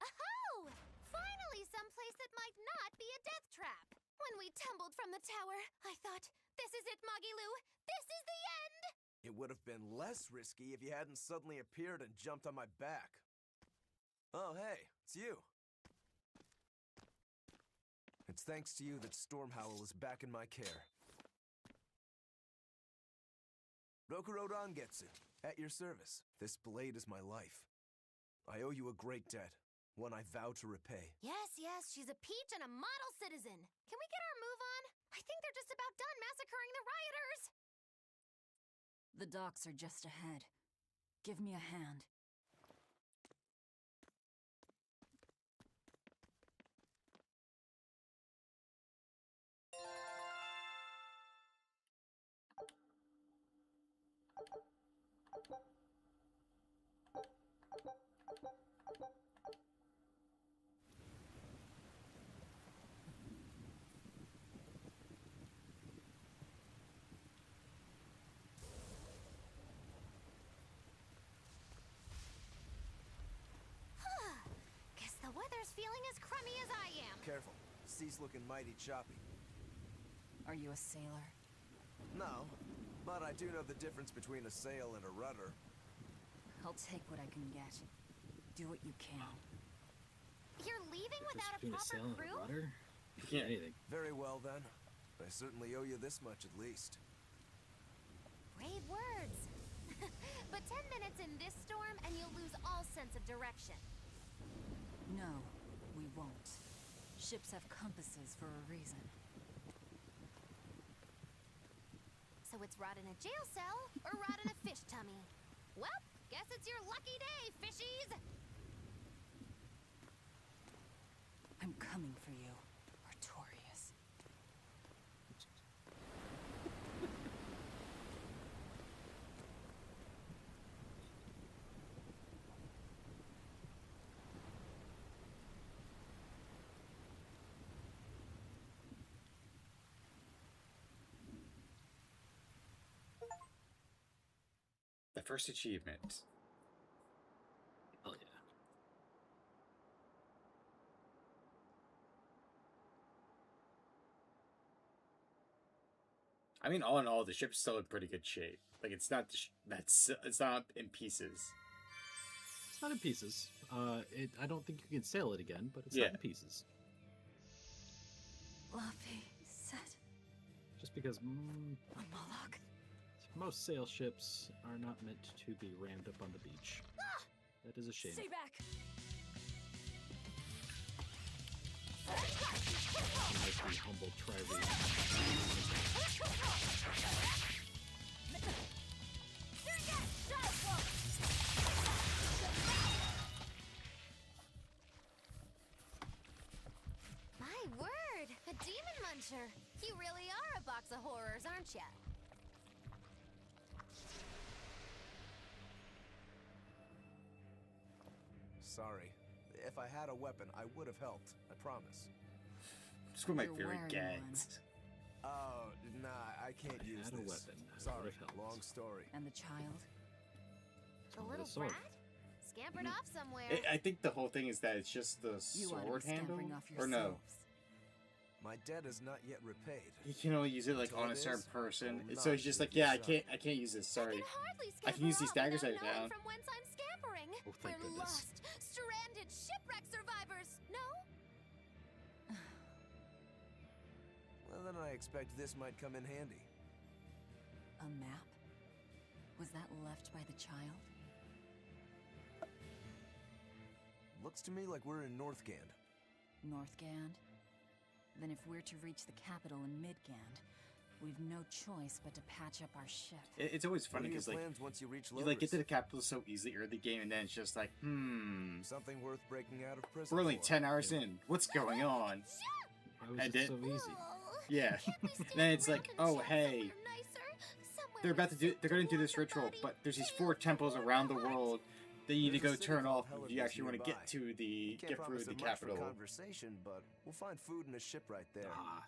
Oh! Finally someplace that might not be a death trap. When we tumbled from the tower, I thought, this is it, Magilu. This is the end! It would have been less risky if you hadn't suddenly appeared and jumped on my back. Oh, hey, it's you. It's thanks to you that Stormhowl is back in my care. Rokurodan gets it. At your service. This blade is my life. I owe you a great debt. One I vow to repay. Yes, yes, she's a peach and a model citizen. Can we get our move on? I think they're just about done massacring the rioters. The docks are just ahead. Give me a hand. Guess the weather's feeling as crummy as I am. Careful. Sea's looking mighty choppy. Are you a sailor? No, but I do know the difference between a sail and a rudder. I'll take what I can get. Do what you can. You're leaving without a Between a proper sail and a crew? rudder? Yeah, anything. Very well, then. I certainly owe you this much, at least. Brave words. But 10 minutes in this storm and you'll lose all sense of direction. No, we won't. Ships have compasses for a reason. So it's rot in a jail cell or rot in a fish tummy? Well, guess it's your lucky day, fishies! I'm coming for you, Artorias. The first achievement. Hell yeah. I mean, all in all, the ship's still in pretty good shape. Like, it's not it's not in pieces. It's not in pieces. I don't think you can sail it again, but it's Yeah. not in pieces. Luffy said Just because. a Moloch. most sail ships are not meant to be rammed up on the beach. That is a shame. Stay back. Like the humble trireme. My word, a demon muncher. You really are a box of horrors, aren't ya? Sorry. If I had a weapon, I would have helped. I promise. It's one of my favorite gags. Oh, nah, I can't use had a this. weapon, I Sorry, would have helped. long story. And the child? The little sword. brat? Scampered off somewhere. I think the whole thing is that it's just the You ought to sword be handle, scampering off or no? yourselves. My debt is not yet repaid. You can only use it like Until on a it certain is, person. will So not he's just leave like, yeah, your I can't use this. Sorry. Hardly I can use these scamper daggers off I without knowing found. from whence I'm scampering. Oh, thank We're goodness. lost, stranded shipwreck survivors. No? Well, then I expect this might come in handy. A map? Was that left by the child? Looks to me like we're in Northgand. Northgand? Then if we're to reach the capital in Midgand, we've no choice but to patch up our ship. It's always What funny are your because like plans once you reach you like get to Lotus? the capital so easily early the game, and then it's just like, Something worth breaking out of prison we're only for. 10 hours in. What's going on? Why was And it then, so easy? yeah. Then it's like, oh hey, they're about to do. They're going to do this ritual, but there's these 4 temples around the world that you need to go There's a city turn called off if you Hellenes actually want to nearby. get to the Can't get through promise the it much for capital. conversation, but we'll find food and a ship right there. Ah,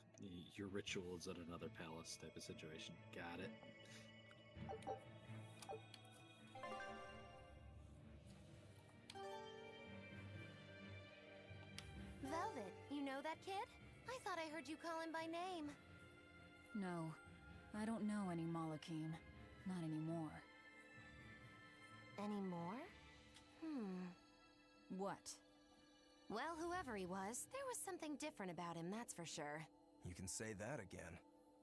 your rituals at another palace type of situation. Got it. Velvet, you know that kid? I thought I heard you call him by name. No, I don't know any Malakim. Not anymore. Anymore? What? Well, whoever he was, there was something different about him, that's for sure. You can say that again.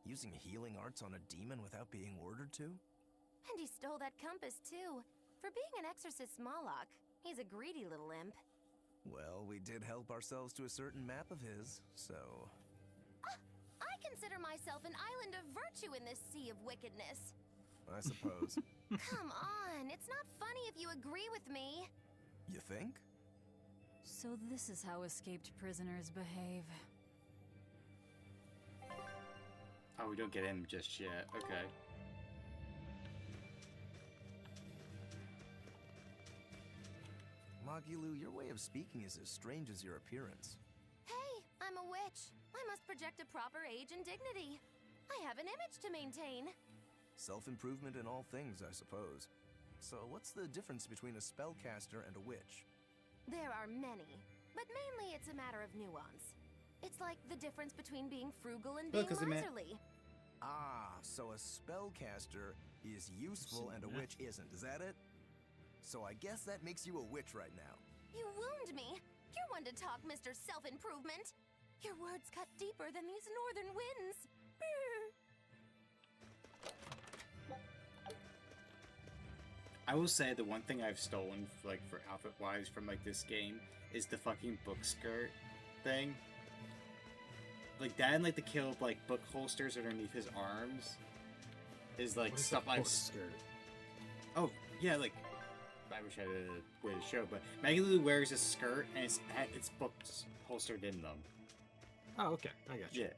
Using healing arts on a demon without being ordered to? And he stole that compass, too. For being an exorcist Moloch, he's a greedy little imp. Well, we did help ourselves to a certain map of his, so... I consider myself an island of virtue in this sea of wickedness. I suppose. Come on, it's not funny if you agree with me. You think? So this is how escaped prisoners behave. Oh, we don't get him just yet. Okay. Magilu, your way of speaking is as strange as your appearance. Hey, I'm a witch. I must project a proper age and dignity. I have an image to maintain. Self-improvement in all things, I suppose. So what's the difference between a spellcaster and a witch? There are many, but mainly it's a matter of nuance. It's like the difference between being frugal and being miserly. Ah, so a spellcaster is useful and a witch isn't, is that it? So I guess that makes you a witch right now. You wound me. You're one to talk, Mr. Self-Improvement. Your words cut deeper than these northern winds. I will say the one thing I've stolen, like, for outfit-wise from, like, this game is the fucking book skirt thing. Like, that and, like, the kill of, like, book holsters underneath his arms is, like, What is stuff a I've... book skirt? Oh, yeah, like, I wish I had a way to show, but Magalu wears a skirt and it's books holstered in them. Oh, okay. I got you. Yeah.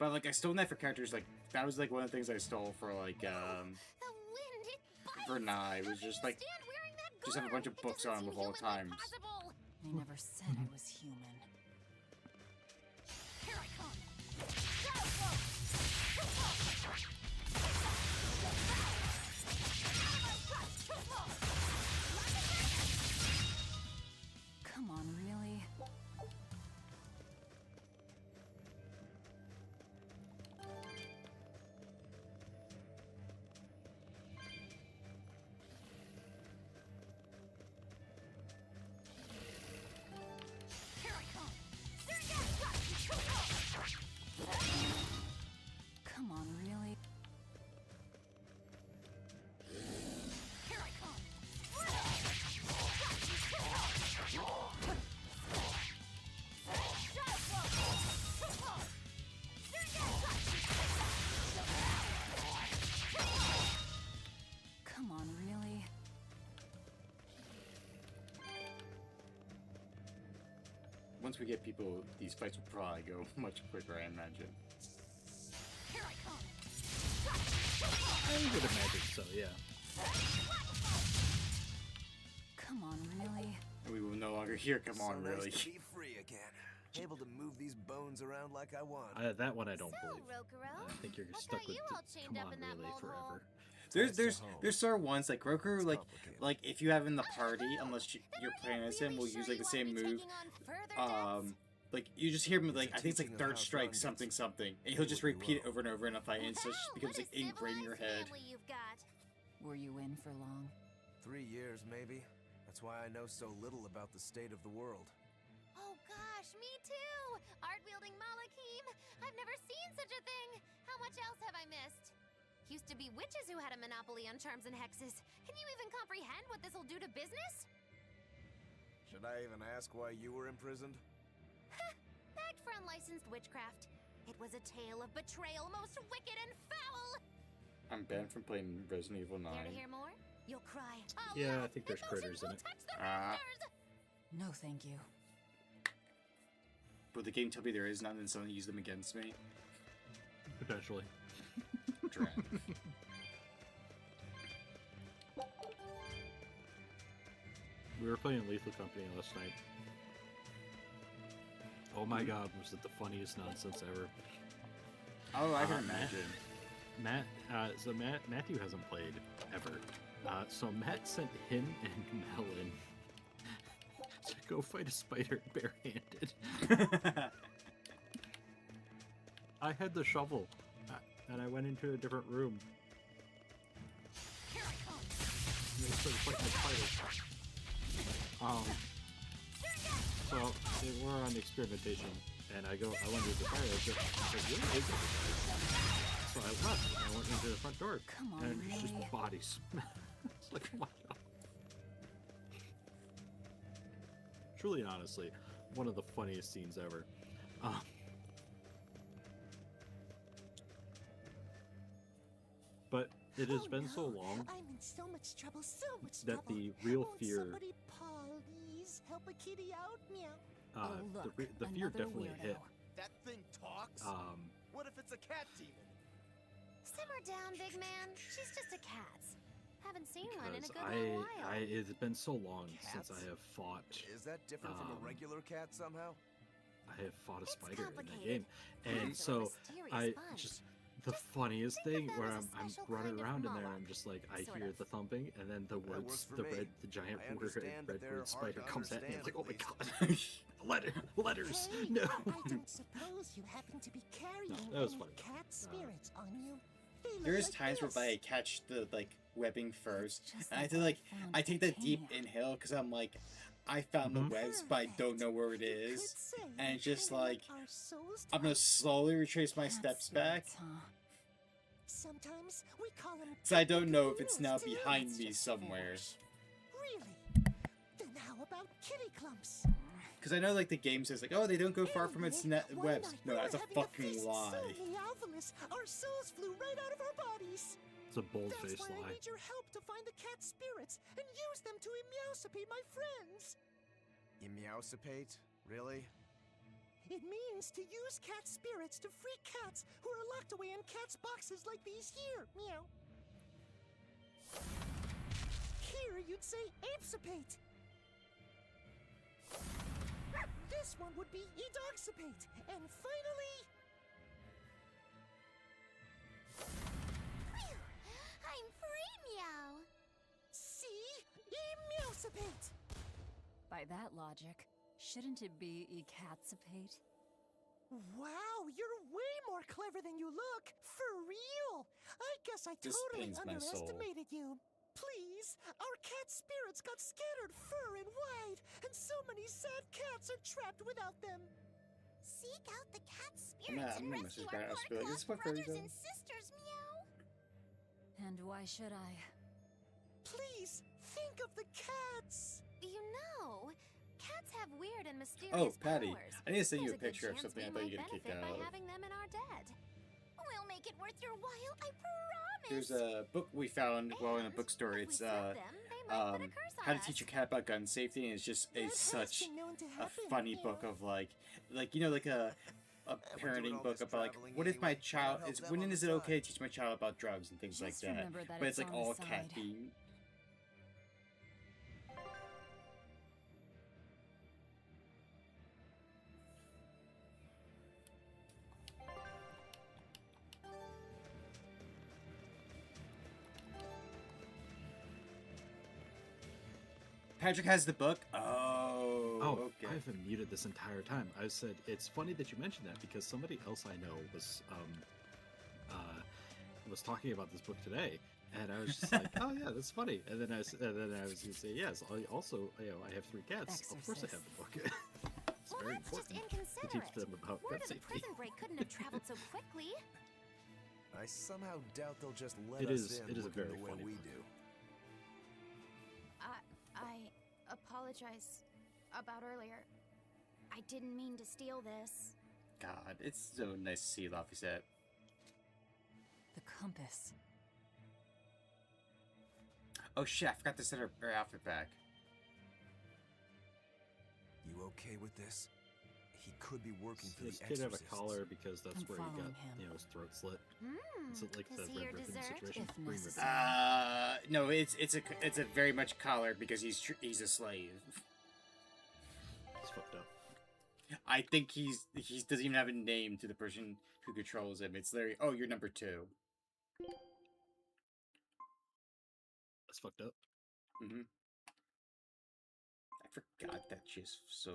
But, like, I stole that for characters, like, that was, like, one of the things I stole for, like, for Nye, was just, like, just have a bunch of books on him of all times. I never said I was human. Here I come. Come on, really? Here I once we get people, these fights will probably go much quicker, I imagine. Here I come. I would imagine so, yeah. Come on, really? And we will no longer hear "Come on, so really." Nice to be free again. Able to move these bones around like I want. That one I don't believe. Rokuro, I think you're what stuck got with you the all chained "Come up on, in that really" mold hole? forever. There's certain ones like Roku, like if you have in the party, unless you're playing as him, will use like the same move. Like you just hear him like I think it's like third strike something, and he'll just repeat it over and over in a fight, and it just becomes like ingrained in your head. Were you in for long? 3 years, maybe. That's why I know so little about the state of the world. Oh gosh, me too! Art-wielding Malakim! I've never seen such a thing! How much else have I missed? Used to be witches who had a monopoly on charms and hexes. Can you even comprehend what this'll do to business? Should I even ask why you were imprisoned? Bagged for unlicensed witchcraft. It was a tale of betrayal, most wicked and foul! I'm banned from playing Resident Evil 9. Care to hear more? You'll cry. Yeah, I think there's critters in it. No, thank you. But the game told me there is none, and someone used them against me. Potentially. Dread. We were playing Lethal Company last night. Oh my god, was it the funniest nonsense ever. Oh, I can imagine. Matthew hasn't played ever. So Matt sent him and Melon to go fight a spider barehanded. I had the shovel, and I went into a different room. Here I come. And they started fighting the spider. So they were on experimentation, and I went to the fire exit. I said, "You're making it." So I left, and I went into the front door, and it's just bodies. It's like, oh my god. Truly and honestly, one of the funniest scenes ever. But it has been so long I'm in so much trouble, that the real fear, somebody please help a kitty out, meow. the fear definitely hit. That thing talks? What if it's a cat demon? Simmer down, big man. She's just a cat. Haven't seen one in a Because good little while. it's been so long since I have fought. Is that different from a regular cat somehow? I have fought a spider in that game, and so just the funniest thing where I'm running around in there, and I'm just like I hear the thumping, and then the words, the giant red spider comes at me. I'm like, oh my god, letters, Hey, no. I don't suppose you happen to be carrying that was any funny. cat spirits on you. They look There's like times this. where I catch the webbing first, and I take that deep inhale because I'm like, I found the webs, but I don't know where it is, and it's just like I'm gonna slowly retrace my steps back, Sometimes we call them so I don't know if it's now behind me somewhere. Really? Then how about kitty clumps? Because I know like the game says like, oh, they don't go far from its webs. No, that's a fucking lie. Our souls flew right out of our bodies. It's a bold-faced That's why I lie. need your help to find the cat spirits and use them to emeowsipate my friends. Emeowsipate? Really? It means to use cat spirits to free cats who are locked away in cats' boxes like these here. Meow. Here you'd say apesipate. This one would be edogsipate. And finally... Phew! I'm free, meow! See? Emeowsipate! By that logic, shouldn't it be ecatsipate? Wow, you're way more clever than you look. For real. I guess I This totally pains my soul. underestimated you. Please, our cat spirits got scattered far and wide, and so many sad cats are trapped without them. Seek out the cat I'm spirits and gonna rescue message our back. I'll be like, poor this is what brothers fairy and sisters, meow! And why should I? Please, think of the cats. You know, cats have weird and mysterious Oh, Patty, powers. I need to send you There's a picture of good chance something I we thought you might get kicked benefit out by of. having them in our dead. We'll make it worth your while, I promise. There's a book we found while in a bookstore. It's How to Teach Your Cat About Gun Safety, and it's just such a funny book of like you know, like a parenting book about like, what if my child is, when is it okay to teach my child about drugs and things like that, but it's like all cat themed. Patrick has the book. Oh, okay. I've been muted this entire time. I said it's funny that you mentioned that because somebody else I know was talking about this book today, and I was just like, oh yeah, that's funny. And then I was going to say, yes. Also, you know, I have 3 cats. Of course, I have the book. It's very important to teach them about gun safety. Prison break couldn't have traveled so quickly. I somehow doubt they'll just let It us is. in It is a very the way funny we book. do. I apologize about earlier. I didn't mean to steal this. God, it's so nice to see Lafayette. The compass. Oh shit, I forgot to set her outfit back. You okay with this? He could be working for This the kid have a exorcists. collar because that's where he got, following him. you know, his throat slit. Is it like Is the he your Red Ribbon dessert? situation? If Green Ribbon. necessary. No, it's a very much collar because he's a slave. It's fucked up. I think he doesn't even have a name to the person who controls him. It's literally, oh, you're number 2. That's fucked up. Mm-hmm. I forgot that she has so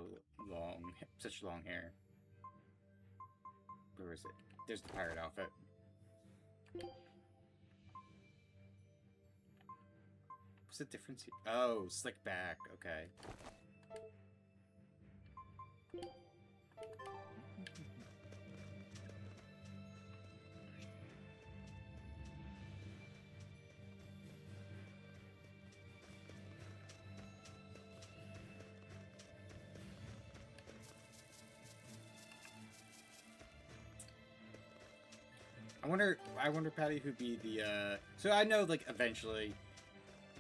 long, such long hair. Where is it? There's the pirate outfit. What's the difference here? Oh, slick back. Okay. I wonder, Patty, who'd be the, so I know, like, eventually,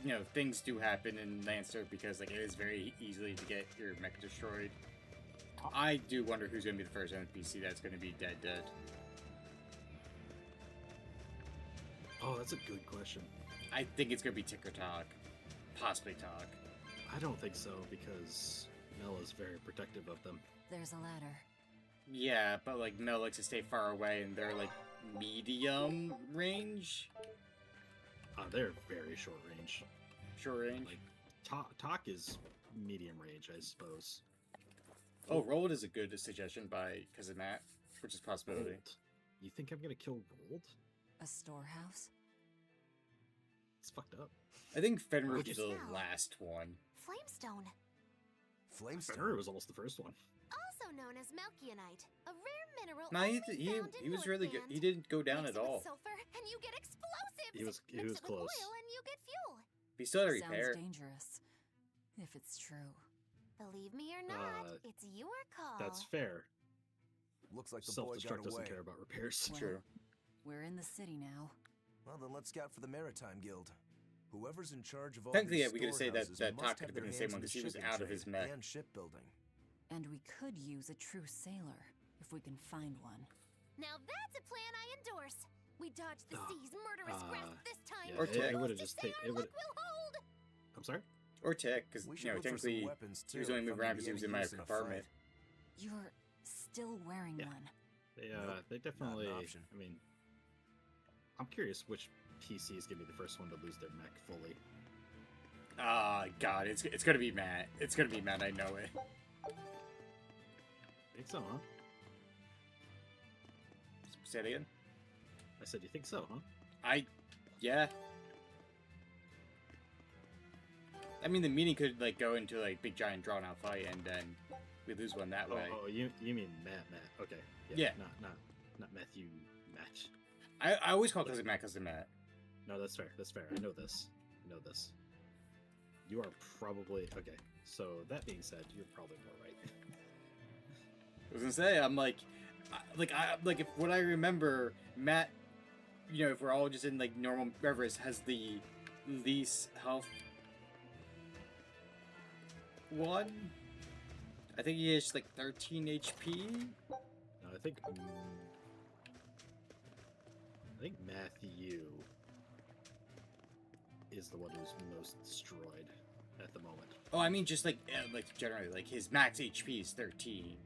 you know, things do happen in Lancer because, like, it is very easily to get your mech destroyed. I do wonder who's gonna be the first NPC that's gonna be dead. Oh, that's a good question. I think it's gonna be Tick or Talk. Possibly Talk. I don't think so because Mel is very protective of them. There's a ladder. Yeah, but, like, Mel likes to stay far away and they're, like, medium range? They're very short range. Short range? Like, Talk is medium range, I suppose. Oh, Rolled is a good suggestion by Cousin Matt, which is a possibility. Rolled? You think I'm gonna kill Rolled? A storehouse? It's fucked up. I think Fenrir was the last one. Flamestone. Fenrir was almost the first one. Also known as Melchionite, a rare mineral. No, he was really good. He didn't go down at all. Sulfur, and you get explosives. He was Mix it with close. oil, and you get fuel. He still had to repair. Sounds dangerous. If it's true. Believe me or not, it's your call. That's fair. Looks like the boy got Self-destruct away. doesn't care about repairs. Well, True. We're in the city now. Well, then let's scout for the Maritime Guild. Whoever's in charge of all Technically, these yeah, we could say that storehouses Talk must could have have been their the same hands one in because he was shipping out of his trade mech. and shipbuilding. And we could use a true sailor, if we can find one. Now that's a plan I endorse. We dodged the sea's murderous grasp this time. Yeah, Or Tick. it would have just taken. It would. Will hold. I'm sorry. Or Tick, because, We you should know, look for some technically, weapons, he was too, only if moving I'm around gonna because be he was any in my use in a compartment. You're still wearing one. They definitely. option. I mean, I'm curious which PC is gonna be the first one to lose their mech fully. Ah, God, it's gonna be Matt. It's gonna be Matt, I know it. Think so, huh? Say it again? I said, you think so, huh? Yeah. I mean, the meeting could, like, go into, like, big, giant, drawn-out fight, and then we lose one that way. Oh, you mean Matt? Okay. Yeah. Not Matthew. Match. I always call Cousin Matt. No, that's fair. That's fair. I know this. You are probably okay. So that being said, you're probably more right. I was gonna say, I'm like if what I remember, Matt, you know, if we're all just in like normal Everest, has the least health one. I think he has like 13 HP. No, I think Matthew is the one who's most destroyed at the moment. Oh, I mean just like generally, like his max HP is 13.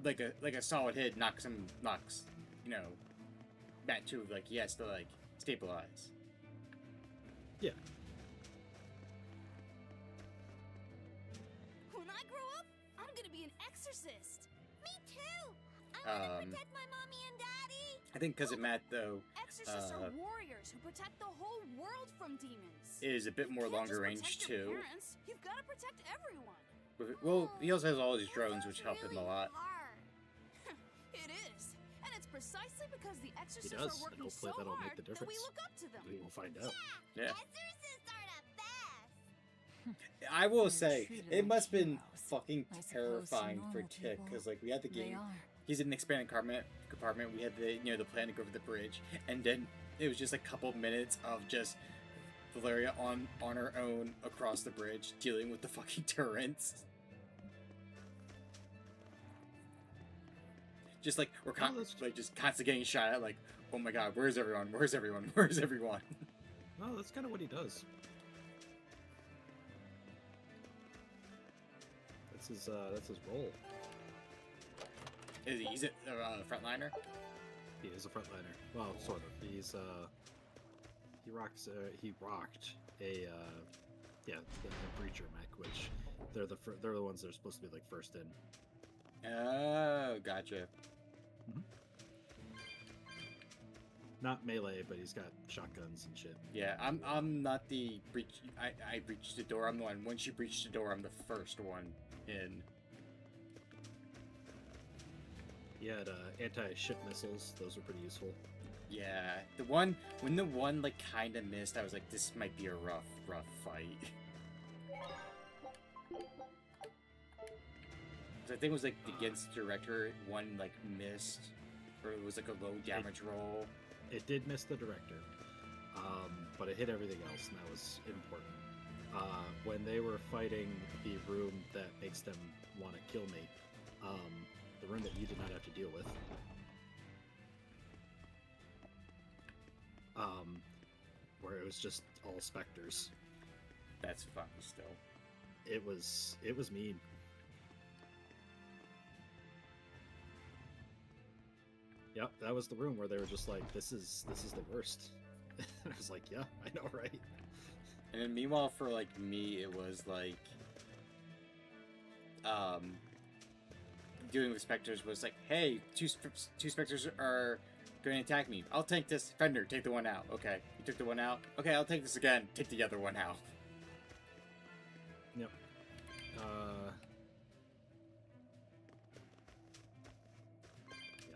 Like a solid hit knocks, you know, Matt too. Like he has to like stabilize. Yeah. When I grow up, I'm gonna be an exorcist. Me too. I wanna protect my mommy and daddy. I think because of Matt though, Exorcists are warriors who protect the whole world from demons. is a bit more You can't longer just range protect too. your parents. You've got to protect everyone. Well, he also has all his drones, which help him a lot. It is, and it's precisely because the He exorcists does, are and working hopefully so that'll make hard the that we difference. look up to them. We will find out. Yeah. Exorcists are the best. I will say, treated it like must have been heroes. fucking I suppose to terrifying for normal Tick, people, because like we had the they game. are. He's in an expanded compartment. We had the plan to go over the bridge, and then it was just a couple minutes of just Valeria on her own across the bridge, dealing with the fucking turrets. Just like we're just constantly getting shot at. Like, oh my god, where's everyone? Where's everyone? Where's everyone? No, that's kind of what he does. That's his role. He's a frontliner? He is a frontliner. Well, sort of. He's he rocked a the breacher mech, which they're the ones that are supposed to be like first in. Oh, gotcha. Not melee, but he's got shotguns and shit. Yeah, I'm not the breach. I breached the door. I'm the one. Once you breach the door, I'm the first one in. He had anti-ship missiles. Those were pretty useful. Yeah, when the one like kind of missed, I was like, this might be a rough fight. I think it was like against the director, one like missed, or it was like a low damage roll. It did miss the director, but it hit everything else, and that was important. When they were fighting the room that makes them want to kill me, the room that you did not have to deal with, where it was just all specters. That's fun still. It was mean. Yep, that was the room where they were just like, this is the worst. And I was like, yeah, I know, right? And then meanwhile, for like me, it was like, doing with specters was like, hey, two specters are going to attack me. I'll take this. Fender, take the one out. Okay, you took the one out. Okay, I'll take this again. Take the other one out. Yep.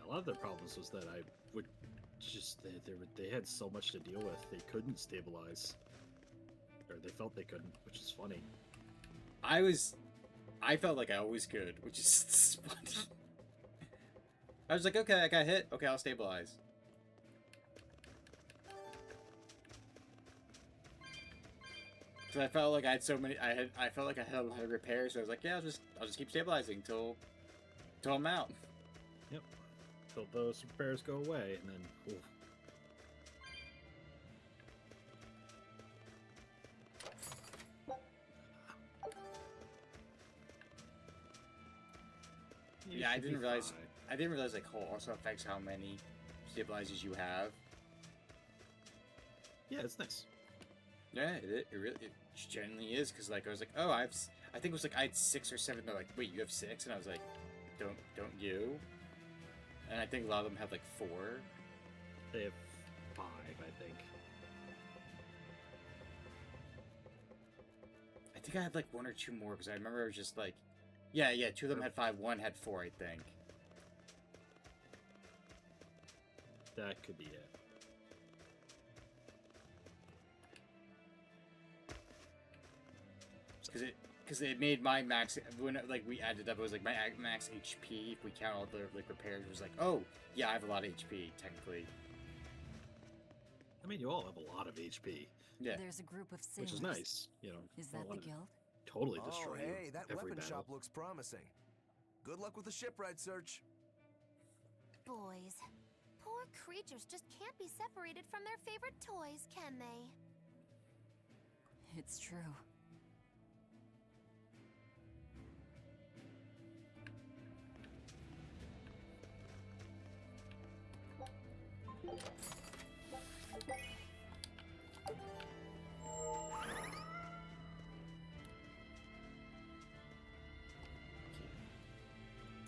A lot of their problems was that I would just they had so much to deal with, they couldn't stabilize, or they felt they couldn't, which is funny. I felt like I always could, which is funny. I was like, okay, I got hit. Okay, I'll stabilize. So I felt like I had so many. I felt like I had a lot of repairs. So I was like, yeah, I'll just keep stabilizing till I'm out. Yep. Till those repairs go away, and then. Oof. Yeah, I didn't realize like hole also affects how many stabilizers you have. Yeah, it's nice. Yeah, it really genuinely is, because like I was like, oh, I think it was like I had 6 or 7. They're like, wait, you have 6? And I was like, don't you? And I think a lot of them have like 4. They have 5, I think. I think I had like 1 or 2 more, because I remember it was just like, yeah, 2 of them had 5, 1 had 4, I think. That could be it. Because it made my max, when like we added up, it was like my max HP, if we count all the like repairs, was like, oh, yeah, I have a lot of HP, technically. I mean, you all have a lot of HP. Yeah. There's a group of sailors. Which is nice, you know. Is that the guild? totally Oh, destroy you hey, that every weapon battle. shop looks promising. Good luck with the shipwright search. Boys. Poor creatures just can't be separated from their favorite toys, can they? It's true.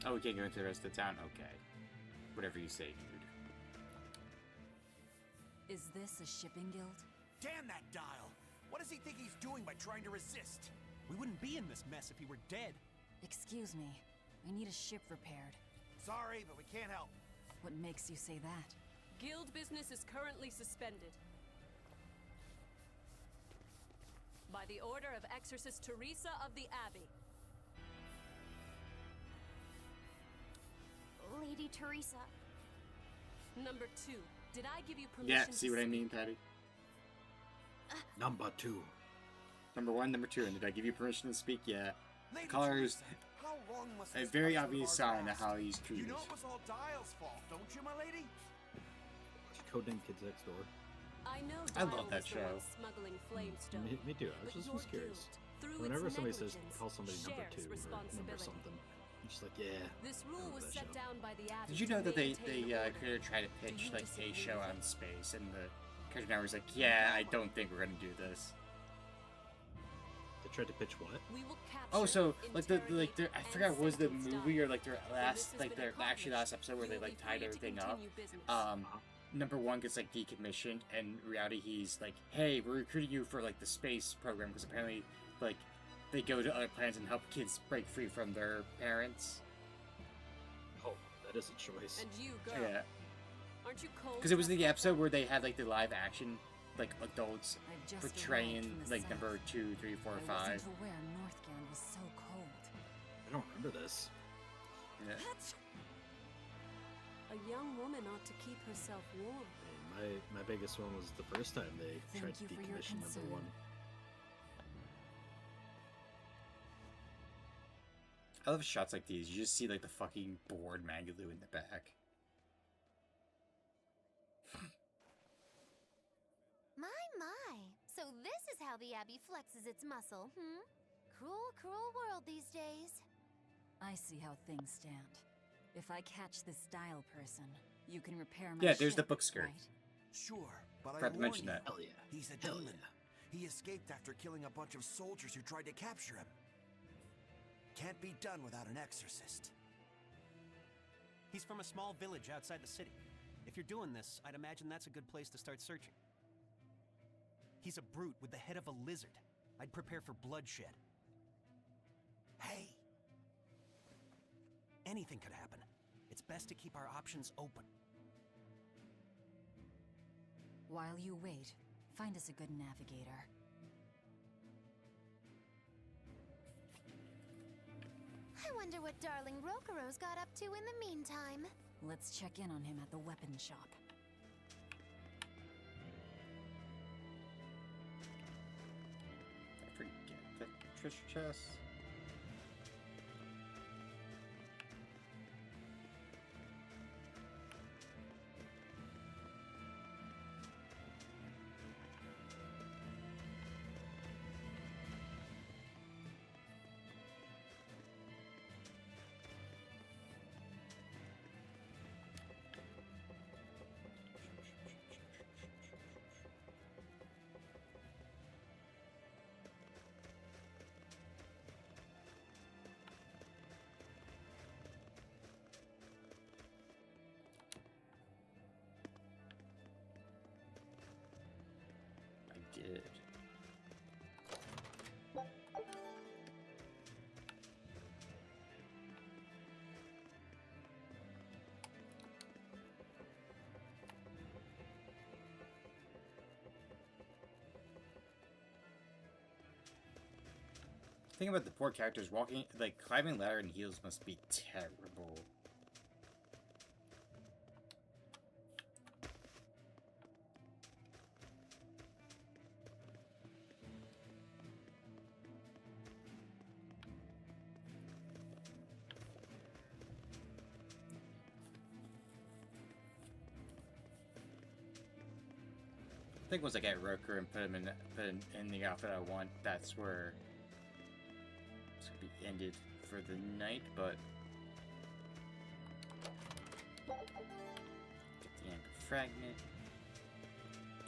Oh, we can't go into the rest of the town? Okay. Whatever you say, dude. Is this a shipping guild? Damn that dial! What does he think he's doing by trying to resist? We wouldn't be in this mess if he were dead. Excuse me. I need a ship repaired. Sorry, but we can't help. What makes you say that? Guild business is currently suspended. By the order of Exorcist Teresa of the Abbey. Lady Teresa. Number 2. Did I give you permission Yeah, see what I mean, Patty? Number 2. Number 1, number 2, and did I give you permission to speak? Yeah. Lady Colors, Teresa, how long must a this very punishment obvious bar sign of last? how he's You treated. know it was all Dial's fault, don't you, my lady? Codename Kids Next Door. I know I Dial love that was the one show. smuggling flamestone. Me too. I was but just your was curious. guild, through Whenever its somebody says negligence, call somebody number shares 2 or number responsibility. something, I'm just like, yeah. This I rule remember was that set show. down by the Abbey. Did you know to that the maintain order. creator tried to pitch you like a disagree show with on it? space, and the Cartoon Network was like, "Yeah, I don't think we're gonna do this." They tried to pitch what? We will capture, Oh, so like I interrogate, forgot and what was the sentence movie or like their When last this has been actually last accomplished, episode where they you will like be tied free to everything up. continue business. Number 1 gets like decommissioned, and in reality he's like, "Hey, we're recruiting you for like the space program because apparently like they go to other planets and help kids break free from their parents." Oh, that is a choice. And you, girl. Yeah, Aren't you cold? because it was just the like episode that? where they had like the live action like adults I've just portraying arrived from the like south. number 2, 3, 4, I 5. wasn't aware Northgand was so cold. I don't remember this. Yeah. A young woman ought to keep herself warm. My biggest one was the first time they tried Thank to you for your decommission number concern. 1. I love shots like these. You just see like the fucking bored Magalu in the back. My. So this is how the Abbey flexes its muscle, Cruel, cruel world these days. I see how things stand. If I catch this dial person, you can repair my Yeah, there's the ship, book skirt. right? Sure, but Forgot I to warn mention you, that. Hell yeah. he's a Hell demon. yeah. He escaped after killing a bunch of soldiers who tried to capture him. Can't be done without an exorcist. He's from a small village outside the city. If you're doing this, I'd imagine that's a good place to start searching. He's a brute with the head of a lizard. I'd prepare for bloodshed. Hey! Anything could happen. It's best to keep our options open. While you wait, find us a good navigator. I wonder what darling Rokuro's got up to in the meantime. Let's check in on him at the weapon shop. I forget the treasure chest. I did. Think about the poor characters walking, like climbing ladder in heels must be terrible. I think once I get Roku and put him in the outfit I want, that's where it's gonna be ended for the night. But get the Amber Fragment.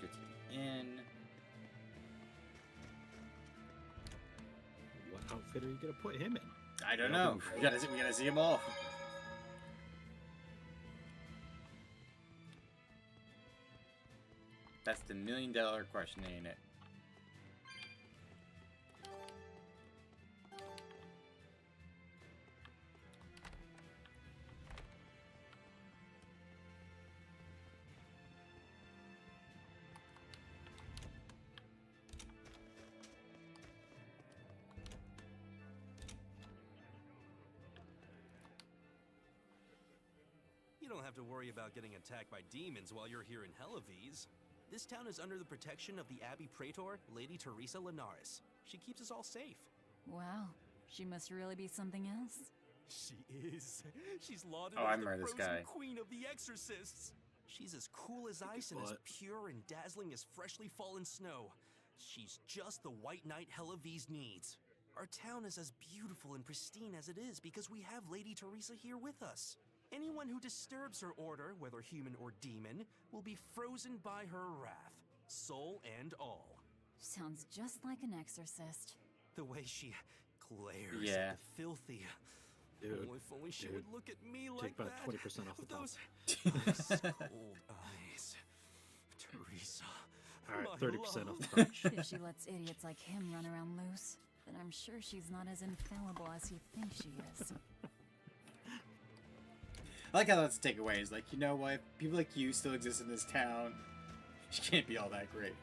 Get to the inn. What outfit are you gonna put him in? I don't know. We gotta see them all. That's the $1 million question, ain't it? You don't have to worry about getting attacked by demons while you're here in Helavies. This town is under the protection of the Abbey Praetor, Lady Teresa Linares. She keeps us all safe. Wow, she must really be something else. She is. She's lauded I as the remember this frozen guy. queen of the exorcists. She's as cool as ice and as pure and dazzling as freshly fallen snow. She's just the white knight Helavies needs. Our town is as beautiful and pristine as it is because we have Lady Teresa here with us. Anyone who disturbs her order, whether human or demon, will be frozen by her wrath, soul and all. Sounds just like an exorcist. The way she glares Yeah. at the filthy. Dude, Oh, if only she dude. would look at me Take like about that. 20% off the with top. those ice cold eyes. Teresa. Alright, my 30% love. off the top. If she lets idiots like him run around loose, then I'm sure she's not as infallible as he thinks she is. I like how that's the takeaway. Is like, you know what? People like you still exist in this town. She can't be all that great.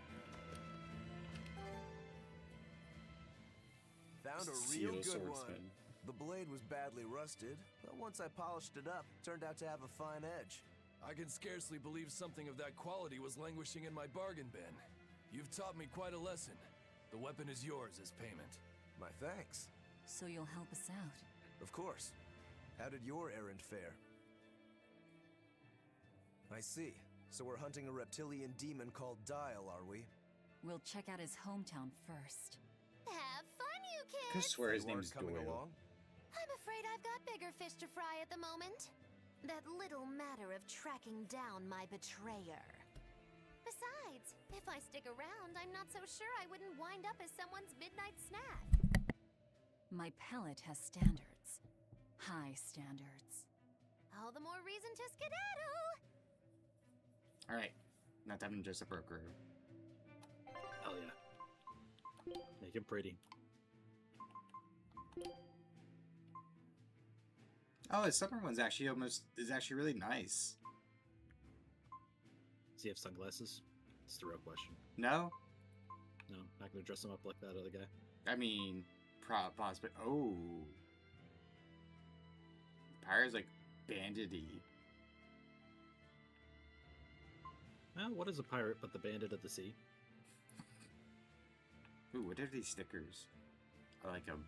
Found a Seal real good swordsman. one. The blade was badly rusted, but once I polished it up, it turned out to have a fine edge. I can scarcely believe something of that quality was languishing in my bargain bin. You've taught me quite a lesson. The weapon is yours as payment. My thanks. So you'll help us out. Of course. How did your errand fare? I see. So we're hunting a reptilian demon called Dial, are we? We'll check out his hometown first. Have fun, you I kids! swear his You aren't name's coming Doyle. along? I'm afraid I've got bigger fish to fry at the moment. That little matter of tracking down my betrayer. Besides, if I stick around, I'm not so sure I wouldn't wind up as someone's midnight snack. My palate has standards. High standards. All the more reason to skedaddle! Alright. Not having just a broker. Hell yeah. Make him pretty. Oh, his summer one's actually actually really nice. Does he have sunglasses? That's the real question. No? No, not gonna dress him up like that other guy. I mean, pause, but oh. Pyre's like bandity. Well, what is a pirate but the bandit of the sea? Ooh, what are these stickers? I like them.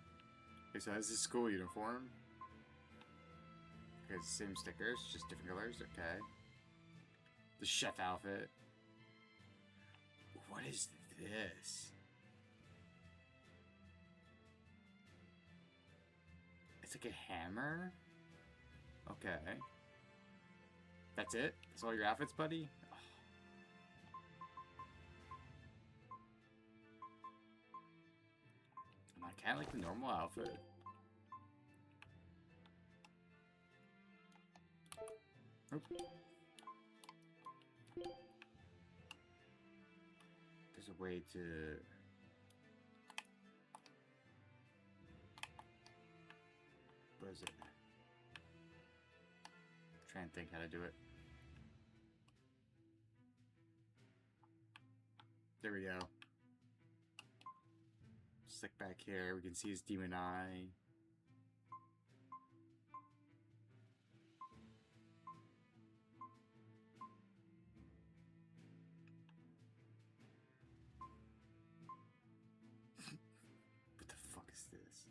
Okay, so that's his school uniform. Okay, same stickers, just different colors. Okay. The chef outfit. What is this? It's like a hammer? Okay. That's it? That's all your outfits, buddy? I kind of like the normal outfit. Oop. There's a way to... What is it? Trying to think how to do it. There we go. Stick back here, we can see his demon eye. What the fuck is this?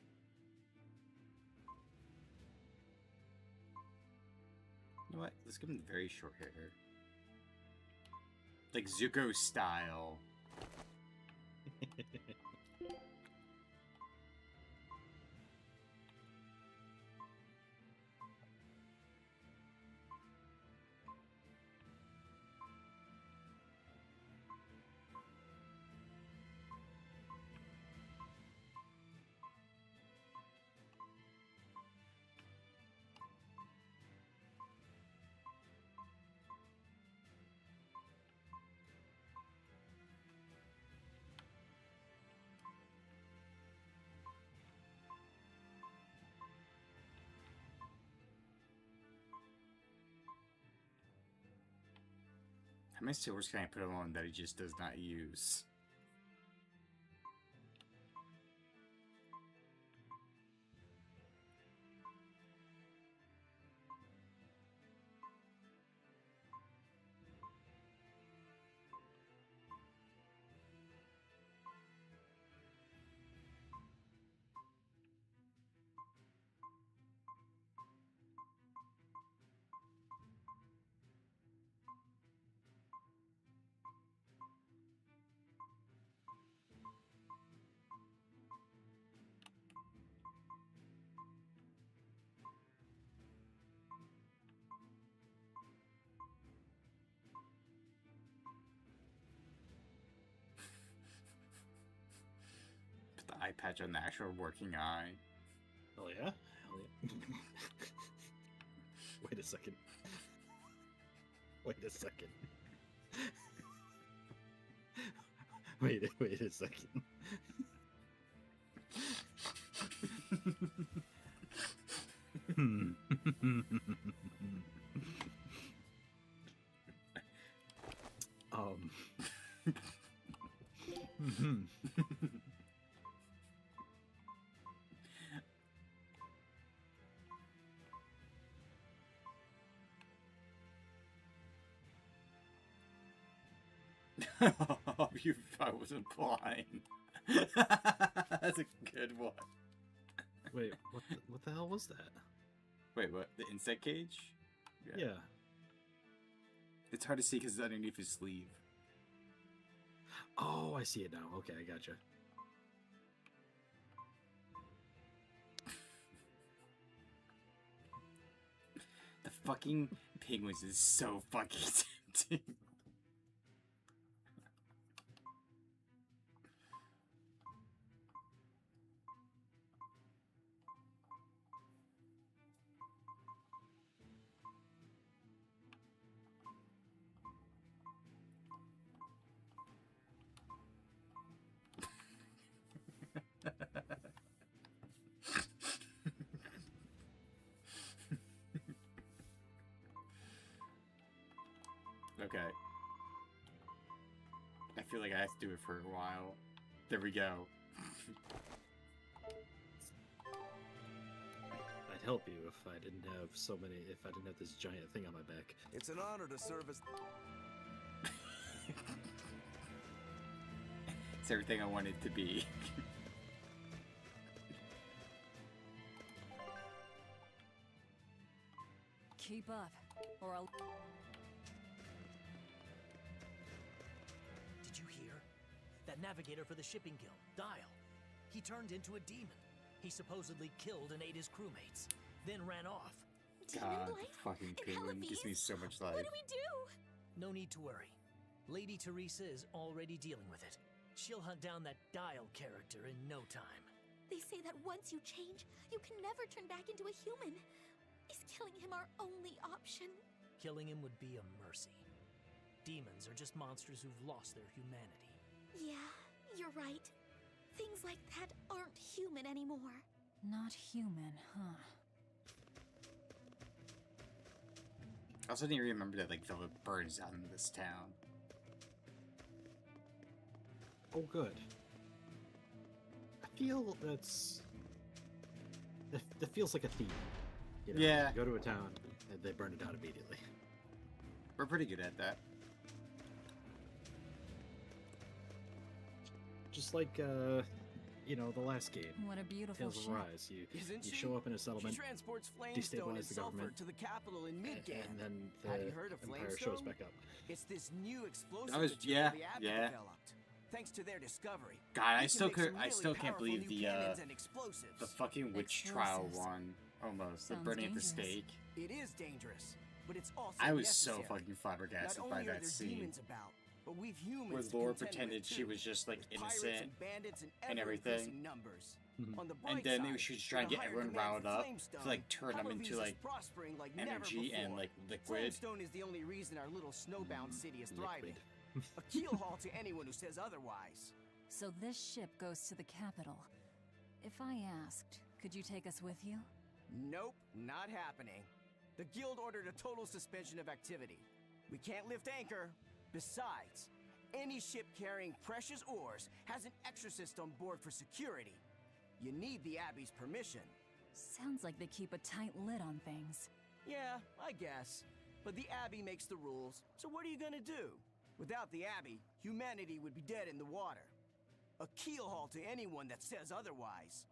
You know what? Let's give him very short hair. Like Zuko style. How many silvers can I put him on that he just does not use? Put the eye patch on the actual working eye. Oh yeah? Hell yeah. Wait a second. Wait a second. Wait a second. You I wasn't blind. That's a good one. Wait, what the hell was that? Wait, what? The insect cage? Yeah. It's hard to see because it's underneath his sleeve. Oh, I see it now. Okay, I gotcha. The fucking penguins is so fucking tempting. Okay. I feel like I have to do it for a while. There we go. I'd help you if I didn't have if I didn't have this giant thing on my back. It's an honor to serve as... It's everything I want it to be. Keep up, or I'll... Did you hear? That navigator for the shipping guild, Dial. He turned into a demon. He supposedly killed and ate his crewmates, then ran off. God, the fucking penguin gives me so much life. What do we do? No need to worry. Lady Teresa is already dealing with it. She'll hunt down that Dial character in no time. They say that once you change, you can never turn back into a human. Is killing him our only option? Killing him would be a mercy. Demons are just monsters who've lost their humanity. Yeah, you're right. Things like that aren't human anymore. Not human, huh? I also didn't remember that, like, velvet birds out in this town. Oh, good. I feel that feels like a theme. You know, Yeah. You go to a town, and they burn it down immediately. We're pretty good at that. Just like you know, the last game. What a beautiful Tales of ship. Rise. Isn't You she? show up in a settlement, She transports flamestone and destabilize the sulfur government, to the capital in mid-game. and then Have you the heard of Empire shows flamestone? back up. It's this new explosive That was- material the yeah, Abbey yeah. developed. Thanks to their discovery. God, I we still can make could. some I really still can't powerful believe new cannons and explosives. the fucking witch trial Explosives. one. Almost the Sounds burning at the dangerous. stake. It is dangerous, but it's also I was necessary. so fucking flabbergasted Not by only are that there scene. demons about, but we've humans Where to Laura contend pretended with she too, was just like with pirates innocent and bandits and and everything. ever-increasing numbers. On the bright And then side, she was trying to with get a higher everyone demand riled for up flamestone, to like turn them Halloween into is like prospering like never energy and before. like liquid. Flamestone is the only reason our little snowbound city is thriving. A keelhaul to anyone who says otherwise. So this ship goes to the capital. If I asked, could you take us with you? Nope, not happening. The guild ordered a total suspension of activity. We can't lift anchor. Besides, any ship carrying precious ores has an exorcist on board for security. You need the Abbey's permission. Sounds like they keep a tight lid on things. Yeah, I guess. But the Abbey makes the rules, so what are you gonna do? Without the Abbey, humanity would be dead in the water. A keelhaul to anyone that says otherwise.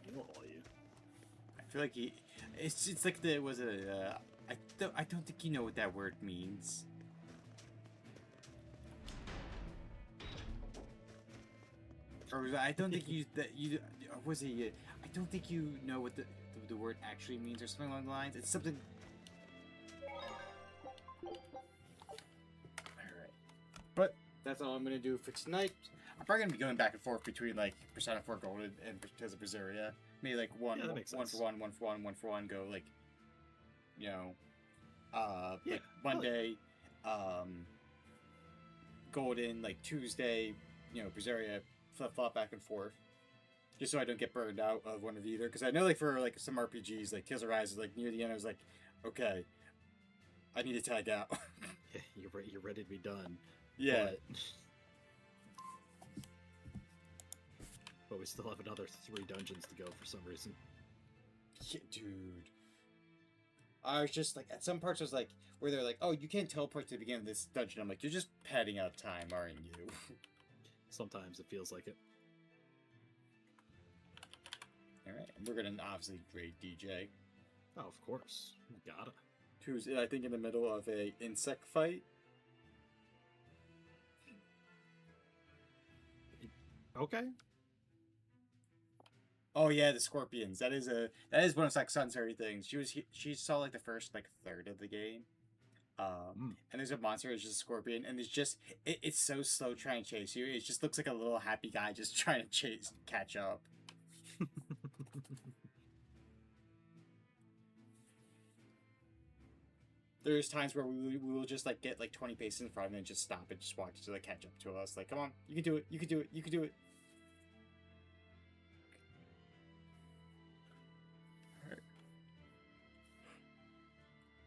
I feel like it's like there was a I don't think you know what that word means. Or I don't think you or was it I don't think you know what the word actually means or something along the lines. It's something. Alright. But that's all I'm gonna do for tonight. I'm probably gonna be going back and forth between like Persona 4 Golden and Tales of Berseria. Maybe like one for one, go like, you know, like Monday, Golden, like Tuesday, you know, Berseria, flip-flop back and forth. Just so I don't get burned out of one of either. Because I know like for like some RPGs, like Tales of Rise is like near the end, I was like, okay, I need to tag out. Yeah, you're ready to be done. Yeah. But we still have another 3 dungeons to go for some reason. Yeah, dude. I was just like, at some parts I was like, where they're like, oh, you can't teleport to the beginning of this dungeon. I'm like, you're just padding out time, aren't you? Sometimes it feels like it. Alright, and we're gonna obviously raid DJ. Oh, of course. You gotta. Who's, I think, in the middle of a insect fight. Okay. Oh yeah, the scorpions. That is one of like Sun's favorite things. She saw like the first like third of the game, and there's a monster. It's just a scorpion, and it's so slow trying to chase you. It just looks like a little happy guy just trying to catch up. There's times where we will just like get like 20 paces in front of it and just stop and just watch to like catch up to us. Like, come on, you can do it. You can do it. You can do it.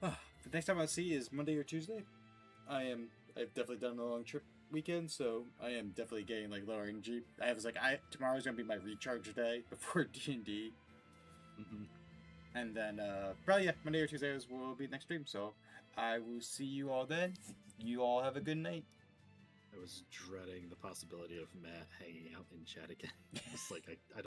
The next time I'll see you is Monday or Tuesday. I've definitely done a long trip weekend, so I am definitely getting like lower energy. Tomorrow's gonna be my recharge day before D&D. And then probably Monday or Tuesday will be next stream. So I will see you all then. You all have a good night. I was dreading the possibility of Matt hanging out in chat again. It's like I